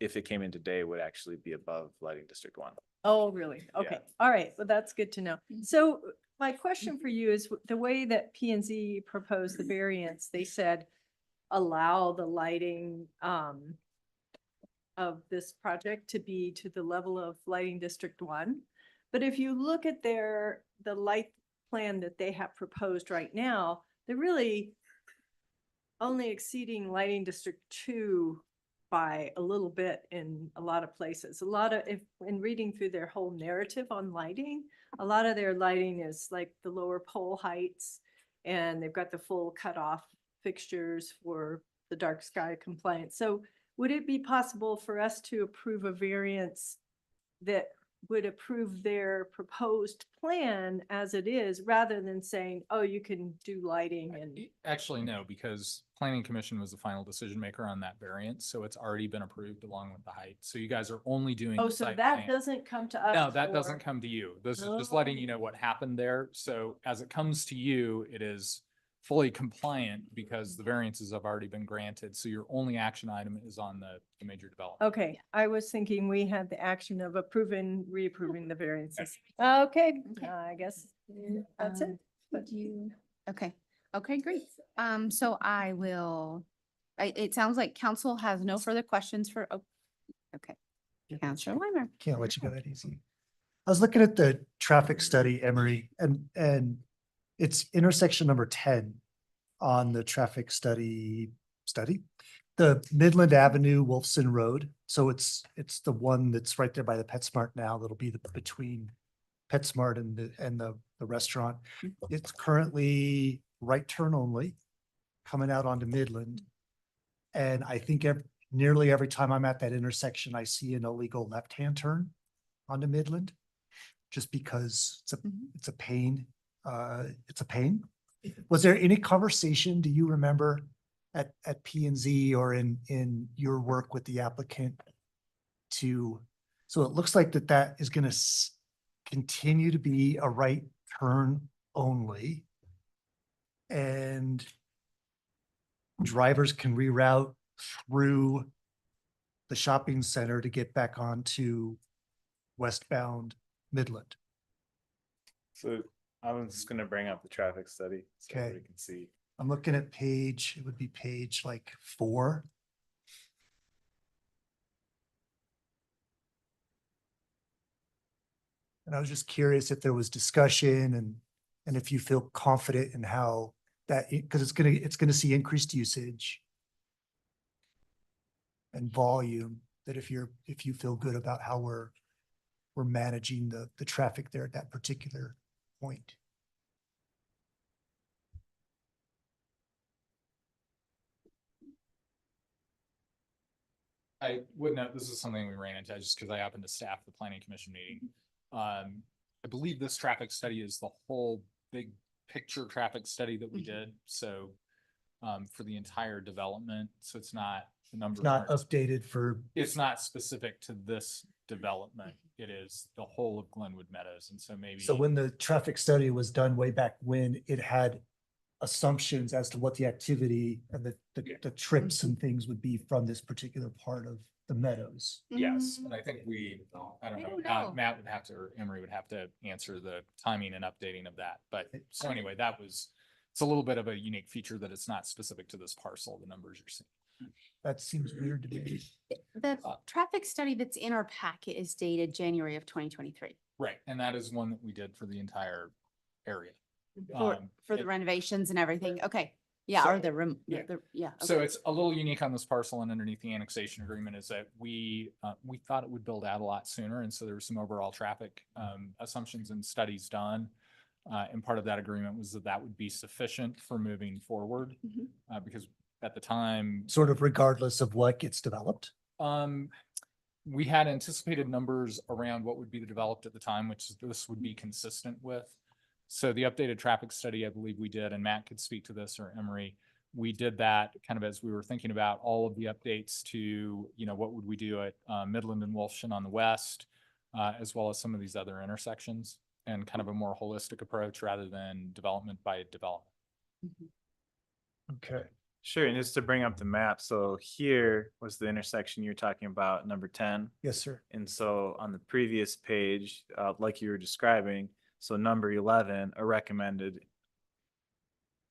[SPEAKER 20] if it came in today, would actually be above lighting district 1.
[SPEAKER 5] Oh, really? Okay. All right. Well, that's good to know. So my question for you is the way that P and Z proposed the variance, they said allow the lighting of this project to be to the level of lighting district 1. But if you look at the light plan that they have proposed right now, they're really only exceeding lighting district 2 by a little bit in a lot of places. In reading through their whole narrative on lighting, a lot of their lighting is like the lower pole heights, and they've got the full cutoff fixtures for the dark sky compliance. So would it be possible for us to approve a variance that would approve their proposed plan as it is, rather than saying, oh, you can do lighting and.
[SPEAKER 9] Actually, no, because planning commission was the final decision maker on that variance, so it's already been approved along with the height. So you guys are only doing.
[SPEAKER 5] Oh,
[SPEAKER 9] the
[SPEAKER 5] so
[SPEAKER 9] site
[SPEAKER 5] that
[SPEAKER 9] plan.
[SPEAKER 5] doesn't come to us?
[SPEAKER 9] No, that
[SPEAKER 5] or-
[SPEAKER 9] doesn't come to you. This is just letting you know what happened there. So as it comes to you, it is fully compliant because the variances have already been granted. So your only action item is on the major development.
[SPEAKER 5] Okay, I was thinking we had the action of reapproving the variances. Okay, I guess that's it.
[SPEAKER 1] But okay, great. So I will, it sounds like council has no further questions for, okay. Counselor Weimer.
[SPEAKER 12] Can't let you go that easy. I was looking at the traffic study, Emery, and it's intersection number 10 on the traffic study. The Midland Avenue, Wolfson Road. So it's the one that's right there by the PetSmart now. That'll be between PetSmart and the restaurant. It's currently right turn only coming out onto Midland. And I think nearly every time I'm at that intersection, I see an illegal left-hand turn onto Midland, just because it's a pain. It's a pain. Was there any conversation, do you remember, at P and Z or in your work with the applicant so it looks like that is going to continue to be a right turn only. and drivers can reroute through the shopping center to get back onto westbound Midland.
[SPEAKER 20] So I'm just gonna bring up the traffic study so
[SPEAKER 12] Okay.
[SPEAKER 20] everybody can see.
[SPEAKER 12] I'm looking at page, it would be page like 4. And I was just curious if there was discussion and if you feel confident in how that, because it's gonna see increased usage and volume, that if you feel good about how we're managing the traffic there at that particular point.
[SPEAKER 9] I would note, this is something we ran into just because I happened to staff the planning commission meeting. I believe this traffic study is the whole big picture traffic study that we did. So for the entire development, so it's not the numbers.
[SPEAKER 12] Not
[SPEAKER 9] aren't-
[SPEAKER 12] updated for,
[SPEAKER 9] It's not specific to this development. It is the whole of Glenwood Meadows. And so maybe.
[SPEAKER 12] so when the traffic study was done way back when, it had assumptions as to what the activity and the trips and things would be from this particular part of the meadows.
[SPEAKER 9] Yes, but I think I don't know,
[SPEAKER 1] know.
[SPEAKER 9] Matt would have to, or Emery would have to answer the timing and updating of that. But so anyway, it's a little bit of a unique feature that it's not specific to this parcel, the numbers you're seeing.
[SPEAKER 12] That seems weird to me.
[SPEAKER 1] The traffic study that's in our packet is dated January of 2023
[SPEAKER 9] Right, and that is one that we did for the entire area.
[SPEAKER 1] for the renovations and everything. Okay. Yeah, or the room.
[SPEAKER 9] Yeah.
[SPEAKER 1] Yeah.
[SPEAKER 9] So
[SPEAKER 1] okay.
[SPEAKER 9] it's a little unique on this parcel, and underneath the annexation agreement is that we thought it would build out a lot sooner. And so there were some overall traffic assumptions and studies done. And part of that agreement was that would be sufficient for moving forward. Because at the time,
[SPEAKER 12] Sort of regardless of what gets developed.
[SPEAKER 9] we had anticipated numbers around what would be developed at the time, which this would be consistent with. So the updated traffic study, I believe we did, and Matt could speak to this, or Emery, we did that kind of as we were thinking about all of the updates to, what would we do at Midland and Wolfson on the west, as well as some of these other intersections, and kind of a more holistic approach rather than development by development.
[SPEAKER 12] Okay.
[SPEAKER 20] Sure, and just to bring up the map, so here was the intersection you're talking about, number 10.
[SPEAKER 12] Yes, sir.
[SPEAKER 20] And so on the previous page, like you were describing, so number 11, a recommended.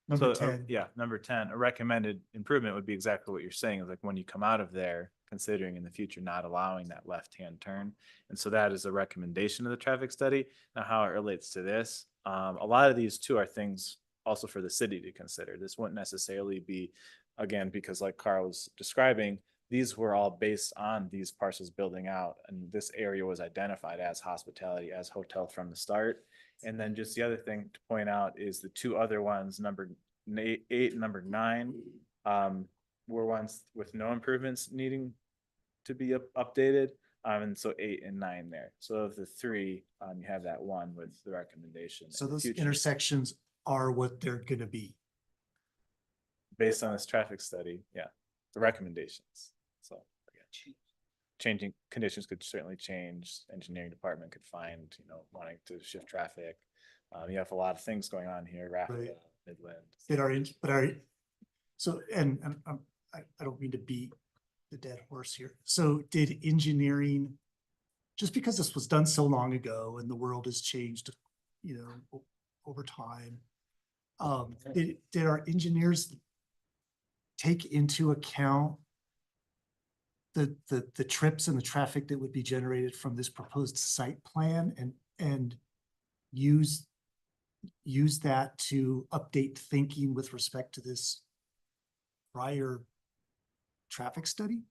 [SPEAKER 12] Number
[SPEAKER 20] So,
[SPEAKER 12] 10.
[SPEAKER 20] yeah, number 10, a recommended improvement would be exactly what you're saying, is like when you come out of there, considering in the future not allowing that left-hand turn. And so that is a recommendation of the traffic study. Now, how it relates to this, a lot of these too are things also for the city to consider. This wouldn't necessarily be, again, because like Carl was describing, these were all based on these parcels building out, and this area was identified as hospitality, as hotel from the start. And then just the other thing to point out is the two other ones, number 8 and number 9, were ones with no improvements needing to be updated. And so 8 and 9 there. So of the 3, you have that one with the recommendation.
[SPEAKER 12] So
[SPEAKER 20] in the
[SPEAKER 12] those
[SPEAKER 20] future.
[SPEAKER 12] intersections are what they're gonna be.
[SPEAKER 20] Based on this traffic study, yeah, the recommendations. So again, changing conditions could certainly change. Engineering department could find, wanting to shift traffic. You have a lot of things going on here, Raffle, Midland.
[SPEAKER 12] So, and I don't mean to beat the dead horse here. So did engineering, just because this was done so long ago and the world has changed, over time, did our engineers take into account the trips and the traffic that would be generated from this proposed site plan and use that to update thinking with respect to this prior traffic study?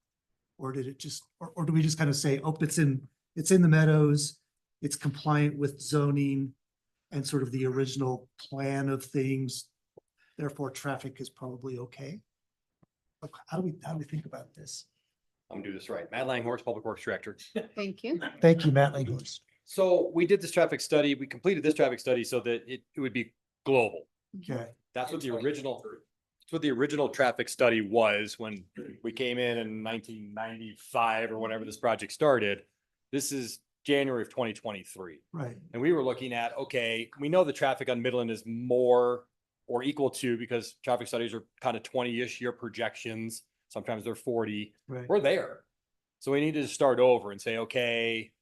[SPEAKER 12] Or did it just, or do we just kind of say, oh, it's in the meadows, it's compliant with zoning and sort of the original plan of things, therefore traffic is probably okay? Like, how do we think about this?
[SPEAKER 21] I'm gonna do this right. Matt Langhorst, Public Works Director.
[SPEAKER 1] Thank you.
[SPEAKER 12] Thank you, Matt Langhorst.
[SPEAKER 21] So we did this traffic study. We completed this traffic study so that it would be global.
[SPEAKER 12] Okay.
[SPEAKER 21] That's what the original traffic study was when we came in 1995 or whenever this project started. This is January of 2023.
[SPEAKER 12] Right.
[SPEAKER 21] And we were looking at, okay, we know the traffic on Midland is more or equal to, because traffic studies are kind of 20-ish year projections. Sometimes they're 40.
[SPEAKER 12] Right.
[SPEAKER 21] We're there. So we need to start over and say, okay,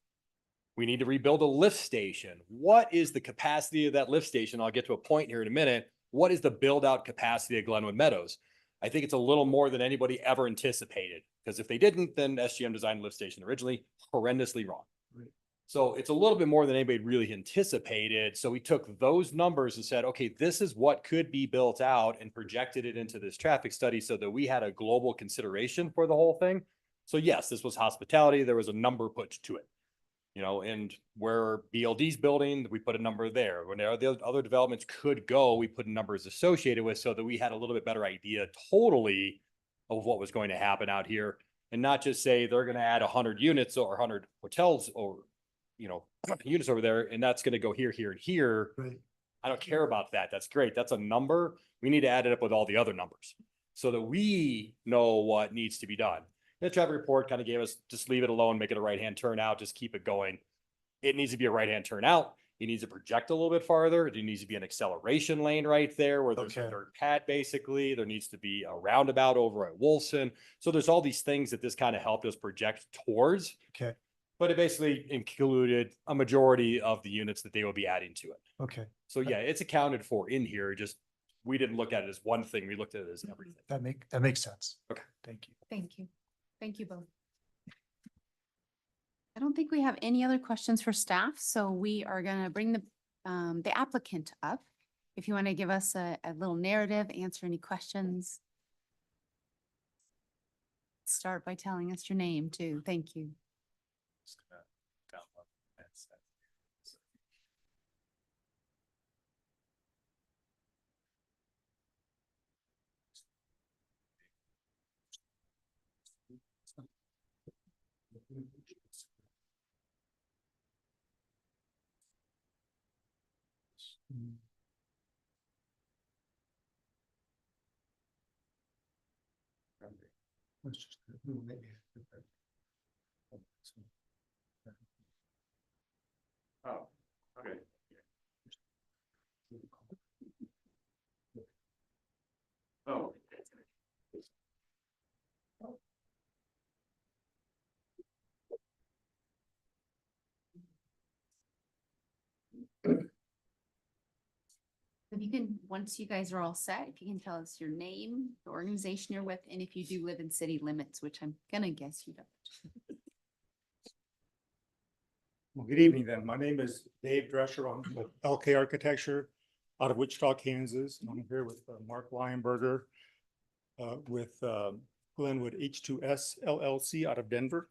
[SPEAKER 21] we need to rebuild a lift station. What is the capacity of that lift station? I'll get to a point here in a minute. What is the build out capacity of Glenwood Meadows? I think it's a little more than anybody ever anticipated, because if they didn't, then SGM designed the lift station originally horrendously wrong.
[SPEAKER 12] Right.
[SPEAKER 21] So it's a little bit more than anybody really anticipated. So we took those numbers and said, okay, this is what could be built out, and projected it into this traffic study so that we had a global consideration for the whole thing. So yes, this was hospitality. There was a number put to it, you know, and where BLD's building, we put a number there. When the other developments could go, we put numbers associated with, so that we had a little bit better idea totally of what was going to happen out here, and not just say they're going to add 100 units or 100 hotels or, you know, units over there, and that's going to go here, here, and here.
[SPEAKER 12] Right.
[SPEAKER 21] I don't care about that. That's great. That's a number. We need to add it up with all the other numbers so that we know what needs to be done. The traffic report kind of gave us, just leave it alone, make it a right-hand turnout, just keep it going. It needs to be a right-hand turnout. It needs to project a little bit farther. There needs to be an acceleration lane right there where there's a third pad, basically. There needs to be a roundabout over at Wolfson. So there's all these things that this kind of helped us project towards.
[SPEAKER 12] Okay.
[SPEAKER 21] But it basically included a majority of the units that they will be adding to it.
[SPEAKER 12] Okay.
[SPEAKER 21] So yeah, it's accounted for in here. Just, we didn't look at it as one thing. We looked at it as everything.
[SPEAKER 12] That makes sense.
[SPEAKER 21] Okay.
[SPEAKER 12] Thank you.
[SPEAKER 1] Thank you. Thank you both. I don't think we have any other questions for staff, so we are going to bring the applicant up. If you want to give us a little narrative, answer any questions. Start by telling us your name too. Thank you.
[SPEAKER 21] Oh, okay. Oh.
[SPEAKER 1] If you can, once you guys are all set, if you can tell us your name, the organization you're with, and if you do live in city limits, which I'm gonna guess you don't.
[SPEAKER 7] Well, good evening then. My name is Dave Drescher. I'm with LK Architecture out of Wichita, Kansas. And I'm here with Mark Lionberger with Glenwood H2S LLC out of Denver.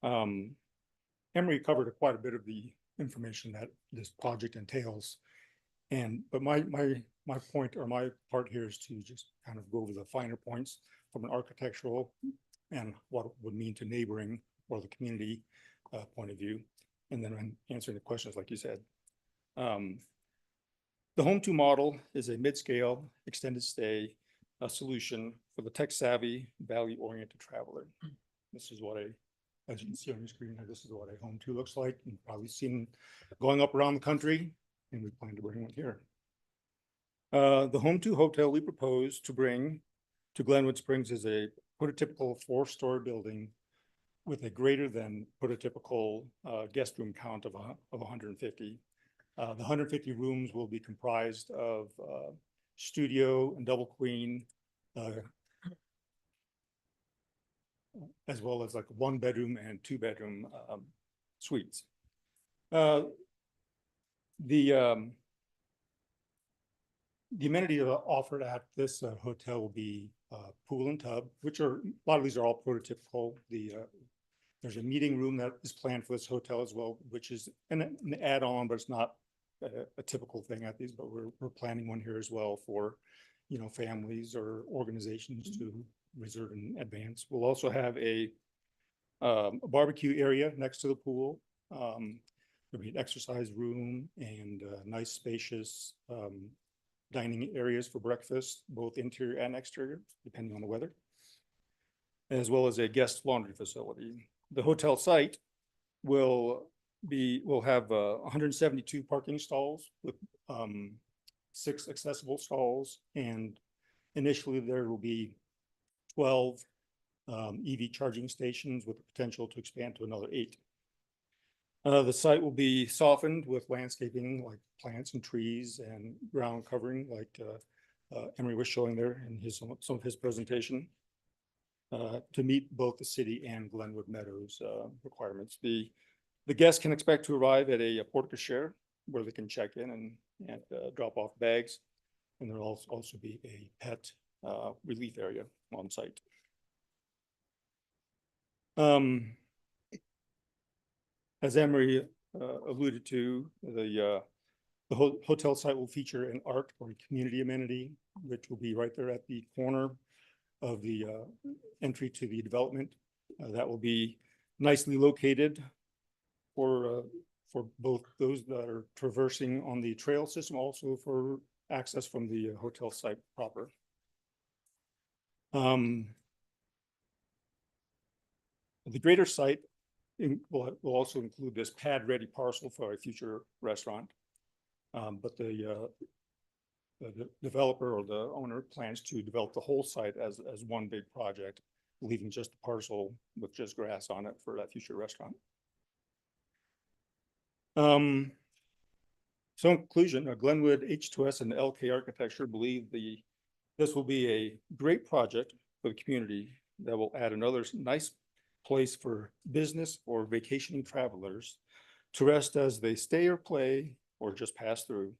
[SPEAKER 7] Emery covered quite a bit of the information that this project entails. But my point, or my part here, is to just kind of go over the finer points from an architectural and what it would mean to neighboring or the community point of view. And then I'm answering the questions like you said. The home-to model is a mid-scale extended stay solution for the tech-savvy, value-oriented traveler. This is what as you can see on your screen, this is what a home-to looks like. You've probably seen going up around the country, and we plan to bring one here. The home-to hotel we propose to bring to Glenwood Springs is a prototypical 4-story building with a greater than prototypical guest room count of 150. The 150 rooms will be comprised of studio and double queen, as well as like 1-bedroom and 2-bedroom suites. The amenity offered at this hotel will be pool and tub, which are, a lot of these are all prototypical. There's a meeting room that is planned for this hotel as well, which is an add-on, but it's not a typical thing at these, but we're planning one here as well for, you know, families or organizations to reserve in advance. We'll also have a barbecue area next to the pool. There'll be an exercise room and nice spacious dining areas for breakfast, both interior and exterior, depending on the weather, as well as a guest laundry facility. The hotel site will have 172 parking stalls with 6 accessible stalls, and initially there will be 12 EV charging stations with the potential to expand to another 8. The site will be softened with landscaping like plants and trees and ground covering like Emery was showing there in some of his presentation to meet both the city and Glenwood Meadows requirements. The guests can expect to arrive at a porte cochere where they can check in and drop off bags. And there'll also be a pet relief area on site. As Emery alluded to, the hotel site will feature an art or community amenity, which will be right there at the corner of the entry to the development. That will be nicely located for both those that are traversing on the trail system, also for access from the hotel site proper. The greater site will also include this pad-ready parcel for a future restaurant. But the developer or the owner plans to develop the whole site as one big project, leaving just the parcel with just grass on it for that future restaurant. So in conclusion, Glenwood, H2S, and LK Architecture believe this will be a great project for the community that will add another nice place for business or vacationing travelers to rest as they stay or play or just pass through.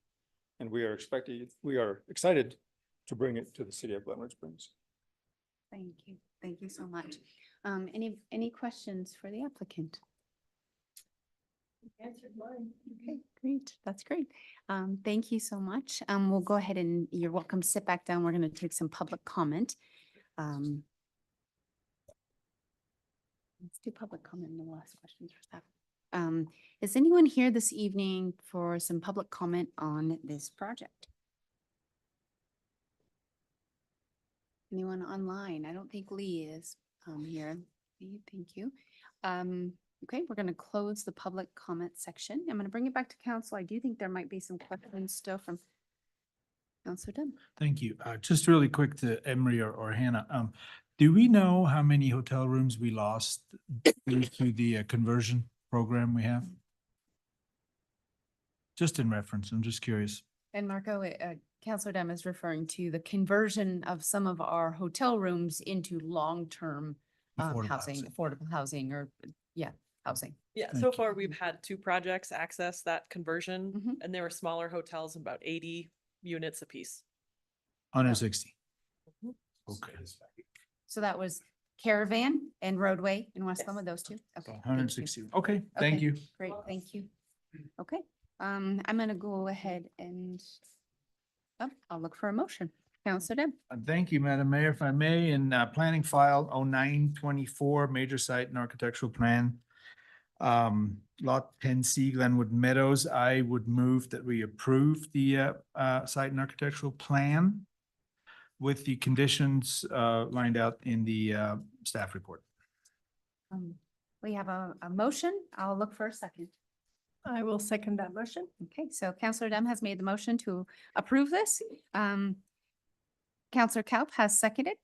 [SPEAKER 7] And we are excited to bring it to the city of Glenwood Springs.
[SPEAKER 1] Thank you. Thank you so much. Any questions for the applicant?
[SPEAKER 5] Answered mine.
[SPEAKER 1] Okay, great. That's great. Thank you so much. We'll go ahead and you're welcome to sit back down. We're going to take some public comment. Let's do public comment and then we'll ask questions for staff. Is anyone here this evening for some public comment on this project? Anyone online? I don't think Lee is here. Lee, thank you. Okay, we're going to close the public comment section. I'm going to bring it back to council. I do think there might be some questions still from Councilor Dunn.
[SPEAKER 3] Thank you. Just really quick to Emery or Hannah. Do we know how many hotel rooms we lost due to the conversion program we have? Just in reference, I'm just curious.
[SPEAKER 1] And Marco, Councilor Dunn is referring to the conversion of some of our hotel rooms into long-term affordable housing or housing.
[SPEAKER 10] Yeah,
[SPEAKER 3] Thank
[SPEAKER 10] so
[SPEAKER 3] you.
[SPEAKER 10] far we've had 2 projects access that conversion and they were smaller hotels, about 80 units apiece.
[SPEAKER 3] 160. Okay.
[SPEAKER 1] So that was Caravan and Roadway in West Glenwood, those 2? Okay. thank you.
[SPEAKER 3] 160. Okay, thank
[SPEAKER 1] Okay,
[SPEAKER 3] you.
[SPEAKER 1] Great, thank you. Okay, I'm gonna go ahead and I'll look for a motion. Councilor Dunn.
[SPEAKER 3] Thank you, Madam Mayor. If I may, in planning file 0924, major site and architectural plan. Lot 10C Glenwood Meadows, I would move that we approve the site and architectural plan with the conditions lined out in the staff report.
[SPEAKER 1] We have a motion. I'll look for a second.
[SPEAKER 5] I will second that motion.
[SPEAKER 1] Okay, so Councilor Dunn has made the motion to approve this. Councilor Kaup has seconded.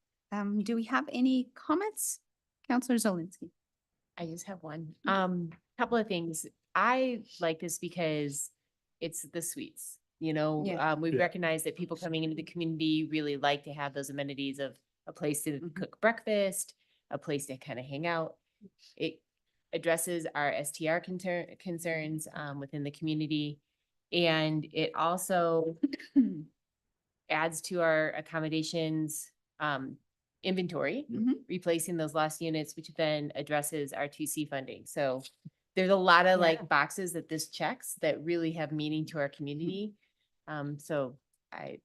[SPEAKER 1] Do we have any comments? Councilor Zolinsky.
[SPEAKER 4] I just have one. Couple of things. I like this because it's the suites. You know,
[SPEAKER 1] Yeah.
[SPEAKER 4] we recognize that people coming into the community really like to have those amenities of a place to cook breakfast, a place to kind of hang out. It addresses our STR concerns within the community. And it also adds to our accommodations inventory, replacing those lost units, which then addresses our 2C funding. So there's a lot of like boxes that this checks that really have meaning to our community. So I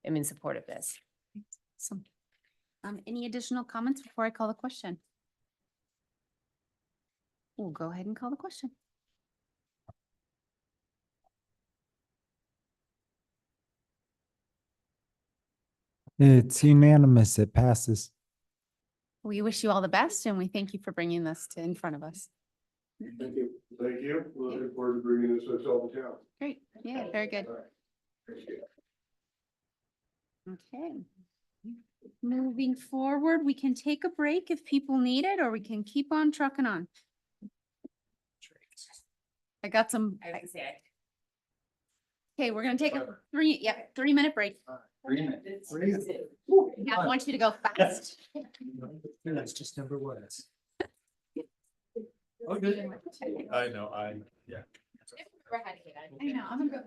[SPEAKER 4] am in support of this.
[SPEAKER 1] Awesome. Any additional comments before I call the question? We'll go ahead and call the question.
[SPEAKER 13] It's unanimous. It passes.
[SPEAKER 1] We wish you all the best and we thank you for bringing this in front of us.
[SPEAKER 6] Thank you. Thank you. We're looking forward to bringing this hotel to town.
[SPEAKER 1] Great. Yeah, very good.
[SPEAKER 6] All right. Appreciate it.
[SPEAKER 1] Okay. Moving forward, we can take a break if people need it, or we can keep on trucking on. I got some. Okay, we're gonna take a 3-minute break.
[SPEAKER 12] 3 minutes.
[SPEAKER 1] Yeah, I want you to go fast.
[SPEAKER 12] That's just number one.
[SPEAKER 20] Okay. I know, yeah.
[SPEAKER 1] I know, I'm gonna go.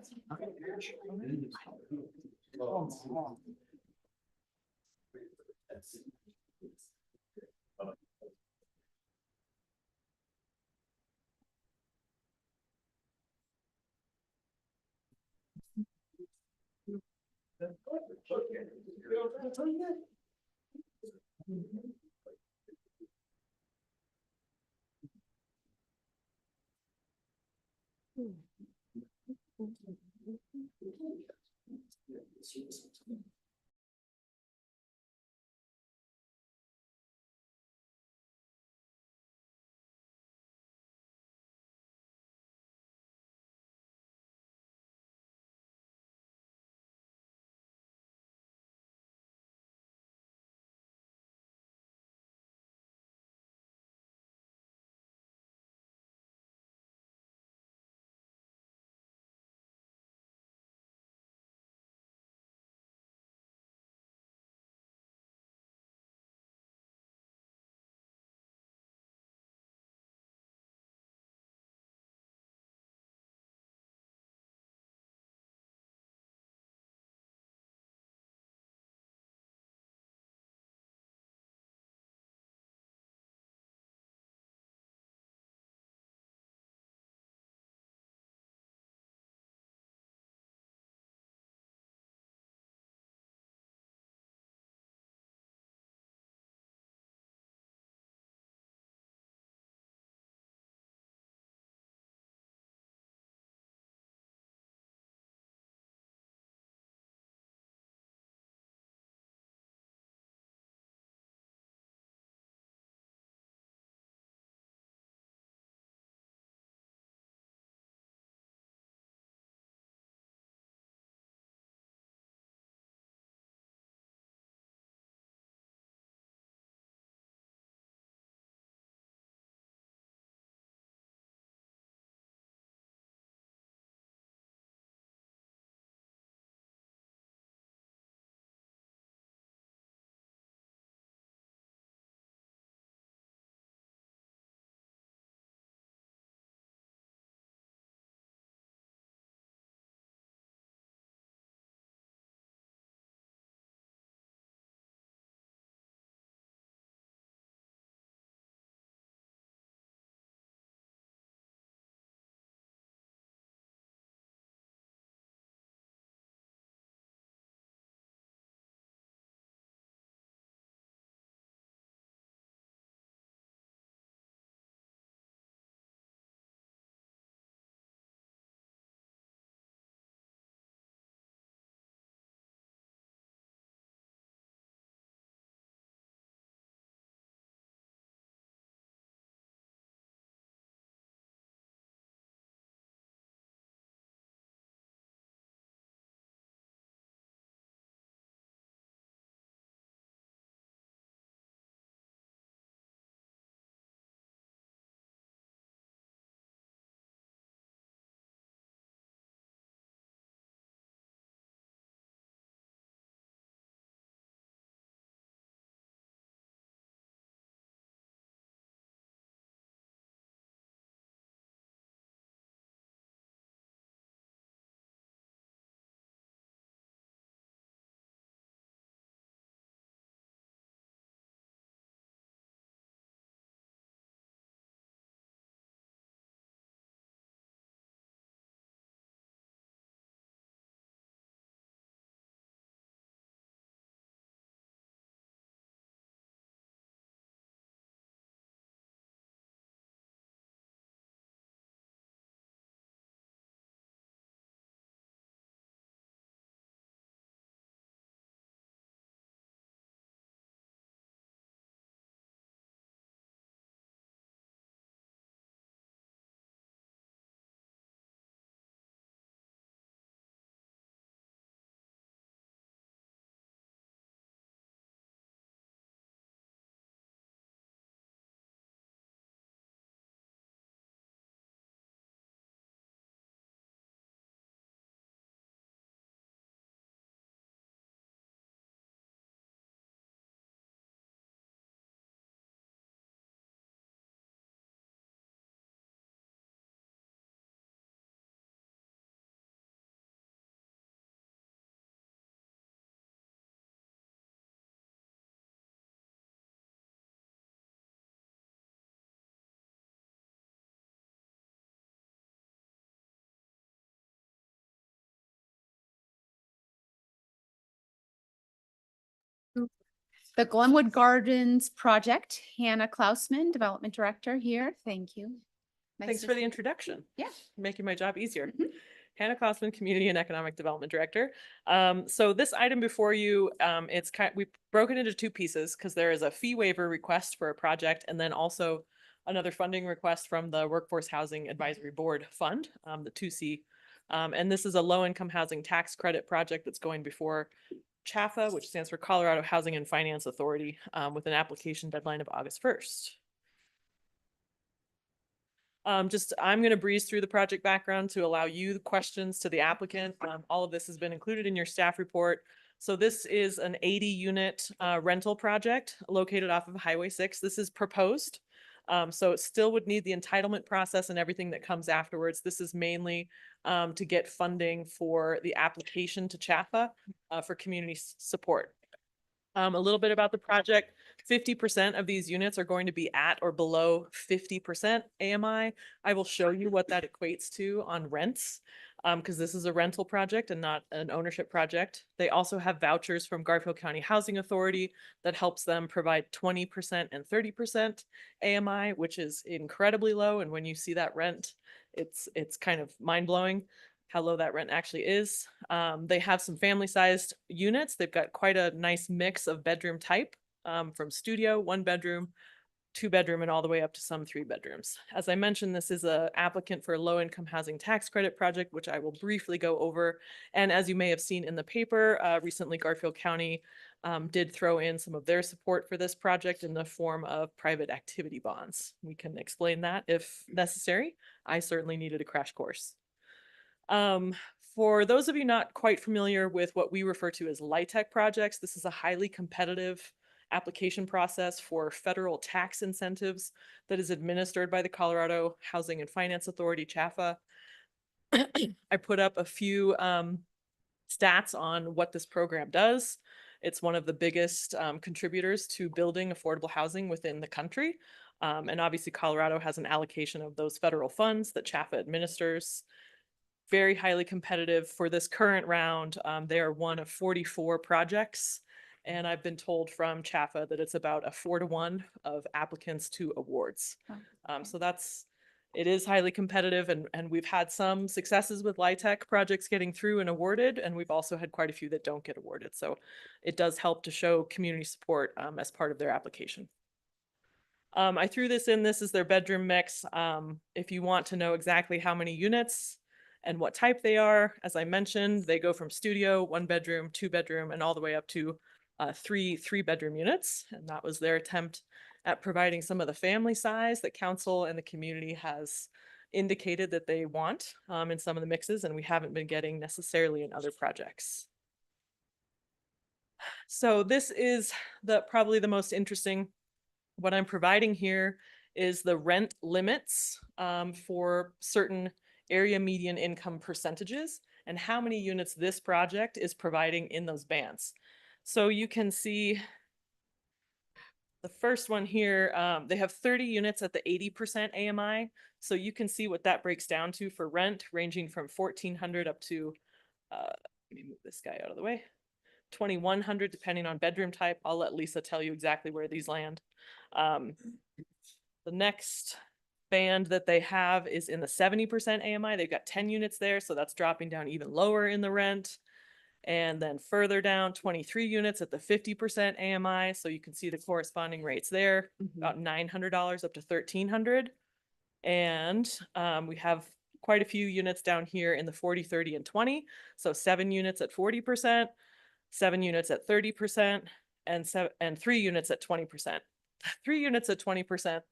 [SPEAKER 1] The Glenwood Gardens Project, Hannah Klausman, Development Director here. Thank you. Nice
[SPEAKER 10] Thanks
[SPEAKER 1] to
[SPEAKER 10] for the
[SPEAKER 1] see-
[SPEAKER 10] introduction.
[SPEAKER 1] Yeah.
[SPEAKER 10] Making my job easier.
[SPEAKER 1] Mhm.
[SPEAKER 10] Hannah Klausman, Community and Economic Development Director. So this item before you, we've broken into two pieces because there is a fee waiver request for a project and then also another funding request from the Workforce Housing Advisory Board Fund, the 2C. And this is a low-income housing tax credit project that's going before CHAFA, which stands for Colorado Housing and Finance Authority, with an application deadline of August 1st. I'm going to breeze through the project background to allow you the questions to the applicant. All of this has been included in your staff report. So this is an 80-unit rental project located off of Highway 6. This is proposed. So it still would need the entitlement process and everything that comes afterwards. This is mainly to get funding for the application to CHAFA for community support. A little bit about the project. 50% of these units are going to be at or below 50% AMI. I will show you what that equates to on rents because this is a rental project and not an ownership project. They also have vouchers from Garfield County Housing Authority that helps them provide 20% and 30% AMI, which is incredibly low. And when you see that rent, it's kind of mind-blowing how low that rent actually is. They have some family-sized units. They've got quite a nice mix of bedroom type, from studio, 1 bedroom, 2 bedroom, and all the way up to some 3 bedrooms. As I mentioned, this is an applicant for a low-income housing tax credit project, which I will briefly go over. And as you may have seen in the paper, recently Garfield County did throw in some of their support for this project in the form of private activity bonds. We can explain that if necessary. I certainly needed a crash course. For those of you not quite familiar with what we refer to as LIHTC projects, this is a highly competitive application process for federal tax incentives that is administered by the Colorado Housing and Finance Authority, CHAFA. I put up a few stats on what this program does. It's one of the biggest contributors to building affordable housing within the country. And obviously Colorado has an allocation of those federal funds that CHAFA administers. Very highly competitive for this current round. They are one of 44 projects. And I've been told from CHAFA that it's about a 4-to-1 of applicants to awards. So it is highly competitive and we've had some successes with LIHTC projects getting through and awarded. And we've also had quite a few that don't get awarded. So it does help to show community support as part of their application. I threw this in. This is their bedroom mix. If you want to know exactly how many units and what type they are, as I mentioned, they go from studio, 1 bedroom, 2 bedroom, and all the way up to 3 3-bedroom units. And that was their attempt at providing some of the family size that council and the community has indicated that they want in some of the mixes, and we haven't been getting necessarily in other projects. So this is probably the most interesting. What I'm providing here is the rent limits for certain area median income percentages and how many units this project is providing in those bands. So you can see the first one here, they have 30 units at the 80% AMI. So you can see what that breaks down to for rent, ranging from 1,400 up to, let me move this guy out of the way, 2,100 depending on bedroom type. I'll let Lisa tell you exactly where these land. The next band that they have is in the 70% AMI. They've got 10 units there, so that's dropping down even lower in the rent. And then further down, 23 units at the 50% AMI. So you can see the corresponding rates there, about $900 up to $1,300. And we have quite a few units down here in the 40, 30, and 20. So 7 units at 40%, 7 units at 30%, and 3 units at 20%. 3 units at 20%.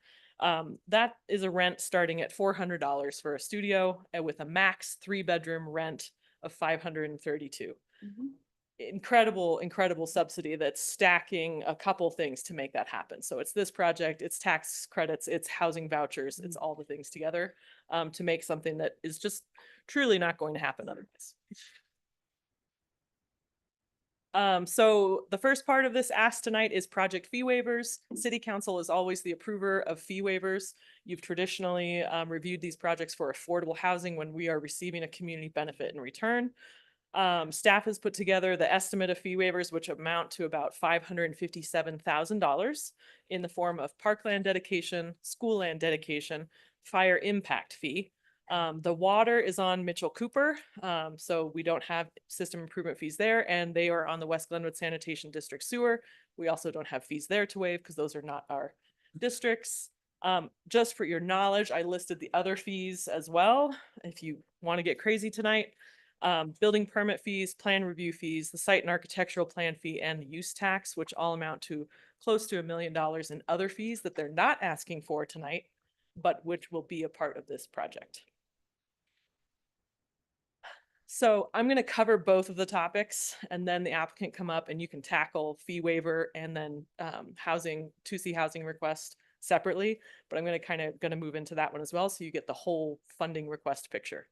[SPEAKER 10] That is a rent starting at $400 for a studio and with a max 3-bedroom rent of $532. Incredible subsidy that's stacking a couple things to make that happen. So it's this project, it's tax credits, it's housing vouchers, it's all the things together to make something that is just truly not going to happen otherwise. So the first part of this ask tonight is project fee waivers. City Council is always the approver of fee waivers. You've traditionally reviewed these projects for affordable housing when we are receiving a community benefit in return. Staff has put together the estimate of fee waivers, which amount to about $557,000 in the form of parkland dedication, school land dedication, fire impact fee. The water is on Mitchell Cooper, so we don't have system improvement fees there, and they are on the West Glenwood Sanitation District sewer. We also don't have fees there to waive because those are not our districts. Just for your knowledge, I listed the other fees as well. If you want to get crazy tonight, building permit fees, plan review fees, the site and architectural plan fee, and the use tax, which all amount to close to $1 million in other fees that they're not asking for tonight, but which will be a part of this project. So I'm going to cover both of the topics, and then the applicant come up and you can tackle fee waiver and then housing, 2C housing request separately. But I'm going to move into that one as well, so you get the whole funding request picture.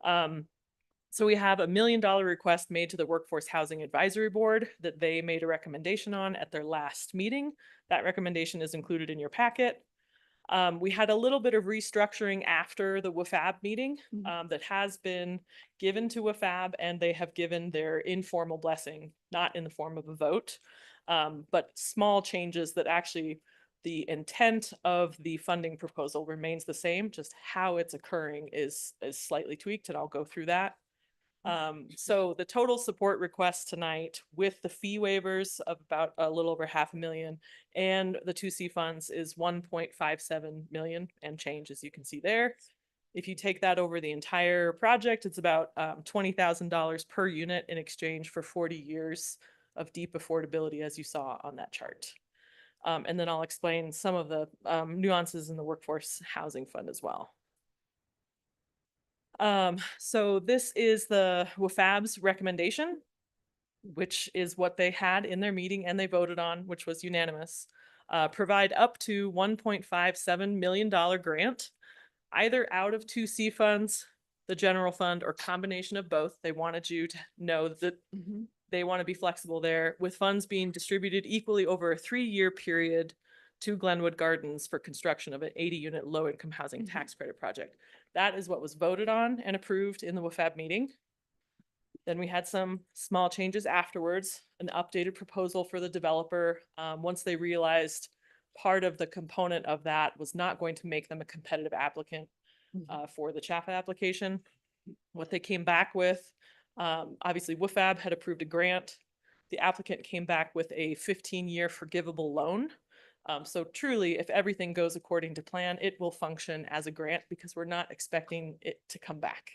[SPEAKER 10] So we have $1 million request made to the Workforce Housing Advisory Board that they made a recommendation on at their last meeting. That recommendation is included in your packet. We had a little bit of restructuring after the WFAB meeting that has been given to WFAB, and they have given their informal blessing, not in the form of a vote, but small changes that actually the intent of the funding proposal remains the same, just how it's occurring is slightly tweaked, and I'll go through that. So the total support request tonight with the fee waivers of about a little over $500,000 and the 2C funds is 1.57 million and change, as you can see there. If you take that over the entire project, it's about $20,000 per unit in exchange for 40 years of deep affordability, as you saw on that chart. And then I'll explain some of the nuances in the workforce housing fund as well. So this is the WFAB's recommendation, which is what they had in their meeting and they voted on, which was unanimous. Provide up to $1.57 million grant, either out of 2C funds, the general fund, or combination of both. They wanted you to know that they want to be flexible there, with funds being distributed equally over a 3-year period to Glenwood Gardens for construction of an 80-unit low-income housing tax credit project. That is what was voted on and approved in the WFAB meeting. Then we had some small changes afterwards, an updated proposal for the developer. Once they realized part of the component of that was not going to make them a competitive applicant for the CHAFA application. What they came back with, obviously WFAB had approved a grant. The applicant came back with a 15-year forgivable loan. So truly, if everything goes according to plan, it will function as a grant because we're not expecting it to come back.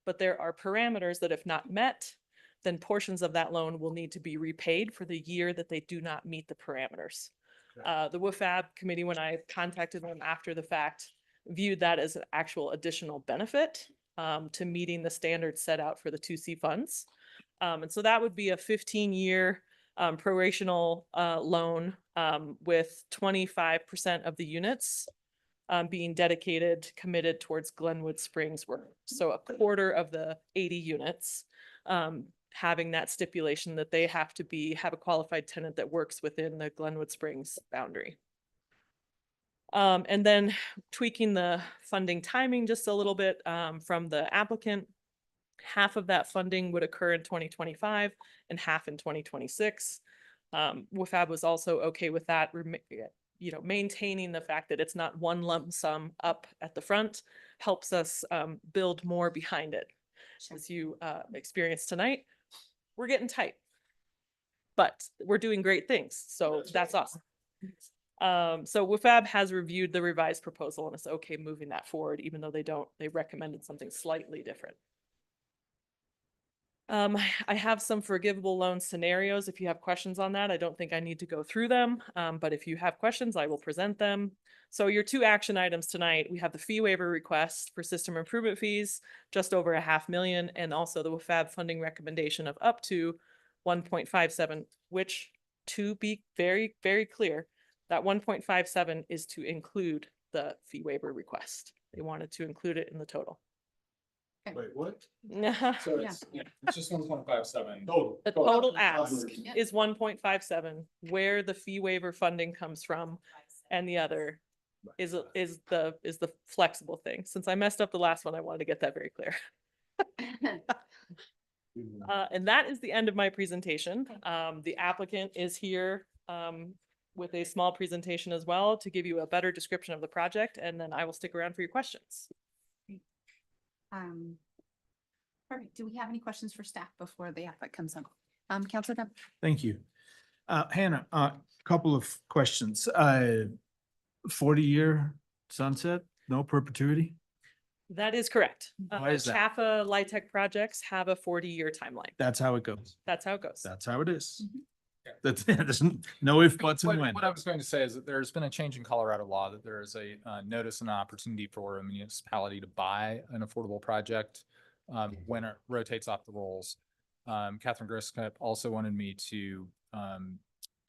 [SPEAKER 10] But there are parameters that if not met, then portions of that loan will need to be repaid for the year that they do not meet the parameters. The WFAB committee, when I contacted them after the fact, viewed that as an actual additional benefit to meeting the standards set out for the 2C funds. And so that would be a 15-year prorational loan with 25% of the units being committed towards Glenwood Springs work. So a quarter of the 80 units having that stipulation that they have to have a qualified tenant that works within the Glenwood Springs boundary. And then tweaking the funding timing just a little bit from the applicant. Half of that funding would occur in 2025 and half in 2026. WFAB was also okay with that, maintaining the fact that it's not one lump sum up at the front helps us build more behind it. As you experienced tonight, we're getting tight, but we're doing great things. So that's awesome. So WFAB has reviewed the revised proposal and is okay moving that forward, even though they recommended something slightly different. I have some forgivable loan scenarios. If you have questions on that, I don't think I need to go through them. But if you have questions, I will present them. So your 2 action items tonight, we have the fee waiver request for system improvement fees, just over $500,000, and also the WFAB funding recommendation of up to 1.57, which, to be very, very clear, that 1.57 is to include the fee waiver request. They wanted to include it in the total.
[SPEAKER 9] Wait, what?
[SPEAKER 10] So
[SPEAKER 9] it's just 1.57.
[SPEAKER 10] The total ask is 1.57, where the fee waiver funding comes from, and the other is the flexible thing. Since I messed up the last one, I wanted to get that very clear. And that is the end of my presentation. The applicant is here with a small presentation as well to give you a better description of the project, and then I will stick around for your questions.
[SPEAKER 1] Perfect. Do we have any questions for staff before the applicant comes up? Counselor Dunn?
[SPEAKER 3] Thank you. Hannah, couple of questions. 40-year sunset, no perpetuity?
[SPEAKER 10] That is correct.
[SPEAKER 3] Why is that?
[SPEAKER 10] Chaffa LIHTC projects have a 40-year timeline.
[SPEAKER 3] That's how it goes.
[SPEAKER 10] That's how it goes.
[SPEAKER 3] That's how it is. That's, there's no if, buts, and when.
[SPEAKER 9] What I was going to say is that there's been a change in Colorado law that there is a notice and opportunity for a municipality to buy an affordable project when it rotates off the rolls. Catherine Griscott also wanted me to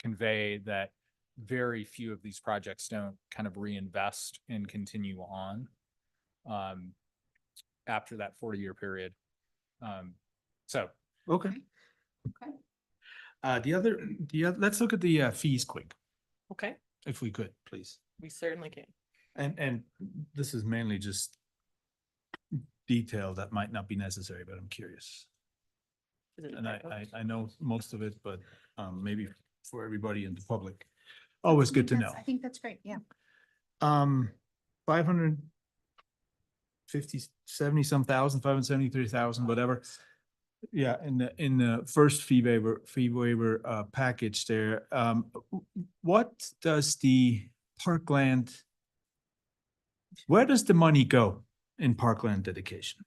[SPEAKER 9] convey that very few of these projects don't kind of reinvest and continue on after that 40-year period. So.
[SPEAKER 3] Okay.
[SPEAKER 1] Okay.
[SPEAKER 3] The other, let's look at the fees quick,
[SPEAKER 10] Okay,
[SPEAKER 3] if we could, please.
[SPEAKER 10] we certainly can.
[SPEAKER 3] And this is mainly just detail that might not be necessary, but I'm curious.
[SPEAKER 10] Is it a
[SPEAKER 3] And
[SPEAKER 10] typo?
[SPEAKER 3] I know most of it, but maybe for everybody in the public, always good to know.
[SPEAKER 1] I think that's great. Yeah.
[SPEAKER 3] 570 some thousand, 573,000, whatever. Yeah, in the first fee waiver package there, what does the parkland, where does the money go in parkland dedication?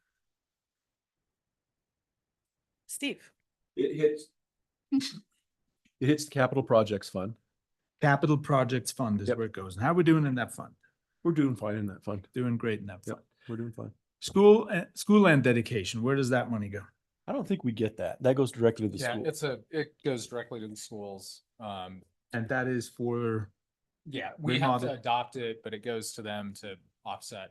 [SPEAKER 10] Steve?
[SPEAKER 6] It hits the capital projects fund.
[SPEAKER 3] Capital projects fund is where it goes. And how are we doing in that fund?
[SPEAKER 6] We're doing fine in that fund.
[SPEAKER 3] Doing great in that fund.
[SPEAKER 6] We're doing fine.
[SPEAKER 3] School land dedication, where does that money go?
[SPEAKER 6] I don't think we get that. That goes directly to the
[SPEAKER 9] Yeah,
[SPEAKER 6] school.
[SPEAKER 9] it goes directly to the schools.
[SPEAKER 3] And that is for,
[SPEAKER 9] Yeah, we have to
[SPEAKER 3] remodel.
[SPEAKER 9] adopt it, but it goes to them to offset.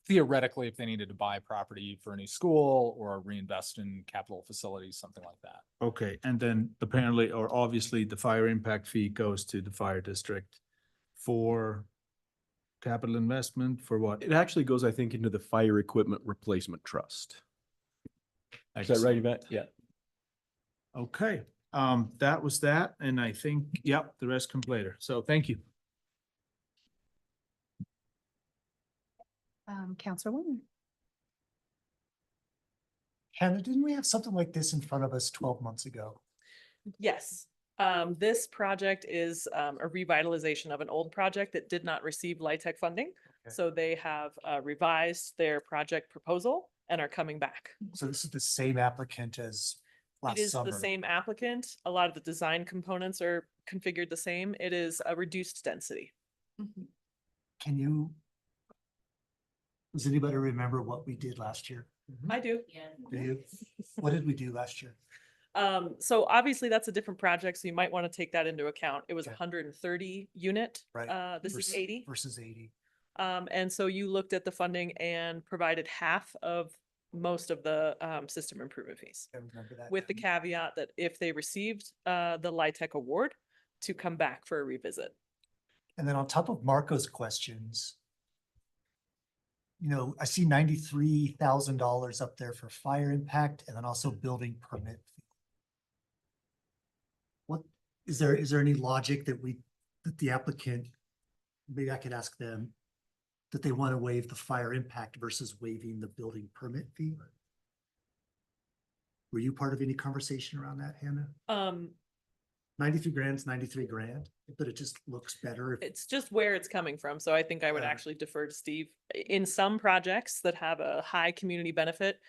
[SPEAKER 9] Theoretically, if they needed to buy property for a new school or reinvest in capital facilities, something like that.
[SPEAKER 3] okay, and then apparently, or obviously, the fire impact fee goes to the fire district for capital investment for what?
[SPEAKER 6] It actually goes, I think, into the fire equipment replacement trust. Is that right, Yvette? Yeah.
[SPEAKER 3] Okay, that was that, and I think, yep, the rest comes later. So thank you.
[SPEAKER 1] Counselor Warner?
[SPEAKER 12] Hannah, didn't we have something like this in front of us 12 months ago?
[SPEAKER 10] Yes. This project is a revitalization of an old project that did not receive LIHTC funding.
[SPEAKER 12] Okay.
[SPEAKER 10] So they have revised their project proposal and are coming back.
[SPEAKER 12] So this is the same applicant as
[SPEAKER 10] It
[SPEAKER 12] last
[SPEAKER 10] is
[SPEAKER 12] summer.
[SPEAKER 10] the same applicant. A lot of the design components are configured the same. It is a reduced density.
[SPEAKER 12] Can you, does anybody remember what we did last year?
[SPEAKER 10] I do.
[SPEAKER 12] Do you? What did we do last year?
[SPEAKER 10] So obviously that's a different project, so you might want to take that into account. It was
[SPEAKER 12] Okay.
[SPEAKER 10] 130 unit.
[SPEAKER 12] Right.
[SPEAKER 10] This is
[SPEAKER 12] Versus-
[SPEAKER 10] 80.
[SPEAKER 12] Versus 80.
[SPEAKER 10] And so you looked at the funding and provided half of most of the system improvement fees.
[SPEAKER 12] I remember that.
[SPEAKER 10] With the caveat that if they received the LIHTC award, to come back for a revisit.
[SPEAKER 12] And then on top of Marco's questions, you know, I see $93,000 up there for fire impact and then also building permit. What, is there any logic that that the applicant, maybe I could ask them, that they want to waive the fire impact versus waiving the building permit fee? Were you part of any conversation around that, Hannah? 93 grand's 93 grand, but it just looks better.
[SPEAKER 10] It's just where it's coming from. So I think I would actually defer to Steve. In some projects that have a high community benefit,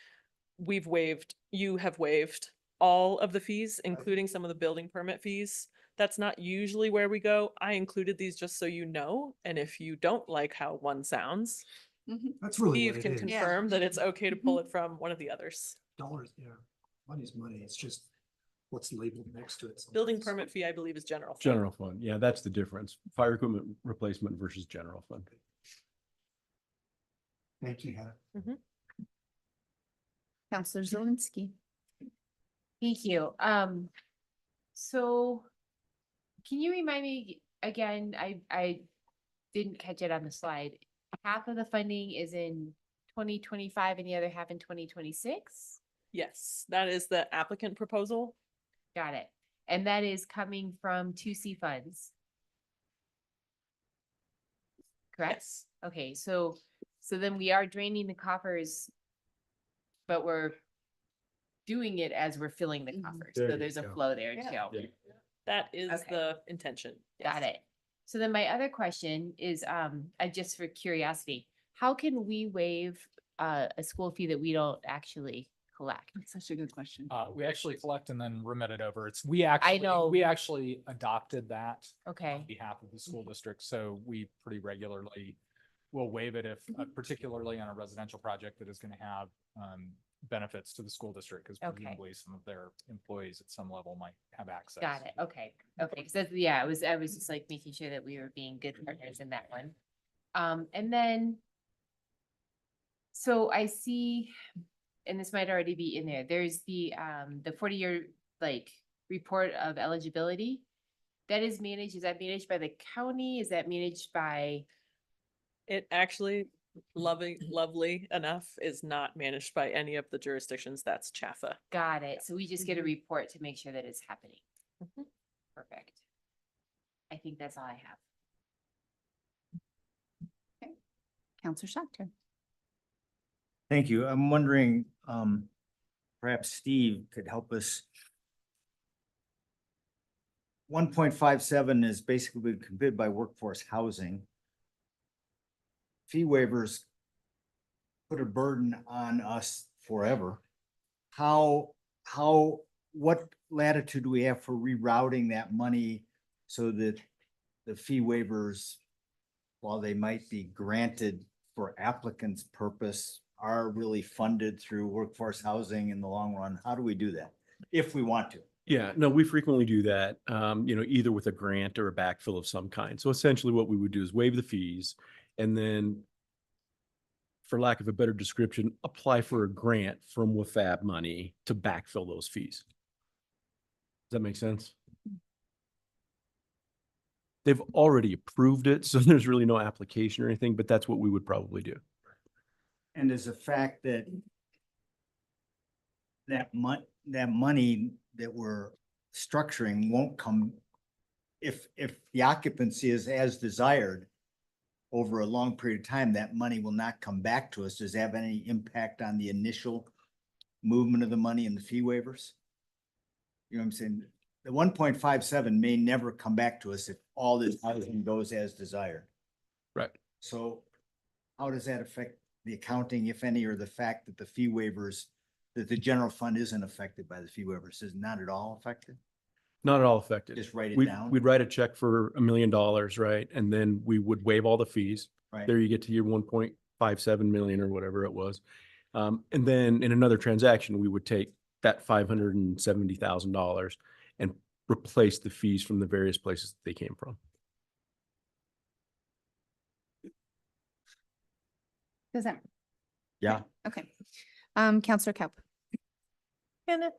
[SPEAKER 10] you have waived all of the fees, including some of the building permit fees. That's not usually where we go. I included these just so you know, and if you don't like how one sounds,
[SPEAKER 12] That's really
[SPEAKER 10] Steve
[SPEAKER 12] what it
[SPEAKER 10] can
[SPEAKER 12] is.
[SPEAKER 10] confirm that it's okay to pull it from one of the others.
[SPEAKER 12] Dollars, yeah. Money's money. It's just what's labeled next to it.
[SPEAKER 10] Building permit fee, I believe, is general. fund.
[SPEAKER 6] General fund. Yeah, that's the difference. Fire equipment replacement versus general fund.
[SPEAKER 12] Thank you, Hannah.
[SPEAKER 1] Counselor Zelinski?
[SPEAKER 4] Thank you. So can you remind me again, I didn't catch it on the slide. Half of the funding is in 2025 and the other half in 2026?
[SPEAKER 10] Yes, that is the applicant proposal.
[SPEAKER 4] Got it. And that is coming from 2C funds. Correct?
[SPEAKER 10] Yes.
[SPEAKER 4] Okay, so then we are draining the coffers, but we're doing it as we're filling the coffers.
[SPEAKER 3] There
[SPEAKER 4] So
[SPEAKER 3] you
[SPEAKER 4] there's a
[SPEAKER 3] go.
[SPEAKER 4] flow there
[SPEAKER 10] Yeah.
[SPEAKER 4] too.
[SPEAKER 10] That is
[SPEAKER 4] Okay.
[SPEAKER 10] the intention.
[SPEAKER 4] Got
[SPEAKER 10] Yes.
[SPEAKER 4] it. So then my other question is, just for curiosity, how can we waive a school fee that we don't actually collect?
[SPEAKER 17] That's such a good question.
[SPEAKER 9] We actually collect and then remit it over. We actually adopted that
[SPEAKER 4] Okay.
[SPEAKER 9] on behalf of the school district, so we pretty regularly will waive it if, particularly on a residential project that is going to have benefits to the school district, because
[SPEAKER 4] Okay.
[SPEAKER 9] presumably some of their employees at some level might have access.
[SPEAKER 4] Got it. Okay. Okay. Cause that's, yeah, I was just like making sure that we were being good partners in that one. And then, so I see, and this might already be in there, there's the 40-year like report of eligibility. That is that managed by the county? Is that managed by?
[SPEAKER 10] It actually, lovely enough, is not managed by any of the jurisdictions. That's CHAFA.
[SPEAKER 4] Got it. So we just get a report to make sure that it's happening. Perfect. I think that's all I have.
[SPEAKER 1] Counselor Schochter.
[SPEAKER 11] Thank you. I'm wondering, perhaps Steve could help us. 1.57 is basically completed by workforce housing. Fee waivers put a burden on us forever. What latitude do we have for rerouting that money so that the fee waivers, while they might be granted for applicants' purpose, are really funded through workforce housing in the long run? How do we do that if we want to?
[SPEAKER 6] Yeah, no, we frequently do that, either with a grant or a backfill of some kind. So essentially what we would do is waive the fees and then, for lack of a better description, apply for a grant from WFAB money to backfill those fees. Does that make sense? They've already approved it, so there's really no application or anything, but that's what we would probably do.
[SPEAKER 11] And is the fact that that money that we're structuring won't come, if the occupancy is as desired over a long period of time, that money will not come back to us. Does that have any impact on the initial movement of the money and the fee waivers? You know what I'm saying? The 1.57 may never come back to us if all this housing goes as desired.
[SPEAKER 6] Right.
[SPEAKER 11] So how does that affect the accounting, if any, or the fact that the fee waivers, that the general fund isn't affected by the fee waivers? Is not at all affected?
[SPEAKER 6] Not at all affected.
[SPEAKER 11] Just write it
[SPEAKER 6] We'd-
[SPEAKER 11] down?
[SPEAKER 6] We'd write a check for $1 million, right? And then we would waive all the fees.
[SPEAKER 11] Right.
[SPEAKER 6] There you get to your 1.57 million or whatever it was. And then in another transaction, we would take that $570,000 and replace the fees from the various places that they came from.
[SPEAKER 1] Does that?
[SPEAKER 11] Yeah.
[SPEAKER 1] Okay. Counselor Kaup.
[SPEAKER 5] Hannah,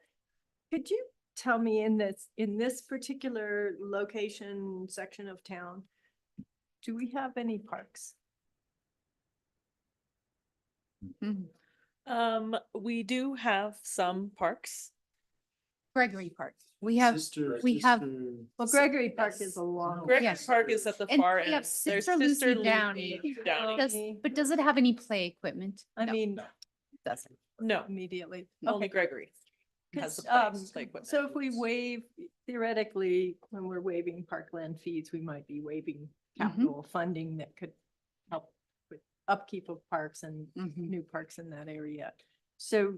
[SPEAKER 5] could you tell me in this particular location section of town, do we have any parks?
[SPEAKER 10] We do have some parks.
[SPEAKER 1] Gregory Park. We have,
[SPEAKER 5] Well, Gregory Park is a long.
[SPEAKER 10] Gregory
[SPEAKER 1] Yes.
[SPEAKER 10] Park is at the
[SPEAKER 1] And
[SPEAKER 10] far
[SPEAKER 1] we
[SPEAKER 10] end.
[SPEAKER 1] have
[SPEAKER 10] There's
[SPEAKER 1] Sister Lucy
[SPEAKER 10] Down.
[SPEAKER 1] Downey. But does it have any play equipment?
[SPEAKER 5] I
[SPEAKER 1] No,
[SPEAKER 5] mean,
[SPEAKER 1] it doesn't.
[SPEAKER 10] No,
[SPEAKER 5] immediately.
[SPEAKER 10] only
[SPEAKER 5] Okay.
[SPEAKER 10] Gregory has
[SPEAKER 5] 'Cause,
[SPEAKER 10] the place, play equipment.
[SPEAKER 5] So if we waive, theoretically, when we're waiving parkland fees, we might be waiving capital funding that could help with upkeep of parks and new parks in that area. So,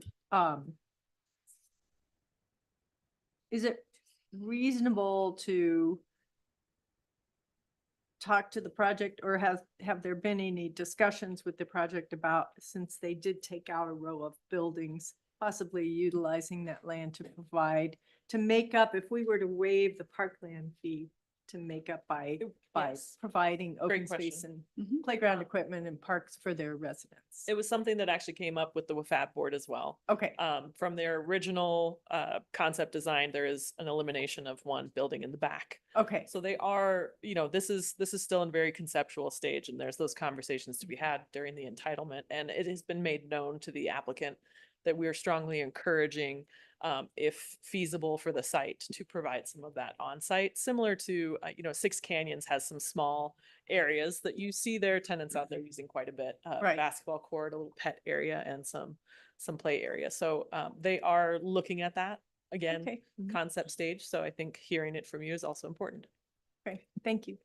[SPEAKER 5] is it reasonable to talk to the project, or have there been any discussions with the project about, since they did take out a row of buildings, possibly utilizing that land to make up, if we were to waive the parkland fee, to make up by
[SPEAKER 10] Yes.
[SPEAKER 5] providing open
[SPEAKER 10] Great
[SPEAKER 5] space
[SPEAKER 10] question.
[SPEAKER 5] and playground equipment and parks for their residents?
[SPEAKER 10] It was something that actually came up with the WFAB board as well.
[SPEAKER 5] Okay.
[SPEAKER 10] From their original concept design, there is an elimination of one building in the back.
[SPEAKER 5] Okay.
[SPEAKER 10] So they are, this is still in very conceptual stage, and there's those conversations to be had during the entitlement, and it has been made known to the applicant that we are strongly encouraging, if feasible for the site, to provide some of that on site, similar to, Six Canyons has some small areas that you see their tenants out there using quite a bit,
[SPEAKER 1] Right.
[SPEAKER 10] basketball court, a little pet area, and some play area. So they are looking at that again,
[SPEAKER 5] Okay.
[SPEAKER 10] concept stage. So I think hearing it from you is also important.
[SPEAKER 5] Okay, thank you.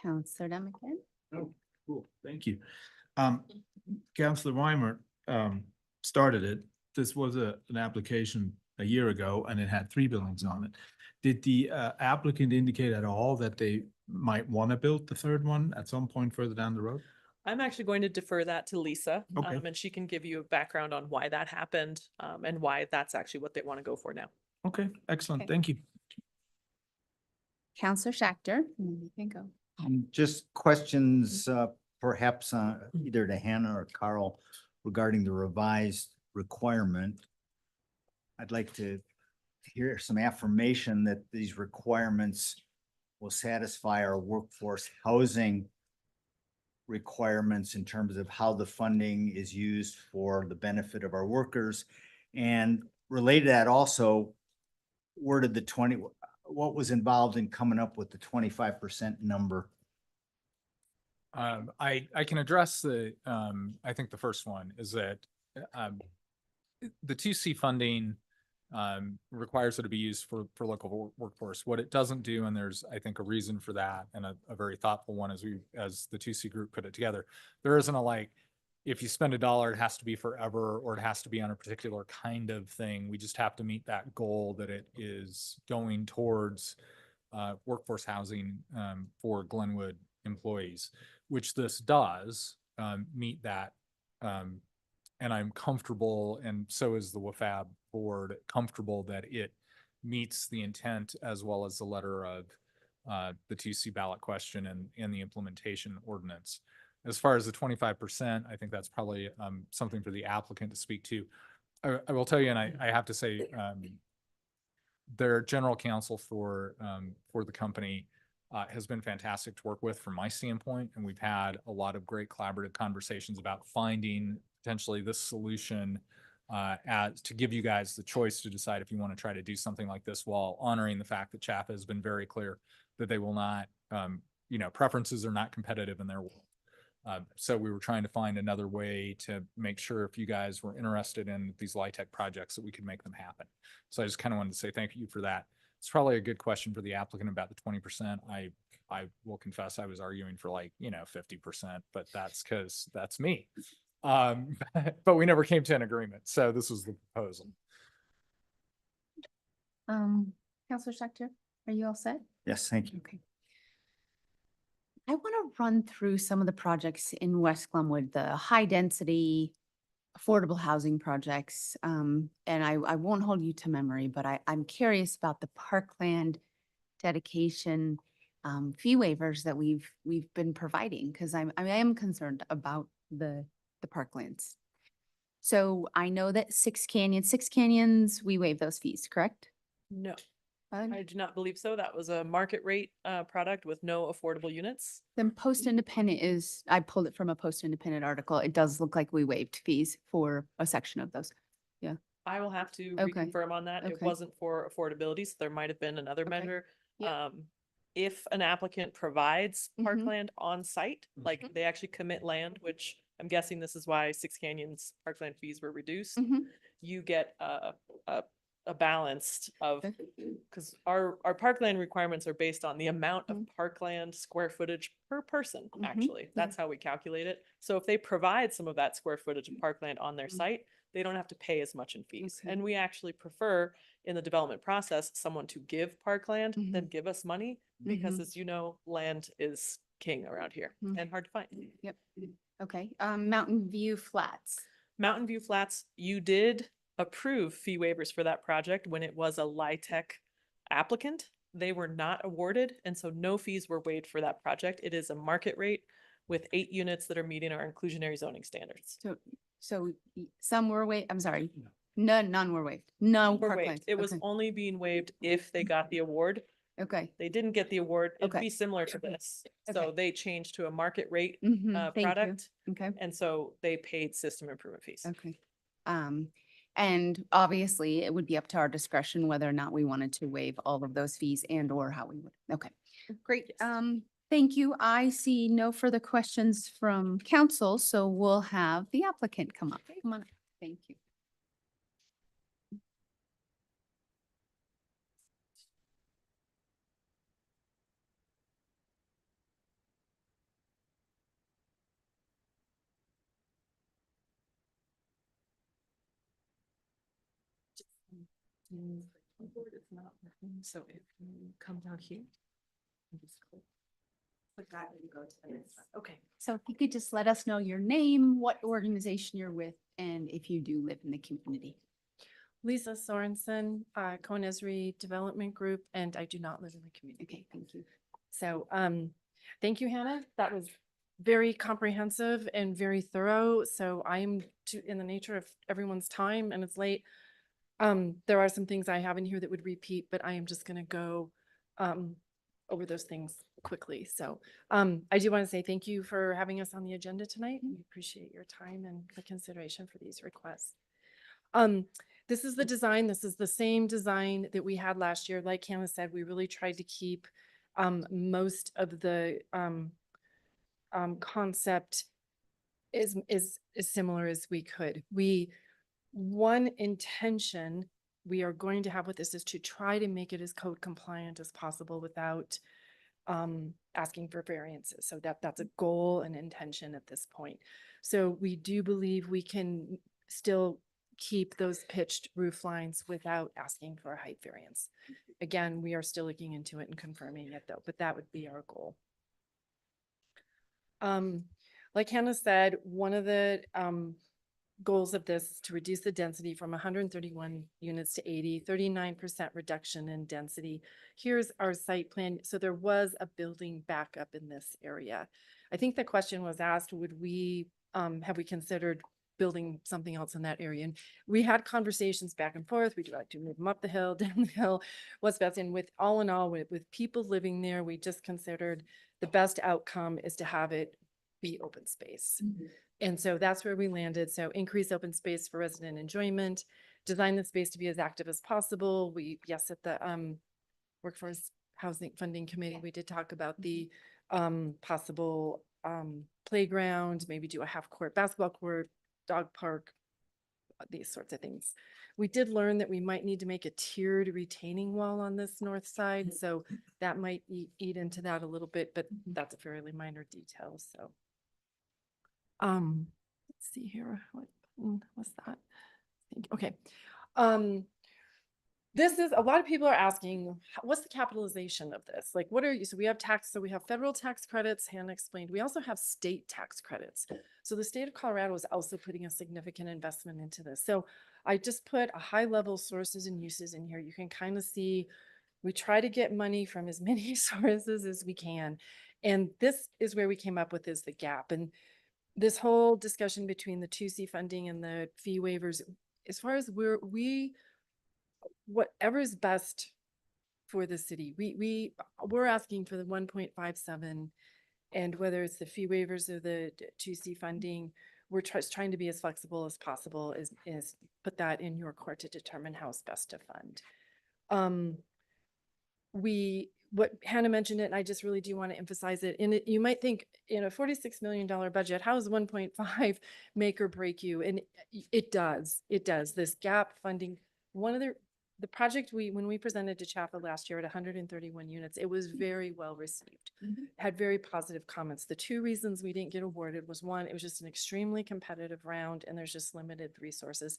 [SPEAKER 1] Counselor Demakin?
[SPEAKER 3] Oh, cool. Thank you. Counselor Weimer started it. This was an application a year ago and it had 3 buildings on it. Did the applicant indicate at all that they might want to build the 3rd one at some point further down the road?
[SPEAKER 10] I'm actually going to defer that to Lisa,
[SPEAKER 3] Okay.
[SPEAKER 10] and she can give you a background on why that happened, and why that's actually what they want to go for now.
[SPEAKER 3] Okay, excellent.
[SPEAKER 1] Okay.
[SPEAKER 3] Thank you.
[SPEAKER 1] Counselor Schachter? You can go.
[SPEAKER 11] Just questions, perhaps either to Hannah or Carl regarding the revised requirement. I'd like to hear some affirmation that these requirements will satisfy our workforce housing requirements in terms of how the funding is used for the benefit of our workers. And related to that also, where did what was involved in coming up with the 25% number?
[SPEAKER 9] I can address I think the first one is that the 2C funding requires it to be used for local workforce. What it doesn't do, and there's, I think, a reason for that, and a very thoughtful one as the 2C group put it together. There isn't a if you spend $1, it has to be forever, or it has to be on a particular kind of thing. We just have to meet that goal that it is going towards workforce housing for Glenwood employees, which this does meet that. And I'm comfortable, and so is the WFAB board, comfortable that it meets the intent as well as the letter of the 2C ballot question and the implementation ordinance. As far as the 25%, I think that's probably something for the applicant to speak to. I will tell you, and I have to say, their general counsel for the company has been fantastic to work with from my standpoint, and we've had a lot of great collaborative conversations about finding potentially this solution to give you guys the choice to decide if you want to try to do something like this, while honoring the fact that CHAPA has been very clear that they will not, preferences are not competitive in their world. So we were trying to find another way to make sure if you guys were interested in these LIHTC projects that we could make them happen. So I just kind of wanted to say thank you for that. It's probably a good question for the applicant about the 20%. I will confess I was arguing for 50%, but that's because that's me. But we never came to an agreement. So this was the proposal.
[SPEAKER 1] Counselor Schachter, are you all set?
[SPEAKER 11] Yes, thank you.
[SPEAKER 1] Okay. I want to run through some of the projects in West Glenwood, the high density affordable housing projects. And I won't hold you to memory, but I'm curious about the parkland dedication fee waivers that we've been providing, because I am concerned about the parklands. So I know that Six Canyons, we waive those fees, correct?
[SPEAKER 10] No, I do not believe so. That was a market rate product with no affordable units.
[SPEAKER 1] Then Post-Independent I pulled it from a Post-Independent article. It does look like we waived fees for a section of those. Yeah.
[SPEAKER 10] I will have to
[SPEAKER 1] Okay.
[SPEAKER 10] reconfirm on that. It
[SPEAKER 1] Okay.
[SPEAKER 10] wasn't for affordability, so there might have been another
[SPEAKER 1] Okay.
[SPEAKER 10] measure.
[SPEAKER 1] Yeah.
[SPEAKER 10] If an applicant provides
[SPEAKER 1] Mhm.
[SPEAKER 10] parkland on site, like they actually commit land, which I'm guessing this is why Six Canyons parkland fees were reduced,
[SPEAKER 1] Mhm.
[SPEAKER 10] you get a balanced of,
[SPEAKER 1] Okay.
[SPEAKER 10] because our parkland requirements are based on the amount of parkland square footage per person,
[SPEAKER 1] Mhm.
[SPEAKER 10] actually. That's how we calculate it. So if they provide some of that square footage of parkland on their
[SPEAKER 1] Mhm.
[SPEAKER 10] site, they don't have to pay as much in fees.
[SPEAKER 1] Okay.
[SPEAKER 10] And we actually prefer in the development process, someone to give parkland than
[SPEAKER 1] Mhm.
[SPEAKER 10] give us money, because
[SPEAKER 1] Mhm.
[SPEAKER 10] as you know, land is king around here
[SPEAKER 1] Mhm.
[SPEAKER 10] and hard to find.
[SPEAKER 1] Yep. Okay. Mountain View Flats.
[SPEAKER 10] Mountain View Flats, you did approve fee waivers for that project when it was a LIHTC applicant. They were not awarded, and so no fees were waived for that project. It is a market rate with 8 units that are meeting our inclusionary zoning standards.
[SPEAKER 1] So some were waived. I'm sorry. None were waived. No
[SPEAKER 10] Were waived.
[SPEAKER 1] parklands.
[SPEAKER 10] It was
[SPEAKER 1] Okay.
[SPEAKER 10] only being waived if they got the award.
[SPEAKER 1] Okay.
[SPEAKER 10] They didn't get the award. It'd
[SPEAKER 1] Okay.
[SPEAKER 10] be similar to this. So
[SPEAKER 1] Okay.
[SPEAKER 10] they changed to a market rate
[SPEAKER 1] Mhm. Thank you.
[SPEAKER 10] product.
[SPEAKER 1] Okay.
[SPEAKER 10] And so they paid system improvement fees.
[SPEAKER 1] Okay. And obviously, it would be up to our discretion whether or not we wanted to waive all of those fees and or how we would. Okay, great. Thank you. I see no further questions from council, so we'll have the applicant come up. Come on up. Thank you.
[SPEAKER 10] It's not working, so if you come down here. and just click that and go to the next one. Okay.
[SPEAKER 1] So if you could just let us know your name, what organization you're with, and if you do live in the community.
[SPEAKER 8] Lisa Sorensen, Cohen Esri Development Group, and I do not live in the community.
[SPEAKER 1] Okay, thank you.
[SPEAKER 8] So, thank you, Hannah. That was very comprehensive and very thorough. So I'm in the nature of everyone's time and it's late. There are some things I have in here that would repeat, but I am just going to go, over those things quickly. So, I do want to say thank you for having us on the agenda tonight. We appreciate your time and the consideration for these requests. This is the design. This is the same design that we had last year. Like Hannah said, we really tried to keep most of the concept is as similar as we could. One intention we are going to have with this is to try to make it as code compliant as possible without asking for variances. So that's a goal and intention at this point. So we do believe we can still keep those pitched roof lines without asking for a height variance. Again, we are still looking into it and confirming it though, but that would be our goal. Like Hannah said, one of the goals of this is to reduce the density from 131 units to 80, 39% reduction in density. Here's our site plan. So there was a building backup in this area. I think the question was asked, would we, have we considered building something else in that area? And we had conversations back and forth. We like to move them up the hill, down the hill, what's best. And with all in all, with people living there, we just considered the best outcome is to have it be open space. And so that's where we landed. So increase open space for resident enjoyment, design the space to be as active as possible. Yes, at the Workforce Housing Funding Committee, we did talk about the possible playground, maybe do a half-court basketball court, dog park, these sorts of things. We did learn that we might need to make a tiered retaining wall on this north side. So that might eat into that a little bit, but that's a fairly minor detail. So let's see here. What's that? Okay. This is, a lot of people are asking, what's the capitalization of this? Like, what are you, so we have tax, so we have federal tax credits, Hannah explained. We also have state tax credits. So the state of Colorado is also putting a significant investment into this. So I just put a high level sources and uses in here. You can kind of see, we try to get money from as many sources as we can. And this is where we came up with is the gap. And this whole discussion between the 2C funding and the fee waivers, as far as whatever is best for the city, we're asking for the 1.57, and whether it's the fee waivers or the 2C funding, we're trying to be as flexible as possible, is put that in your court to determine how it's best to fund. What Hannah mentioned it, and I just really do want to emphasize it. In it, you might think in a $46 million budget, how does 1.5 make or break you? And it does. It does. This gap funding, one of the project when we presented to CHAFA last year at 131 units, it was very well received. Had very positive comments. The two reasons we didn't get awarded was one, it was just an extremely competitive round and there's just limited resources.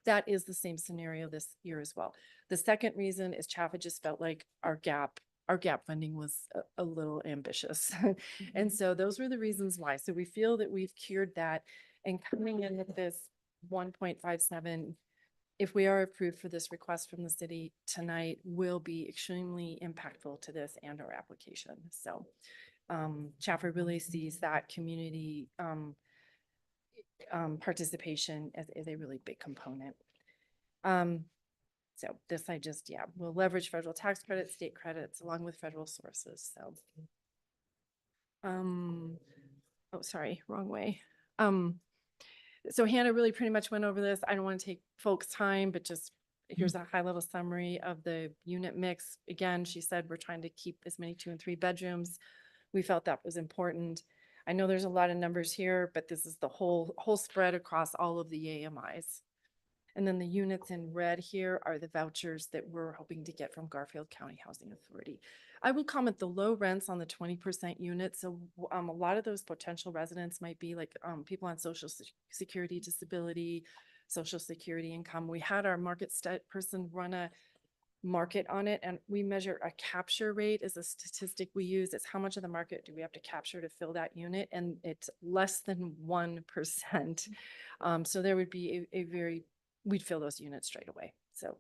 [SPEAKER 8] That is the same scenario this year as well. The second reason is CHAFA just felt like our gap funding was a little ambitious. And so those were the reasons why. So we feel that we've cured that, and coming in with this 1.57, if we are approved for this request from the city tonight, will be extremely impactful to this and our application. So CHAFA really sees that community participation as a really big component. So this we'll leverage federal tax credits, state credits, along with federal sources. So, oh, sorry, wrong way. So Hannah really pretty much went over this. I don't want to take folks' time, but just here's a high level summary of the unit mix. Again, she said we're trying to keep as many 2 and 3 bedrooms. We felt that was important. I know there's a lot of numbers here, but this is the whole spread across all of the AMIs. And then the units in red here are the vouchers that we're hoping to get from Garfield County Housing Authority. I would comment the low rents on the 20% units. So a lot of those potential residents might be like people on Social Security, disability, Social Security income. We had our market person run a market on it, and we measure a capture rate as a statistic we use. It's how much of the market do we have to capture to fill that unit, and it's less than 1%. So there would be a very, we'd fill those units straight away. So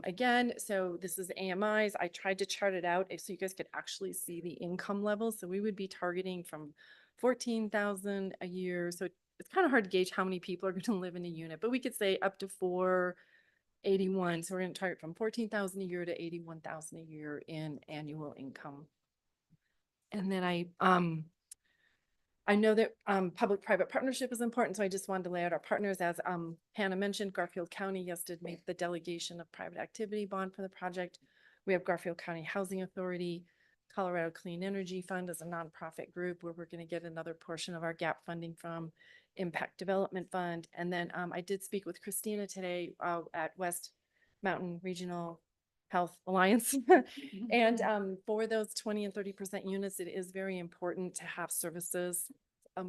[SPEAKER 8] again, so this is AMIs. I tried to chart it out so you guys could actually see the income levels. So we would be targeting from 14,000 a year. So it's kind of hard to gauge how many people are going to live in a unit, but we could say up to 481. So we're going to target from 14,000 a year to 81,000 a year in annual income. And then I know that public-private partnership is important, so I just wanted to lay out our partners. As Hannah mentioned, Garfield County, yes, did make the delegation of private activity bond for the project. We have Garfield County Housing Authority, Colorado Clean Energy Fund as a nonprofit group where we're going to get another portion of our gap funding from Impact Development Fund. And then I did speak with Christina today at West Mountain Regional Health Alliance. And for those 20 and 30% units, it is very important to have services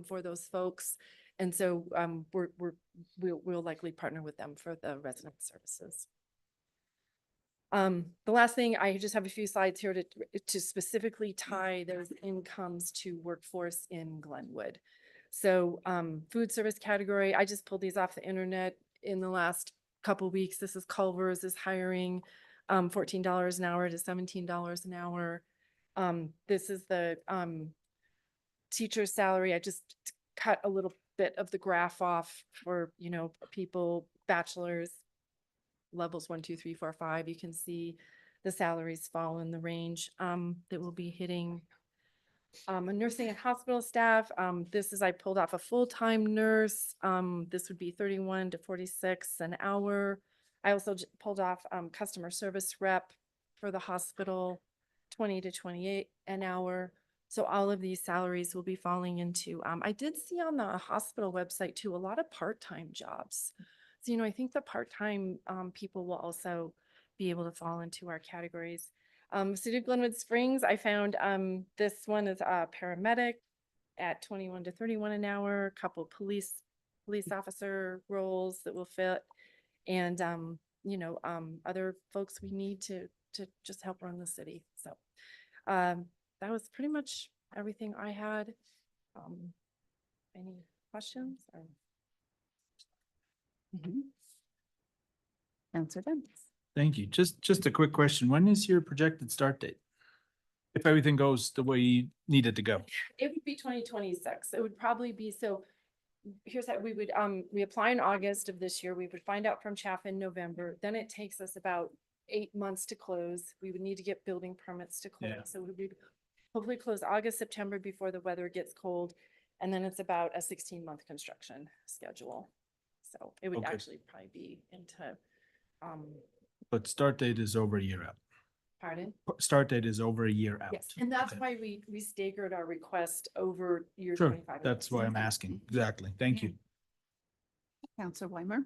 [SPEAKER 8] for those folks. And so we'll likely partner with them for the resident services. The last thing, I just have a few slides here to specifically tie those incomes to workforce in Glenwood. So food service category, I just pulled these off the internet in the last couple of weeks. This is Culver's is hiring $14 an hour to $17 an hour. This is the teacher's salary. I just cut a little bit of the graph off for, you know, people, bachelor's, levels 1, 2, 3, 4, 5. You can see the salaries fall in the range that will be hitting. A nursing and hospital staff. This is, I pulled off a full-time nurse. This would be 31 to 46 an hour. I also pulled off customer service rep for the hospital, 20 to 28 an hour. So all of these salaries will be falling into, I did see on the hospital website too, a lot of part-time jobs. So, you know, I think the part-time people will also be able to fall into our categories. City of Glenwood Springs, I found this one is a paramedic at 21 to 31 an hour, a couple police officer roles that will fit. And, you know, other folks we need to just help run the city. So that was pretty much everything I had. Any questions? Or?
[SPEAKER 1] Answer them.
[SPEAKER 3] Thank you. Just a quick question. When is your projected start date? If everything goes the way you need it to go?
[SPEAKER 8] It would be 2026. It would probably be, so here's how we would, we apply in August of this year. We would find out from CHAF in November. Then it takes us about 8 months to close. We would need to get building permits to close.
[SPEAKER 3] Yeah.
[SPEAKER 8] So we would hopefully close August, September before the weather gets cold. And then it's about a 16-month construction schedule. So it would
[SPEAKER 3] Okay.
[SPEAKER 8] actually probably be into,
[SPEAKER 3] But start date is over a year out.
[SPEAKER 8] pardon?
[SPEAKER 3] Start date is over a year out.
[SPEAKER 8] Yes, and that's
[SPEAKER 3] Okay.
[SPEAKER 8] why we staggered our request over year
[SPEAKER 3] Sure,
[SPEAKER 8] 25. and
[SPEAKER 3] that's why I'm
[SPEAKER 8] 26.
[SPEAKER 3] asking. Exactly. Thank you.
[SPEAKER 1] Counselor Weimer?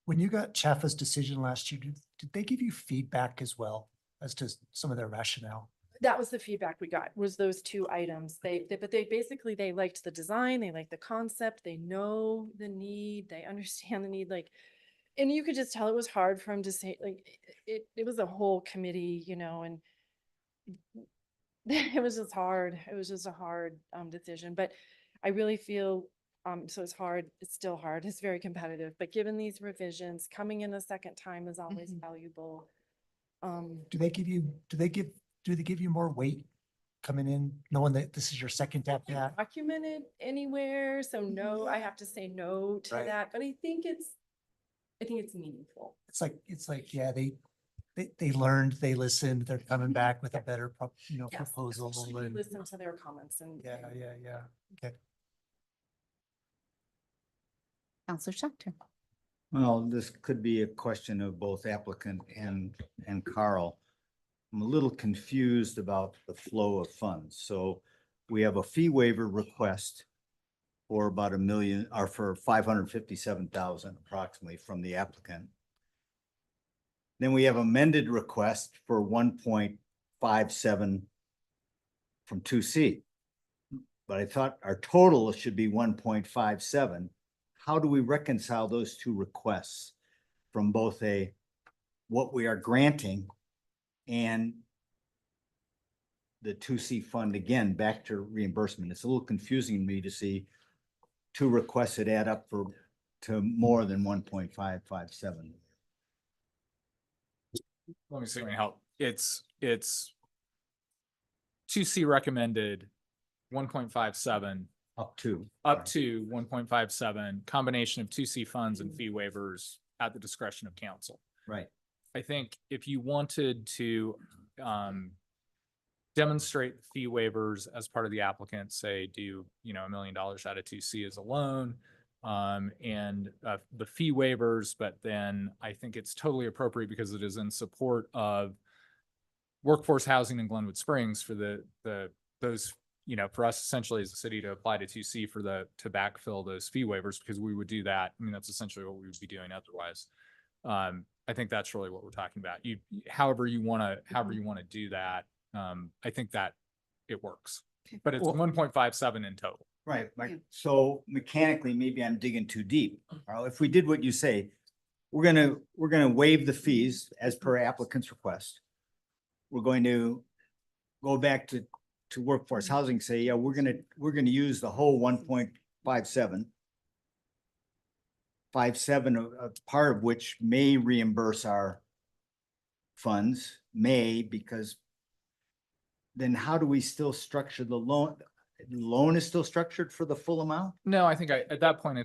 [SPEAKER 12] When you got Chaffa's decision last year, did they give you feedback as well as to some of their rationale?
[SPEAKER 8] That was the feedback we got, was those 2 items. But they basically, they liked the design, they liked the concept, they know the need, they understand the need, like, and you could just tell it was hard for him to say, like, it was a whole committee, you know, and it was just hard. It was just a hard decision, but I really feel, so it's hard, it's still hard, it's very competitive, but given these revisions, coming in a second time is always valuable.
[SPEAKER 12] Do they give you more weight coming in, knowing that this is your second at bat?
[SPEAKER 8] Documented anywhere, so no, I have to say no to
[SPEAKER 12] Right.
[SPEAKER 8] that, but I think it's meaningful.
[SPEAKER 12] It's like, yeah, they learned, they listened, they're coming back with a better,
[SPEAKER 8] Yes,
[SPEAKER 12] proposal.
[SPEAKER 8] especially if you
[SPEAKER 12] And
[SPEAKER 8] listen to their comments and.
[SPEAKER 12] yeah. Okay.
[SPEAKER 1] Counselor Schechter.
[SPEAKER 11] Well, this could be a question of both applicant and Carl. I'm a little confused about the flow of funds. So we have a fee waiver request for about $1 million, or for 557,000 approximately from the applicant. Then we have amended request for 1.57 from 2C. But I thought our total should be 1.57. How do we reconcile those two requests from both what we are granting and the 2C fund, again, back to reimbursement? It's a little confusing to me to see two requests that add up to more than 1.557.
[SPEAKER 9] Let me see if I can help. It's 2C recommended 1.57
[SPEAKER 11] up to
[SPEAKER 9] 1.57, combination of 2C funds and fee waivers at the discretion of council.
[SPEAKER 11] Right.
[SPEAKER 9] I think if you wanted to demonstrate the fee waivers as part of the applicant, say do, $1 million out of 2C as a loan, and the fee waivers, but then I think it's totally appropriate because it is in support of workforce housing in Glenwood Springs for those, for us essentially as a city to apply to 2C to backfill those fee waivers, because we would do that. I mean, that's essentially what we would be doing otherwise. I think that's really what we're talking about. However you want to do that. I think that it works, but it's 1.57 in total.
[SPEAKER 11] Right. So mechanically, maybe I'm digging too deep. If we did what you say, we're gonna waive the fees as per applicant's request. We're going to go back to workforce housing, say, yeah, we're gonna use the whole 1.57. 5.7, part of which may reimburse our funds, because then how do we still structure the loan? The loan is still structured for the full amount?
[SPEAKER 9] No, I think at that point,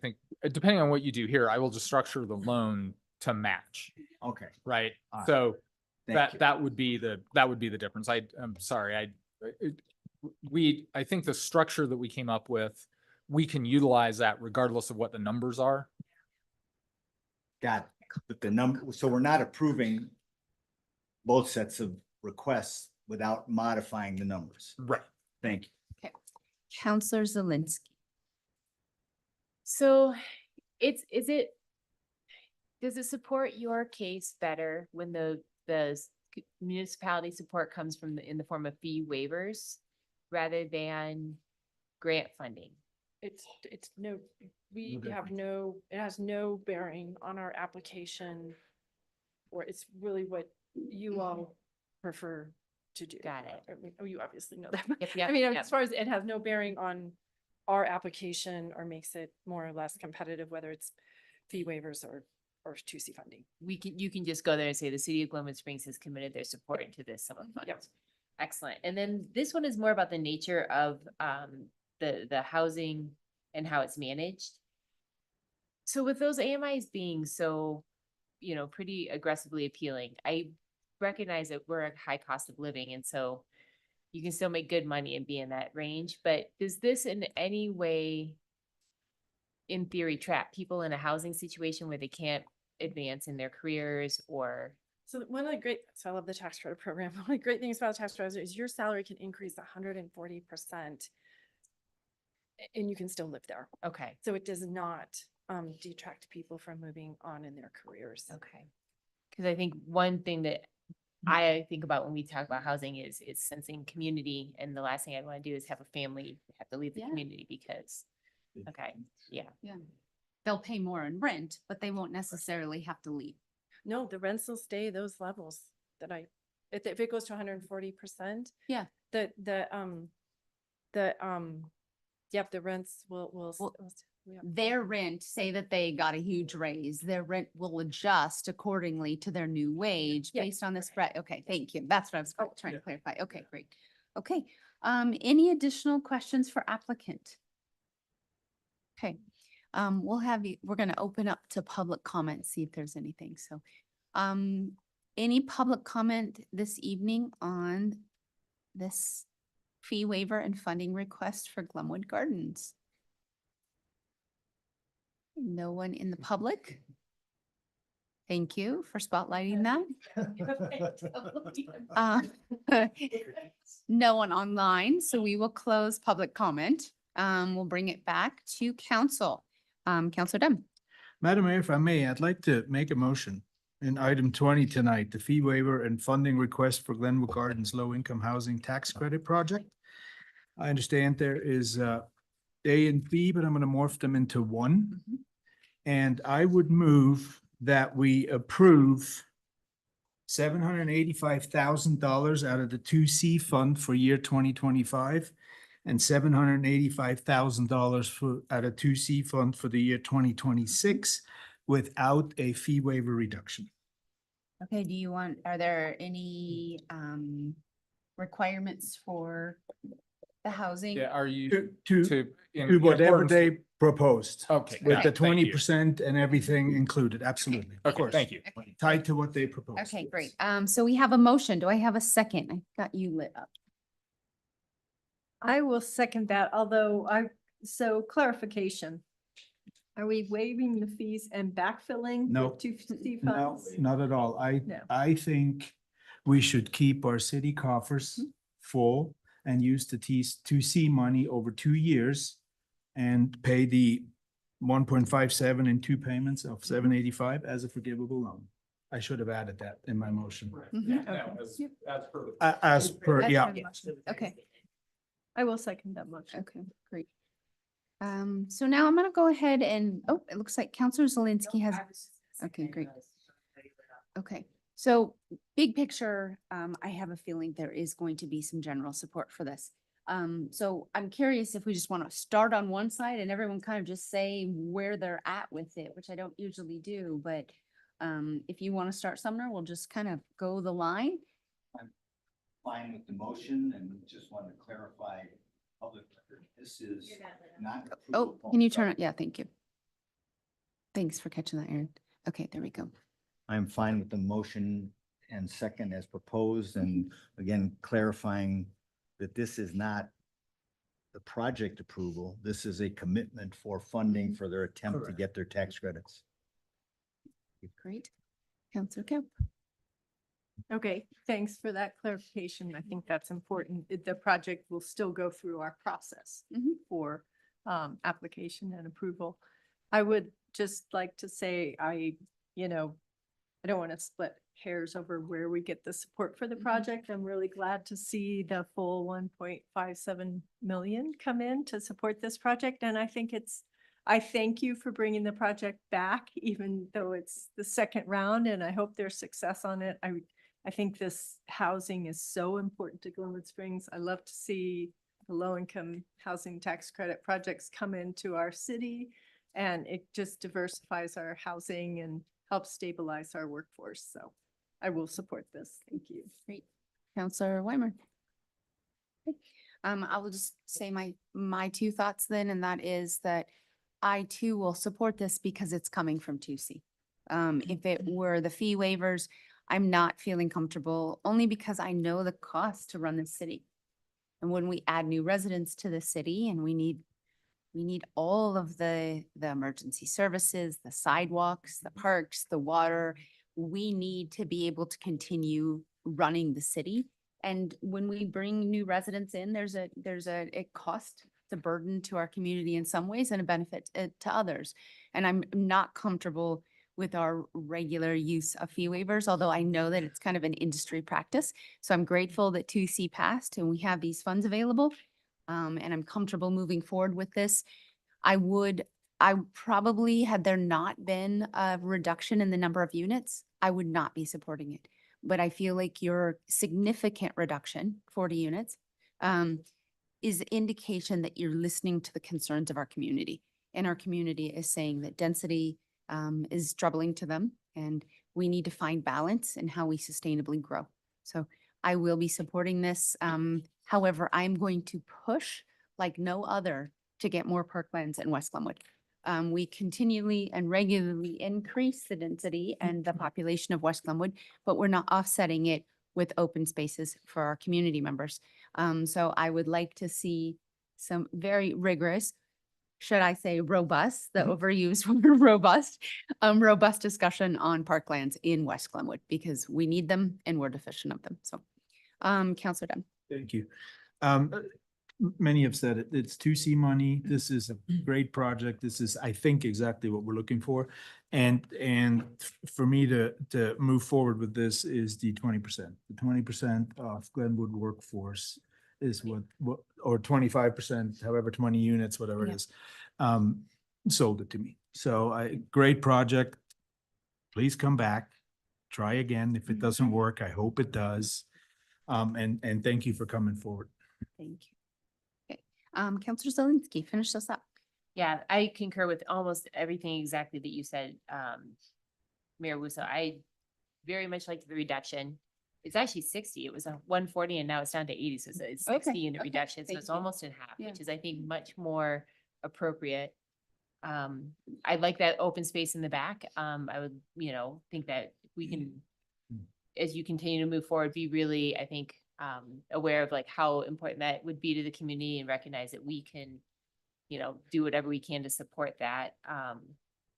[SPEAKER 9] depending on what you do here, I will just structure the loan to match.
[SPEAKER 11] Okay.
[SPEAKER 9] Right.
[SPEAKER 11] All right.
[SPEAKER 9] So
[SPEAKER 11] Thank you.
[SPEAKER 9] that would be the difference. I'm sorry. I think the structure that we came up with, we can utilize that regardless of what the numbers are.
[SPEAKER 11] Got it. But the number, so we're not approving both sets of requests without modifying the numbers.
[SPEAKER 9] Right.
[SPEAKER 11] Thank you.
[SPEAKER 1] Okay. Counselor Zelinski.
[SPEAKER 4] So does it support your case better when the municipality support comes in the form of fee waivers rather than grant funding?
[SPEAKER 8] It has no bearing on our application, or it's really what you all prefer to do.
[SPEAKER 4] Got it.
[SPEAKER 8] I mean, you obviously know that.
[SPEAKER 4] Yep,
[SPEAKER 8] I mean,
[SPEAKER 4] yep.
[SPEAKER 8] as far as it has no bearing on our application or makes it more or less competitive, whether it's fee waivers or 2C funding.
[SPEAKER 4] You can just go there and say the city of Glenwood Springs has committed their support to this summer fund.
[SPEAKER 8] Yep.
[SPEAKER 4] Excellent. And then this one is more about the nature of the housing and how it's managed. So with those AMIs being so, pretty aggressively appealing, I recognize that we're a high cost of living, and so you can still make good money and be in that range. But does this in any way, in theory, trap people in a housing situation where they can't advance in their careers? Or
[SPEAKER 8] So I love the tax credit program. One of the great things about the tax credit is your salary can increase 140% and you can still live there.
[SPEAKER 4] okay,
[SPEAKER 8] So it does not detract people from moving on in their careers.
[SPEAKER 4] okay. Because I think one thing that I think about when we talk about housing is sensing community, and the last thing I want to do is have a family have to leave the community because, okay, yeah.
[SPEAKER 1] Yeah. They'll pay more in rent, but they won't necessarily have to leave.
[SPEAKER 8] No, the rents will stay those levels if it goes to 140%.
[SPEAKER 1] Yeah.
[SPEAKER 8] The rents will.
[SPEAKER 1] Their rent, say that they got a huge raise, their rent will adjust accordingly to their new wage
[SPEAKER 8] Yeah.
[SPEAKER 1] based on this. Okay, thank you. That's what I was trying to clarify. Okay, great. Okay, any additional questions for applicant? Okay, we're gonna open up to public comment, see if there's anything. So, any public comment this evening on this fee waiver and funding request for Glenwood Gardens? No one in the public? Thank you for spotlighting that. No one online, so we will close public comment. We'll bring it back to council. Councilor Dunn.
[SPEAKER 3] Madam Mayor, if I may, I'd like to make a motion in item 20 tonight, the fee waiver and funding request for Glenwood Gardens Low Income Housing Tax Credit Project. I understand there is A and B, but I'm going to morph them into one. And I would move that we approve $785,000 out of the 2C fund for year 2025 and $785,000 for out of 2C fund for the year 2026 without a fee waiver reduction.
[SPEAKER 1] Okay, are there any requirements for the housing?
[SPEAKER 9] Yeah, are you
[SPEAKER 3] To
[SPEAKER 9] in
[SPEAKER 3] whatever
[SPEAKER 9] accordance
[SPEAKER 3] they proposed.
[SPEAKER 9] Okay,
[SPEAKER 3] With
[SPEAKER 9] got
[SPEAKER 3] the
[SPEAKER 9] it. Thank you.
[SPEAKER 3] 20% and everything included, absolutely. Of
[SPEAKER 9] Okay,
[SPEAKER 3] course.
[SPEAKER 9] thank you.
[SPEAKER 3] Tied to what they proposed.
[SPEAKER 1] Okay, great. So we have a motion. Do I have a second? I got you lit up.
[SPEAKER 5] I will second that, although so clarification. Are we waiving the fees and backfilling?
[SPEAKER 3] No.
[SPEAKER 5] with 2C
[SPEAKER 3] No,
[SPEAKER 5] funds?
[SPEAKER 3] not at all.
[SPEAKER 5] No.
[SPEAKER 3] I think we should keep our city coffers full and use the 2C money over 2 years and pay the 1.57 in 2 payments of 785 as a forgivable loan. I should have added that in my motion.
[SPEAKER 1] Mhm.
[SPEAKER 9] Now,
[SPEAKER 1] Okay.
[SPEAKER 9] as
[SPEAKER 1] Yep.
[SPEAKER 9] per the.
[SPEAKER 3] As per,
[SPEAKER 1] That's
[SPEAKER 3] yeah.
[SPEAKER 1] my motion. Okay,
[SPEAKER 5] I will second that motion.
[SPEAKER 1] okay, great. So now I'm gonna go ahead and, oh, it looks like Counselor Zelinski has, okay, great. Okay, so big picture, I have a feeling there is going to be some general support for this. So I'm curious if we just want to start on one side and everyone kind of just say where they're at with it, which I don't usually do, but if you want to start, Sumner, we'll just kind of go the line.
[SPEAKER 11] Fine with the motion and just want to clarify public record. This is not.
[SPEAKER 1] Oh, can you turn it? Yeah, thank you. Thanks for catching that, Aaron. Okay, there we go.
[SPEAKER 11] I'm fine with the motion and second as proposed, and again, clarifying that this is not the project approval. This is a commitment for funding for their attempt to
[SPEAKER 3] Correct.
[SPEAKER 11] get their tax credits.
[SPEAKER 1] Great. Counselor Kemp.
[SPEAKER 5] Okay, thanks for that clarification. I think that's important. The project will still go through our process for application and approval. I would just like to say, I don't want to split hairs over where we get the support for the project. I'm really glad to see the full 1.57 million come in to support this project. And I thank you for bringing the project back, even though it's the second round, and I hope there's success on it. I think this housing is so important to Glenwood Springs. I love to see the low-income housing tax credit projects come into our city, and it just diversifies our housing and helps stabilize our workforce. So I will support this. Thank you.
[SPEAKER 1] Great. Counselor Weimer. Okay. I will just say my 2 thoughts then, and that is that I too will support this because it's coming from 2C. If it were the fee waivers, I'm not feeling comfortable, only because I know the cost to run the city. And when we add new residents to the city and we need all of the emergency services, the sidewalks, the parks, the water, we need to be able to continue running the city. And when we bring new residents in, there's a cost, it's a burden to our community in some ways and a benefit to others. And I'm not comfortable with our regular use of fee waivers, although I know that it's kind of an industry practice. So I'm grateful that 2C passed and we have these funds available. And I'm comfortable moving forward with this. I probably, had there not been a reduction in the number of units, I would not be supporting it. But I feel like your significant reduction, 40 units, is indication that you're listening to the concerns of our community. And our community is saying that density is troubling to them, and we need to find balance in how we sustainably grow. So I will be supporting this. However, I'm going to push like no other to get more parklands in West Glenwood. We continually and regularly increase the density and the population of West Glenwood, but we're not offsetting it with open spaces for our community members. So I would like to see some very rigorous should I say robust, the overused word robust, robust discussion on parklands in West Glenwood because we need them and we're deficient of them. So, Counselor Dunn.
[SPEAKER 3] Thank you. Many have said it, it's 2C money. This is a great project. This is, I think, exactly what we're looking for. And for me to move forward with this is the 20%. The 20% of Glenwood workforce is what or 25%, however, 20 units, whatever it is, sold it to me. So great project. Please come back, try again. If it doesn't work, I hope it does. And thank you for coming forward.
[SPEAKER 1] Thank you. Okay. Counselor Zelinski, finish this up.
[SPEAKER 4] Yeah, I concur with almost everything exactly that you said, Mayor Wusso. I very much liked the reduction. It's actually 60. It was a 140 and now it's down to 80. So it's 60 unit reduction. So
[SPEAKER 1] Thank
[SPEAKER 4] it's
[SPEAKER 1] you.
[SPEAKER 4] almost in half, which is, I think, much more appropriate. I like that open space in the back. I would, think that we can, as you continue to move forward, be really, I think, aware of like how important that would be to the community and recognize that we can, do whatever we can to support that,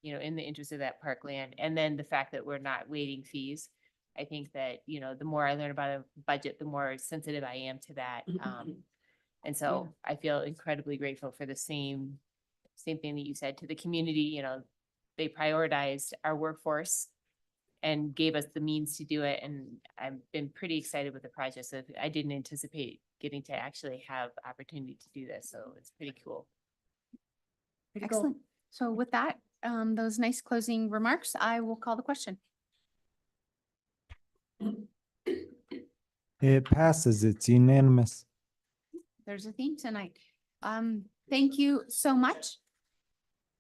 [SPEAKER 4] in the interest of that parkland. And then the fact that we're not waiving fees. I think that, the more I learn about a budget, the more sensitive I am to that. And so I feel incredibly grateful for the same thing that you said to the community. They prioritized our workforce and gave us the means to do it. And I've been pretty excited with the project. So I didn't anticipate getting to actually have opportunity to do this. So it's pretty cool. Pretty cool.
[SPEAKER 1] Excellent. So with that, those nice closing remarks, I will call the question.
[SPEAKER 13] It passes. It's unanimous.
[SPEAKER 1] There's a theme tonight. Thank you so much.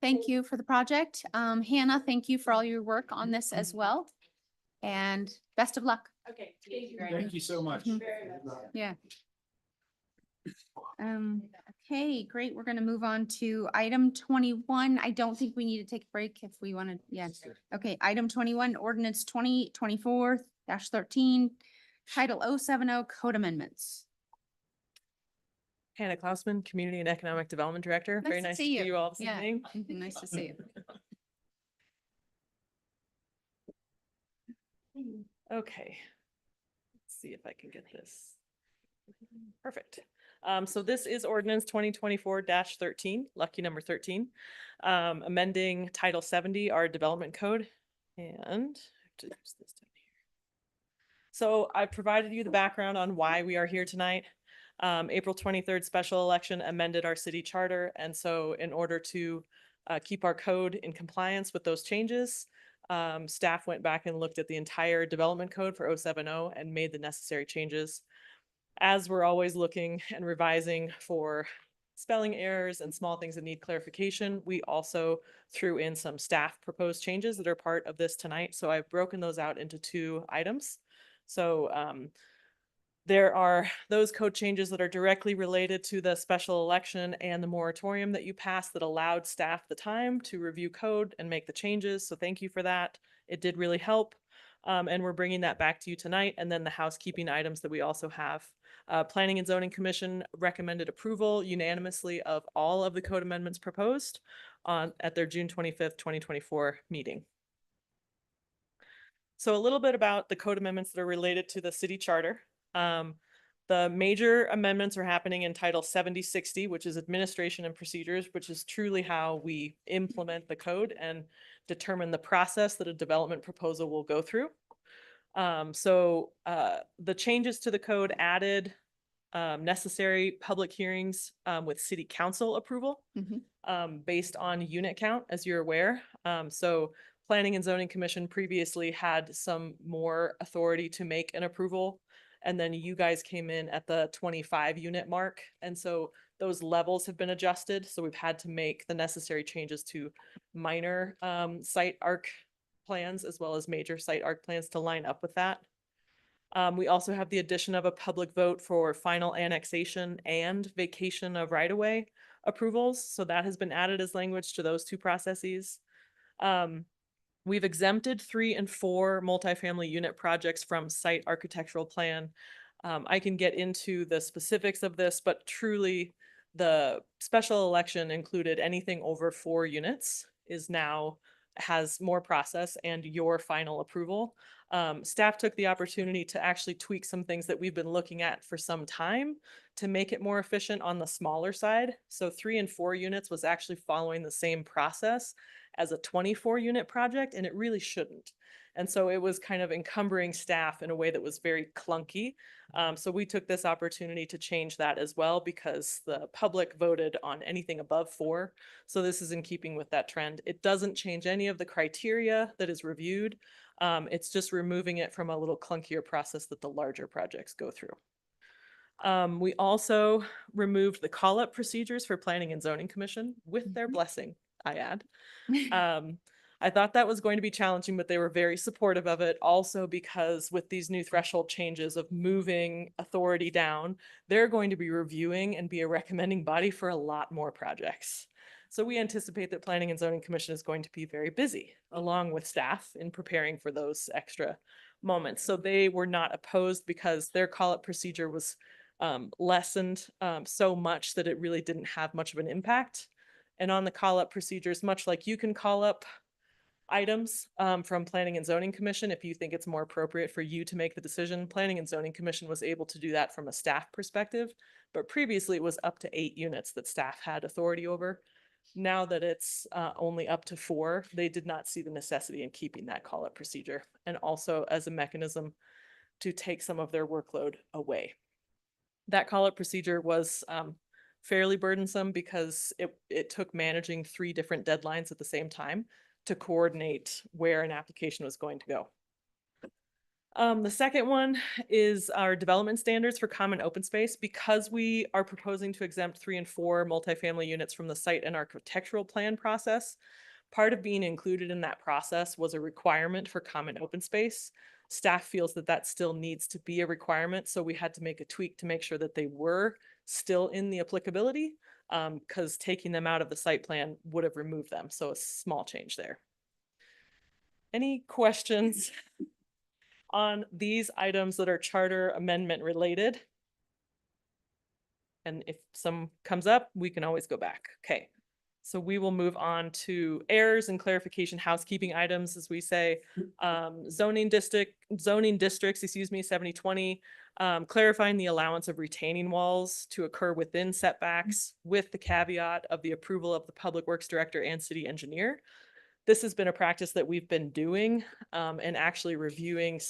[SPEAKER 1] Thank you for the project. Hannah, thank you for all your work on this as well. And best of luck.
[SPEAKER 4] Okay. Thank you.
[SPEAKER 3] Thank you so much.
[SPEAKER 1] Yeah. Okay, great. We're going to move on to item 21. I don't think we need to take a break if we want to. Yeah. Okay. Item 21, ordinance 2024-13, title 070 code amendments.
[SPEAKER 10] Hannah Klausman, Community and Economic Development Director. Very nice to see you all this evening.
[SPEAKER 1] Nice to see you.
[SPEAKER 10] Okay. Let's see if I can get this. Perfect. So this is ordinance 2024-13, lucky number 13, amending Title 70, our development code. And so I provided you the background on why we are here tonight. April 23rd special election amended our city charter. And so in order to keep our code in compliance with those changes, staff went back and looked at the entire development code for 070 and made the necessary changes. As we're always looking and revising for spelling errors and small things that need clarification, we also threw in some staff proposed changes that are part of this tonight. So I've broken those out into 2 items. So there are those code changes that are directly related to the special election and the moratorium that you passed that allowed staff the time to review code and make the changes. So thank you for that. It did really help. And we're bringing that back to you tonight. And then the housekeeping items that we also have. Planning and Zoning Commission recommended approval unanimously of all of the code amendments proposed at their June 25th, 2024 meeting. So a little bit about the code amendments that are related to the city charter. The major amendments are happening in Title 7060, which is administration and procedures, which is truly how we implement the code and determine the process that a development proposal will go through. The changes to the code added necessary public hearings with city council approval based on unit count, as you're aware. So Planning and Zoning Commission previously had some more authority to make an approval. And then you guys came in at the 25 unit mark. And so those levels have been adjusted. So we've had to make the necessary changes to minor site arc plans as well as major site arc plans to line up with that. We also have the addition of a public vote for final annexation and vacation of right-of-way approvals. So that has been added as language to those 2 processes. We've exempted 3 and 4 multifamily unit projects from site architectural plan. I can get into the specifics of this, but truly The special election included anything over 4 units is now has more process and your final approval. Staff took the opportunity to actually tweak some things that we've been looking at for some time to make it more efficient on the smaller side. So 3 and 4 units was actually following the same process as a 24 unit project, and it really shouldn't. And so it was kind of encumbering staff in a way that was very clunky. So we took this opportunity to change that as well because the public voted on anything above 4. So this is in keeping with that trend. It doesn't change any of the criteria that is reviewed. It's just removing it from a little clunkier process that the larger projects go through. We also removed the call-up procedures for Planning and Zoning Commission with their blessing, I add. I thought that was going to be challenging, but they were very supportive of it. Also because with these new threshold changes of moving authority down, they're going to be reviewing and be a recommending body for a lot more projects. So we anticipate that Planning and Zoning Commission is going to be very busy along with staff in preparing for those extra moments. So they were not opposed because their call-up procedure was lessened so much that it really didn't have much of an impact. And on the call-up procedures, much like you can call up items from Planning and Zoning Commission, if you think it's more appropriate for you to make the decision, Planning and Zoning Commission was able to do that from a staff perspective. But previously it was up to 8 units that staff had authority over. Now that it's only up to 4, they did not see the necessity in keeping that call-up procedure, and also as a mechanism to take some of their workload away. That call-up procedure was fairly burdensome because it took managing 3 different deadlines at the same time to coordinate where an application was going to go. The second one is our development standards for common open space. Because we are proposing to exempt 3 and 4 multifamily units from the site and architectural plan process, part of being included in that process was a requirement for common open space. Staff feels that that still needs to be a requirement, so we had to make a tweak to make sure that they were still in the applicability, because taking them out of the site plan would have removed them. So a small change there. Any questions on these items that are charter amendment related? And if some comes up, we can always go back. Okay. So we will move on to errors and clarification housekeeping items, as we say. Zoning districts, 7020, clarifying the allowance of retaining walls to occur within setbacks with the caveat of the approval of the Public Works Director and City Engineer. This has been a practice that we've been doing and actually reviewing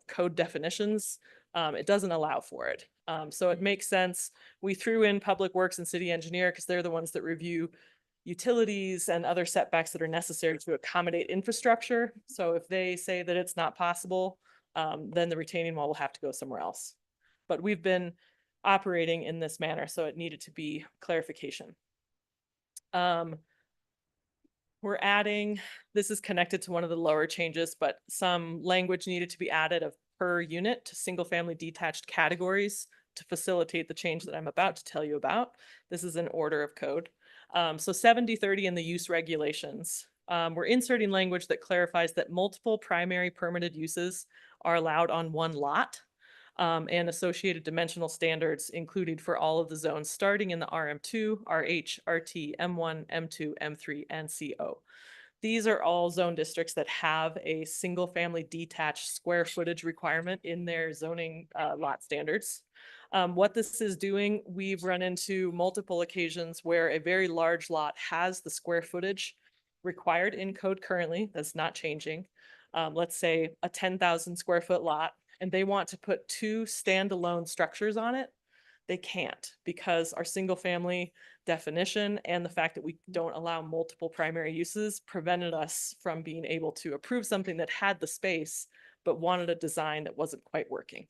[SPEAKER 10] code definitions. It doesn't allow for it. So it makes sense. We threw in Public Works and City Engineer because they're the ones that review utilities and other setbacks that are necessary to accommodate infrastructure. So if they say that it's not possible, then the retaining wall will have to go somewhere else. But we've been operating in this manner, so it needed to be clarification. We're adding, this is connected to one of the lower changes, but some language needed to be added of per unit to single family detached categories to facilitate the change that I'm about to tell you about. This is an order of code. So 7030 in the use regulations, we're inserting language that clarifies that multiple primary permitted uses are allowed on one lot, and associated dimensional standards included for all of the zones starting in the RM2, RH, RT, M1, M2, M3, and CO. These are all zone districts that have a single family detached square footage requirement in their zoning lot standards. What this is doing, we've run into multiple occasions where a very large lot has the square footage required in code currently. That's not changing. Let's say a 10,000 square foot lot, and they want to put 2 standalone structures on it. They can't, because our single family definition and the fact that we don't allow multiple primary uses prevented us from being able to approve something that had the space but wanted a design that wasn't quite working.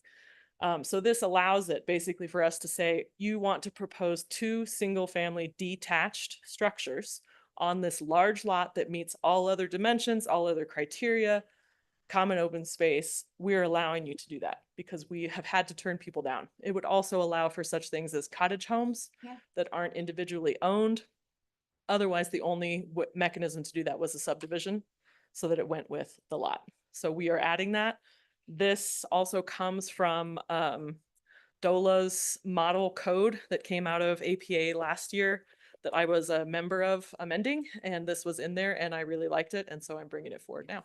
[SPEAKER 10] So this allows it basically for us to say, you want to propose 2 single family detached structures on this large lot that meets all other dimensions, all other criteria, common open space. We're allowing you to do that because we have had to turn people down. It would also allow for such things as cottage homes that aren't individually owned. Otherwise, the only mechanism to do that was a subdivision so that it went with the lot. So we are adding that. This also comes from DOLA's model code that came out of APA last year that I was a member of amending, and this was in there and I really liked it. And so I'm bringing it forward now.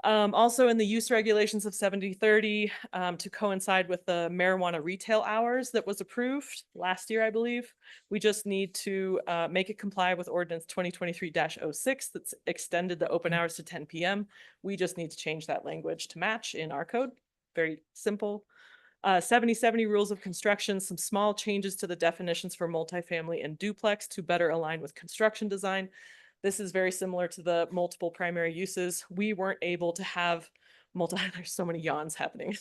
[SPEAKER 10] Also in the use regulations of 7030, to coincide with the marijuana retail hours that was approved last year, I believe, we just need to make it comply with ordinance 2023-06 that's extended the open hours to 10 p.m. We just need to change that language to match in our code. Very simple. 7070 rules of construction, some small changes to the definitions for multifamily and duplex to better align with construction design. This is very similar to the multiple primary uses. We weren't able to have there's so many yawns happening.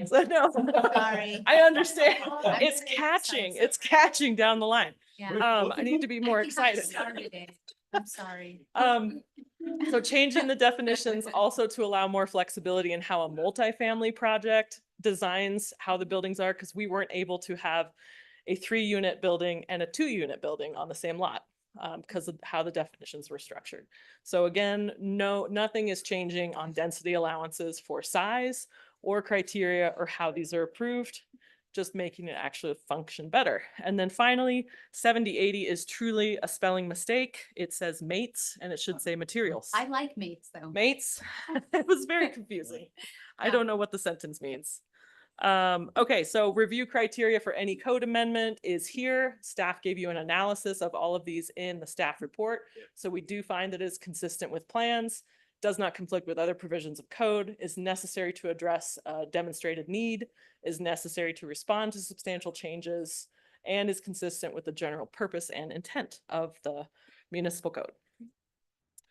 [SPEAKER 10] So no,
[SPEAKER 15] Sorry.
[SPEAKER 10] I understand.
[SPEAKER 15] I'm
[SPEAKER 10] It's
[SPEAKER 15] really
[SPEAKER 10] catching.
[SPEAKER 15] excited.
[SPEAKER 10] It's catching down the line.
[SPEAKER 15] Yeah.
[SPEAKER 10] I need to be more
[SPEAKER 15] I think I
[SPEAKER 10] excited.
[SPEAKER 15] started it. I'm sorry.
[SPEAKER 10] So changing the definitions also to allow more flexibility in how a multifamily project designs how the buildings are, because we weren't able to have a 3-unit building and a 2-unit building on the same lot because of how the definitions were structured. So again, nothing is changing on density allowances for size or criteria or how these are approved, just making it actually function better. And then finally, 7080 is truly a spelling mistake. It says mates and it should say materials.
[SPEAKER 1] I like mates though.
[SPEAKER 10] Mates. It was very confusing. I don't know what the sentence means. Okay, so review criteria for any code amendment is here. Staff gave you an analysis of all of these in the staff report. So we do find that it is consistent with plans, does not conflict with other provisions of code, is necessary to address a demonstrated need, is necessary to respond to substantial changes, and is consistent with the general purpose and intent of the municipal code.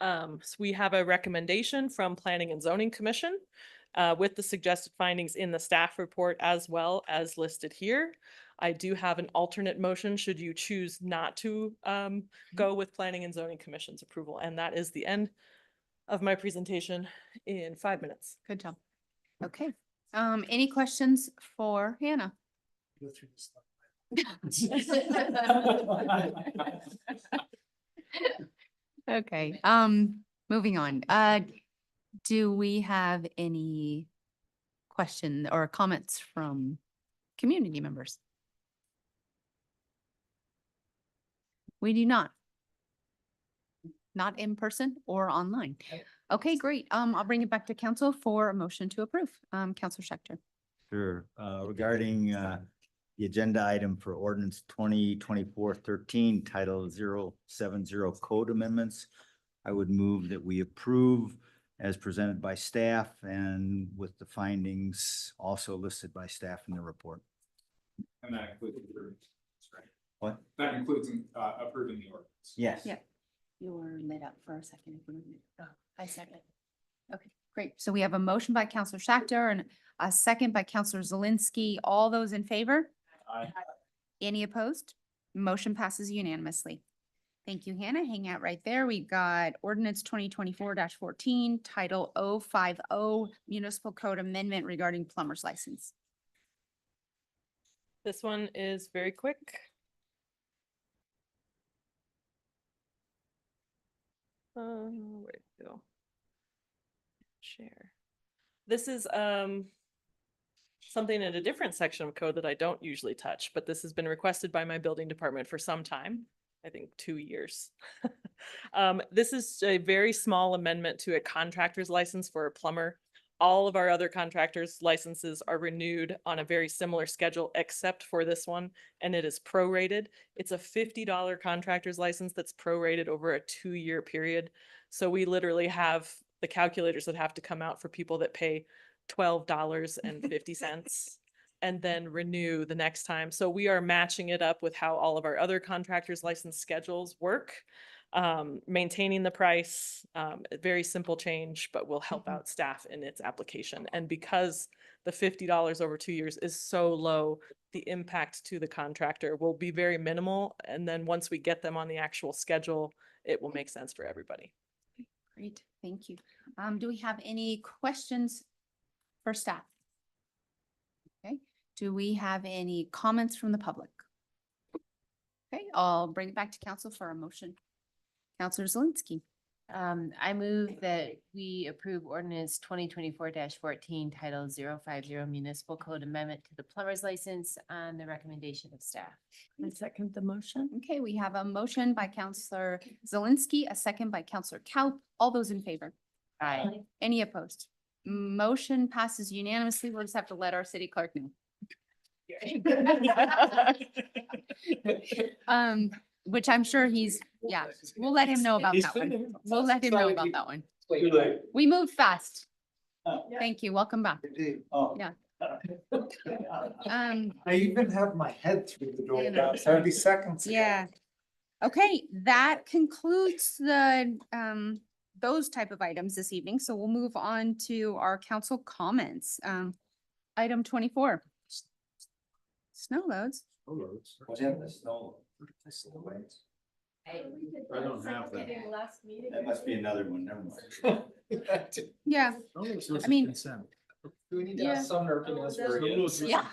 [SPEAKER 10] So we have a recommendation from Planning and Zoning Commission with the suggested findings in the staff report as well as listed here. I do have an alternate motion should you choose not to go with Planning and Zoning Commission's approval. And that is the end of my presentation in 5 minutes.
[SPEAKER 1] Good job. Okay. Any questions for Hannah?
[SPEAKER 12] Go through this stuff.
[SPEAKER 1] Okay, moving on. Do we have any questions or comments from community members? We do not. Not in person or online. Okay, great. I'll bring it back to council for a motion to approve. Counselor Schechter.
[SPEAKER 11] Sure, regarding the agenda item for ordinance 2024-13, title 070 code amendments, I would move that we approve as presented by staff and with the findings also listed by staff in the report.
[SPEAKER 9] And that includes approving, right?
[SPEAKER 11] What?
[SPEAKER 9] That includes approving the ordinance.
[SPEAKER 11] Yes.
[SPEAKER 1] Yeah. You were lit up for a second. Oh, I second. Okay, great. So we have a motion by Counselor Schechter and a second by Counselor Zelinski. All those in favor?
[SPEAKER 9] Aye.
[SPEAKER 1] Any opposed? Motion passes unanimously. Thank you, Hannah. Hang out right there. We've got ordinance 2024-14, title 050 municipal code amendment regarding plumber's license.
[SPEAKER 10] This one is very quick. Where'd it go? Share. This is something in a different section of code that I don't usually touch, but this has been requested by my building department for some time. I think 2 years. This is a very small amendment to a contractor's license for a plumber. All of our other contractors' licenses are renewed on a very similar schedule, except for this one, and it is prorated. It's a $50 contractor's license that's prorated over a 2-year period. So we literally have the calculators that have to come out for people that pay $12.50 and then renew the next time. So we are matching it up with how all of our other contractors' license schedules work. Maintaining the price, a very simple change, but will help out staff in its application. And because the $50 over 2 years is so low, the impact to the contractor will be very minimal. And then once we get them on the actual schedule, it will make sense for everybody.
[SPEAKER 1] Great, thank you. Do we have any questions for staff? Okay, do we have any comments from the public? Okay, I'll bring it back to council for a motion. Counselor Zelinski.
[SPEAKER 4] I move that we approve ordinance 2024-14 title 050 municipal code amendment to the plumber's license on the recommendation of staff.
[SPEAKER 5] I second the motion.
[SPEAKER 1] Okay, we have a motion by Counselor Zelinski, a second by Counselor Kaup. All those in favor?
[SPEAKER 4] Aye.
[SPEAKER 1] Any opposed? Motion passes unanimously. We'll just have to let our city clerk know. Which I'm sure he's, yeah, we'll let him know about that one. We'll let him know about that one. We moved fast. Thank you. Welcome back.
[SPEAKER 2] Oh.
[SPEAKER 1] Yeah.
[SPEAKER 2] I even have my head through the door
[SPEAKER 1] You know.
[SPEAKER 2] about 30 seconds. ago.
[SPEAKER 1] Yeah. Okay, that concludes the, those type of items this evening. So we'll move on to our council comments. Item 24. Snow loads.
[SPEAKER 11] What's in the snow?
[SPEAKER 3] I don't have that.
[SPEAKER 11] That must be another one, never mind.
[SPEAKER 1] Yeah, I mean,
[SPEAKER 2] Do we need
[SPEAKER 1] to ask
[SPEAKER 2] Sumner if he knows where he is?
[SPEAKER 1] yeah.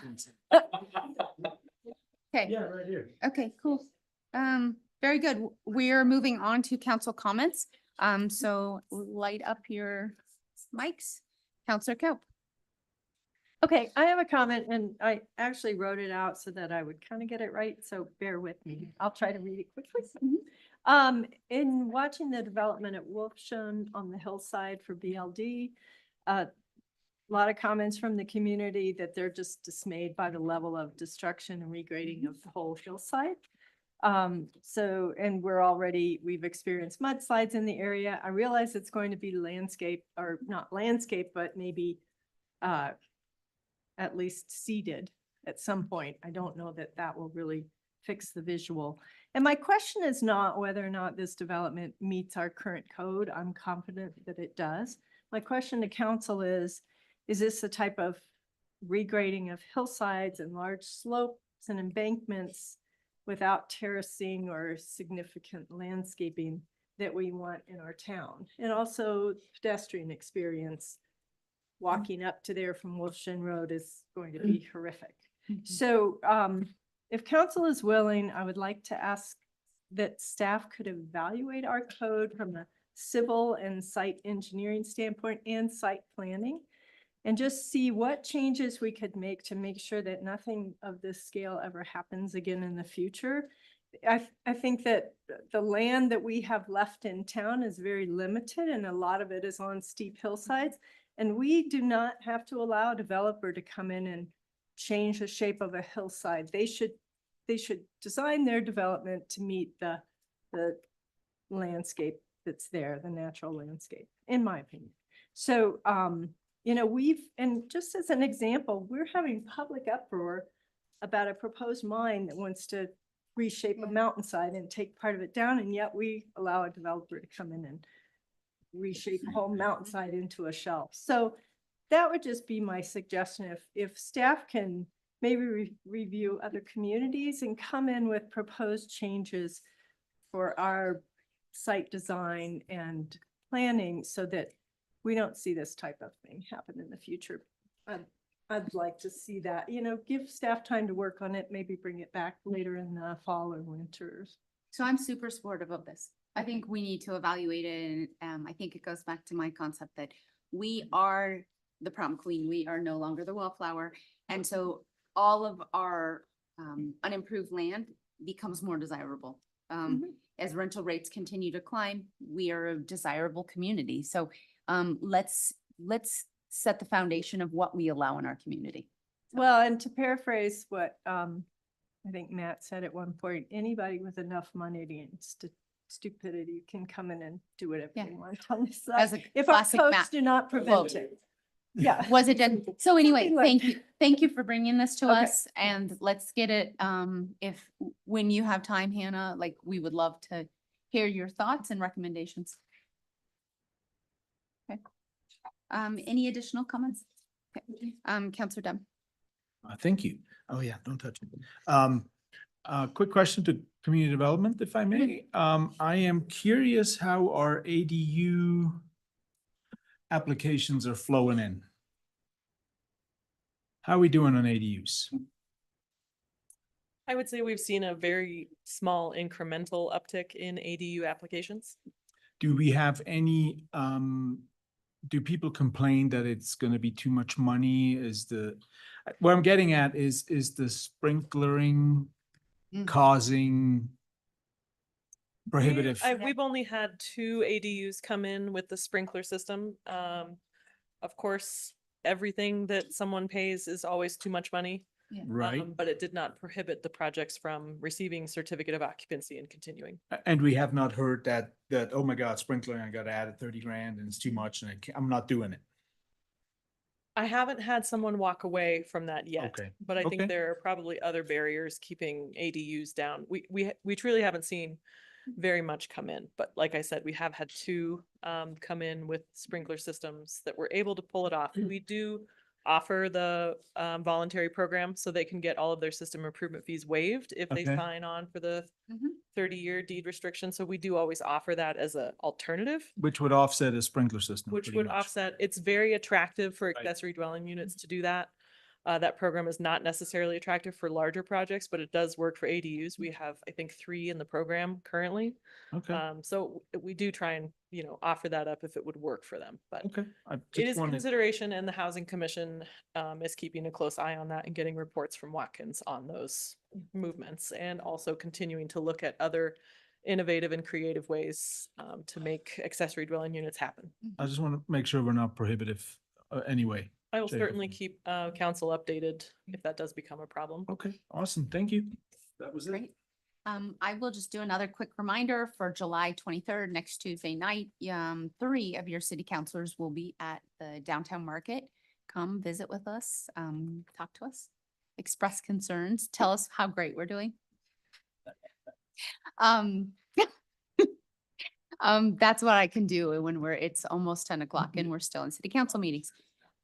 [SPEAKER 1] Okay,
[SPEAKER 3] Yeah, right here.
[SPEAKER 1] okay, cool. Very good. We're moving on to council comments. So light up your mics. Counselor Cope.
[SPEAKER 5] Okay, I have a comment and I actually wrote it out so that I would kind of get it right, so bear with me. I'll try to read it quickly. In watching the development at Wolfshone on the hillside for BLD, a lot of comments from the community that they're just dismayed by the level of destruction and regrading of the whole hillside. So, and we've experienced mudslides in the area. I realize it's going to be landscape, or not landscape, but maybe at least seeded at some point. I don't know that that will really fix the visual. And my question is not whether or not this development meets our current code. I'm confident that it does. My question to council is this the type of regrading of hillsides and large slopes and embankments without terracing or significant landscaping that we want in our town? And also pedestrian experience. Walking up to there from Wolfshire Road is going to be horrific. So if council is willing, I would like to ask that staff could evaluate our code from a civil and site engineering standpoint and site planning, and just see what changes we could make to make sure that nothing of this scale ever happens again in the future. I think that the land that we have left in town is very limited, and a lot of it is on steep hillsides. And we do not have to allow a developer to come in and change the shape of a hillside. They should design their development to meet the landscape that's there, the natural landscape, in my opinion. So, you know, and just as an example, we're having public uproar about a proposed mine that wants to reshape a mountainside and take part of it down, and yet we allow a developer to come in and reshape the whole mountainside into a shelf. So that would just be my suggestion. If staff can maybe review other communities and come in with proposed changes for our site design and planning so that we don't see this type of thing happen in the future. I'd like to see that, you know, give staff time to work on it, maybe bring it back later in the fall or winter.
[SPEAKER 1] So I'm super supportive of this. I think we need to evaluate it, and I think it goes back to my concept that we are the prom queen. We are no longer the wallflower. And so all of our unimproved land becomes more desirable. As rental rates continue to climb, we are a desirable community. So let's set the foundation of what we allow in our community.
[SPEAKER 5] Well, and to paraphrase what I think Matt said at one point, anybody with enough money and stupidity can come in and do whatever they want on this
[SPEAKER 1] As
[SPEAKER 5] side.
[SPEAKER 1] a
[SPEAKER 5] If our
[SPEAKER 1] classic
[SPEAKER 5] codes
[SPEAKER 1] Matt
[SPEAKER 5] do not prevent it. Yeah.
[SPEAKER 1] Was it done? So anyway,
[SPEAKER 5] Something like-
[SPEAKER 1] thank you for bringing this to
[SPEAKER 5] Okay.
[SPEAKER 1] us, and let's get it, when you have time, Hannah, like, we would love to hear your thoughts and recommendations. Okay. Any additional comments? Okay. Counselor Dunn.
[SPEAKER 3] Thank you. Oh, yeah, don't touch it. Quick question to community development, if I may. I am curious how our ADU applications are flowing in. How are we doing on ADUs?
[SPEAKER 10] I would say we've seen a very small incremental uptick in ADU applications.
[SPEAKER 3] do we have any, do people complain that it's gonna be too much money? What I'm getting at is the sprinklering causing prohibitive?
[SPEAKER 10] We've only had 2 ADUs come in with the sprinkler system. Of course, everything that someone pays is always too much money.
[SPEAKER 3] Right.
[SPEAKER 10] But it did not prohibit the projects from receiving certificate of occupancy and continuing.
[SPEAKER 3] And we have not heard that, oh my God, sprinkler, I got added 30 grand and it's too much and I'm not doing it.
[SPEAKER 10] I haven't had someone walk away from that yet,
[SPEAKER 3] Okay.
[SPEAKER 10] but I think
[SPEAKER 3] Okay.
[SPEAKER 10] there are probably other barriers keeping ADUs down. We truly haven't seen very much come in, but like I said, we have had 2 come in with sprinkler systems that were able to pull it off. We do offer the voluntary program so they can get all of their system improvement fees waived if they
[SPEAKER 3] Okay.
[SPEAKER 10] sign on for the 30-year deed restriction. So we do always offer that as an alternative,
[SPEAKER 3] Which would offset a sprinkler system.
[SPEAKER 10] which
[SPEAKER 3] pretty
[SPEAKER 10] would
[SPEAKER 3] much.
[SPEAKER 10] offset. It's very attractive for
[SPEAKER 3] Right.
[SPEAKER 10] accessory dwelling units to do that. That program is not necessarily attractive for larger projects, but it does work for ADUs. We have, I think, 3 in the program currently.
[SPEAKER 3] Okay.
[SPEAKER 10] So we do try and, offer that up if it would work for them, but
[SPEAKER 3] Okay. I
[SPEAKER 10] it
[SPEAKER 3] just
[SPEAKER 10] is a
[SPEAKER 3] wanted-
[SPEAKER 10] consideration, and the Housing Commission is keeping a close eye on that and getting reports from Watkins on those movements, and also continuing to look at other innovative and creative ways to make accessory dwelling units happen.
[SPEAKER 3] I just want to make sure we're not prohibitive anyway.
[SPEAKER 10] I will
[SPEAKER 3] shape or
[SPEAKER 10] certainly
[SPEAKER 3] form.
[SPEAKER 10] keep council updated if that does become a problem.
[SPEAKER 3] Okay, awesome. Thank you. That was it.
[SPEAKER 1] Great. I will just do another quick reminder for July 23rd, next Tuesday night. 3 of your city councilors will be at the downtown market. Come visit with us, talk to us, express concerns, tell us how great we're doing. That's what I can do when it's almost 10 o'clock and we're still in city council meetings.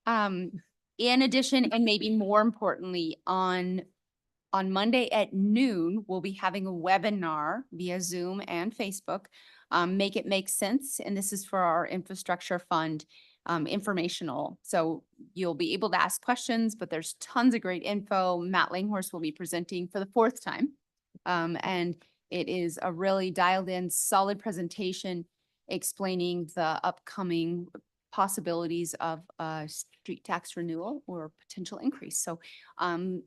[SPEAKER 1] In addition, and maybe more importantly, on Monday at noon, we'll be having a webinar via Zoom and Facebook. Make It Make Sense, and this is for our infrastructure fund informational. So you'll be able to ask questions, but there's tons of great info. Matt Langhorst will be presenting for the 4th time. And it is a really dialed in, solid presentation explaining the upcoming possibilities of street tax renewal or potential increase. So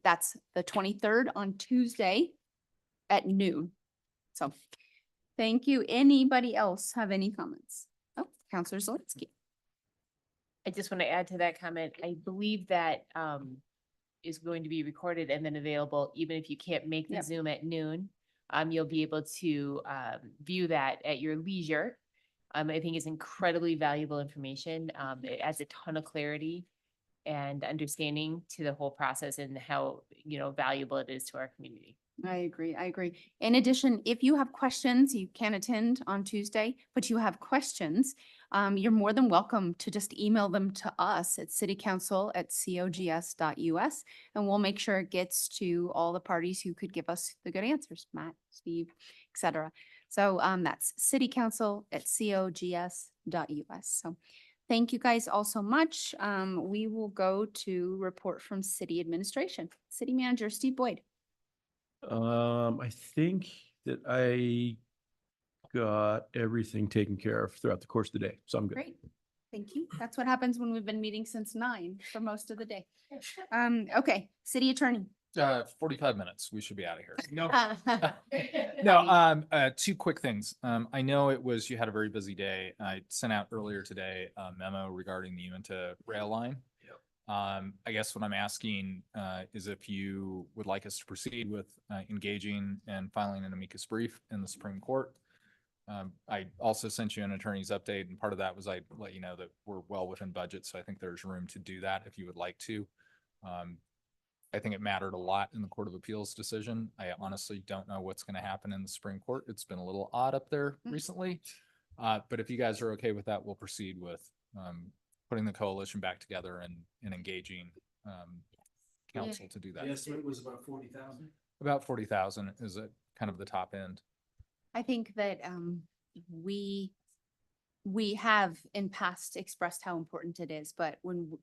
[SPEAKER 1] that's the 23rd on Tuesday at noon. So thank you. Anybody else have any comments? Oh, Counselor Zelinski.
[SPEAKER 4] I just want to add to that comment. I believe that is going to be recorded and then available, even if you can't make the
[SPEAKER 1] Yep.
[SPEAKER 4] Zoom at noon. You'll be able to view that at your leisure. I think it's incredibly valuable information. It adds a ton of clarity and understanding to the whole process and how, valuable it is to our community.
[SPEAKER 1] I agree. I agree. In addition, if you have questions, you can attend on Tuesday, but you have questions, you're more than welcome to just email them to us at citycouncil@cogs.us, and we'll make sure it gets to all the parties who could give us the good answers, Matt, Steve, et cetera. So that's citycouncil@cogs.us. So thank you guys all so much. We will go to report from city administration. City Manager Steve Boyd.
[SPEAKER 6] I think that I got everything taken care of throughout the course of the day, so I'm good.
[SPEAKER 1] Great. Thank you. That's what happens when we've been meeting since 9 for most of the day. Okay, city attorney.
[SPEAKER 9] 45 minutes. We should be out of here. No.
[SPEAKER 1] No.
[SPEAKER 9] No, 2 quick things. I know you had a very busy day. I sent out earlier today a memo regarding the Uinta rail line. I guess what I'm asking is if you would like us to proceed with engaging and filing an amicus brief in the Supreme Court. I also sent you an attorney's update, and part of that was I let you know that we're well within budget, so I think there's room to do that if you would like to. I think it mattered a lot in the Court of Appeals decision. I honestly don't know what's going to happen in the Supreme Court. It's been a little odd up there recently. But if you guys are okay with that, we'll proceed with putting the coalition back together and engaging council to do that.
[SPEAKER 3] The estimate was about 40,000.
[SPEAKER 9] About 40,000 is kind of the top end.
[SPEAKER 1] I think that we have in past expressed how important it is, but when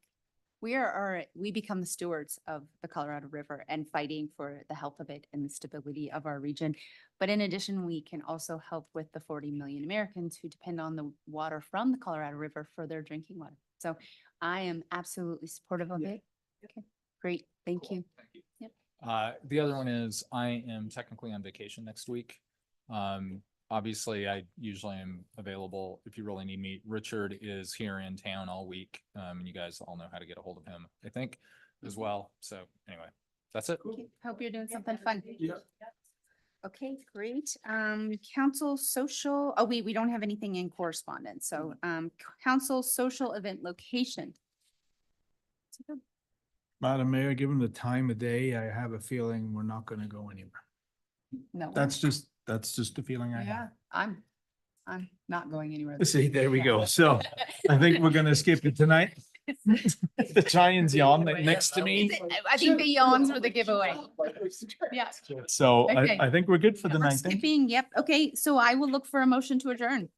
[SPEAKER 1] we become the stewards of the Colorado River and fighting for the health of it and the stability of our region. But in addition, we can also help with the 40 million Americans who depend on the water from the Colorado River for their drinking water. So I am absolutely supportive of it. Okay, great. Thank you. Yep.
[SPEAKER 9] The other one is I am technically on vacation next week. Obviously, I usually am available if you really need me. Richard is here in town all week, and you guys all know how to get a hold of him, I think, as well. So anyway, that's it.
[SPEAKER 1] Okay, hope you're doing something fun.
[SPEAKER 3] Yeah.
[SPEAKER 1] Okay, great. Council social, oh, we don't have anything in correspondence. So, council social event location.
[SPEAKER 3] Madam Mayor, given the time of day, I have a feeling we're not gonna go anywhere.
[SPEAKER 1] No.
[SPEAKER 3] That's just the feeling I have.
[SPEAKER 1] Yeah, I'm not going anywhere.
[SPEAKER 3] See, there we go. So I think we're gonna skip it tonight. The Giants yawn next to me.
[SPEAKER 1] I think the yawns were the giveaway. Yeah.
[SPEAKER 3] So
[SPEAKER 1] Okay.
[SPEAKER 3] I think we're good for the
[SPEAKER 1] We're
[SPEAKER 3] night. Thank you.
[SPEAKER 1] skipping, yep. Okay, so I will look for a motion to adjourn.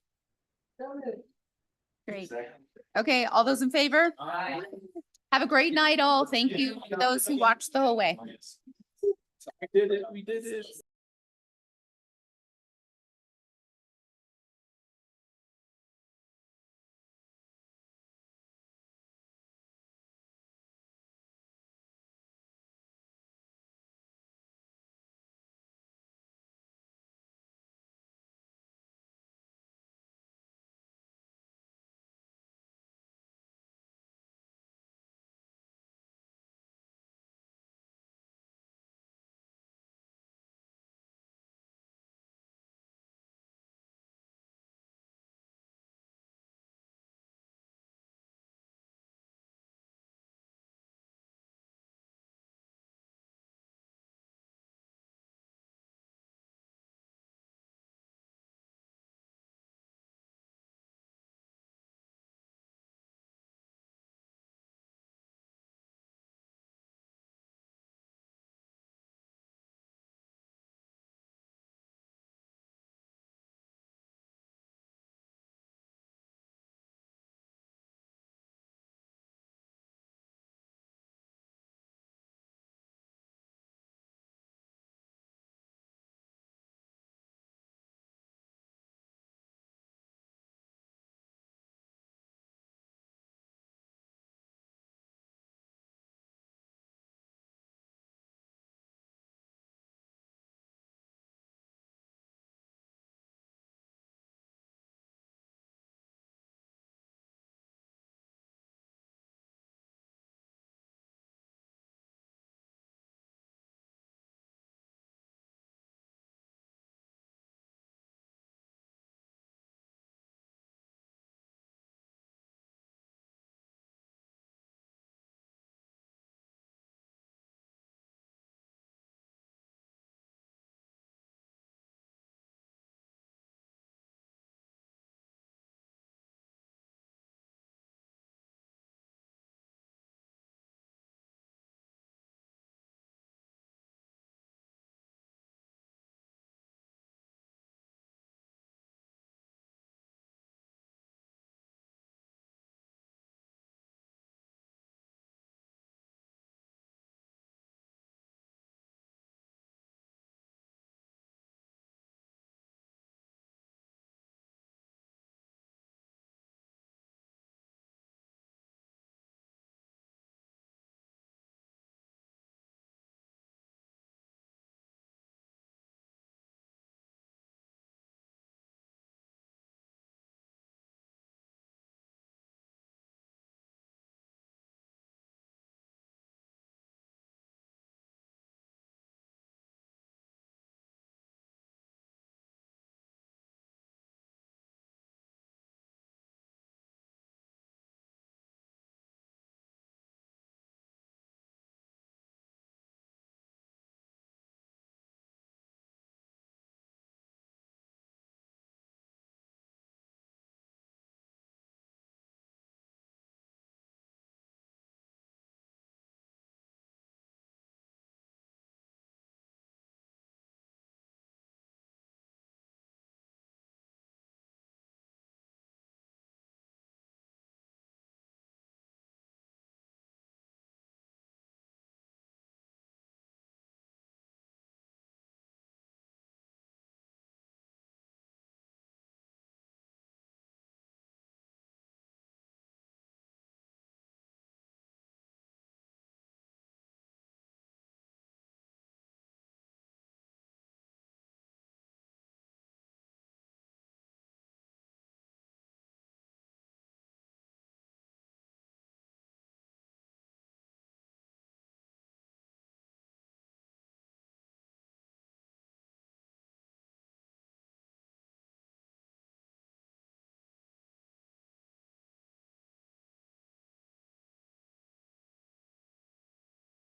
[SPEAKER 1] Great. Okay, all those in favor? Have a great night all. Thank you for those who watched the whole way.
[SPEAKER 3] We did it. We did it.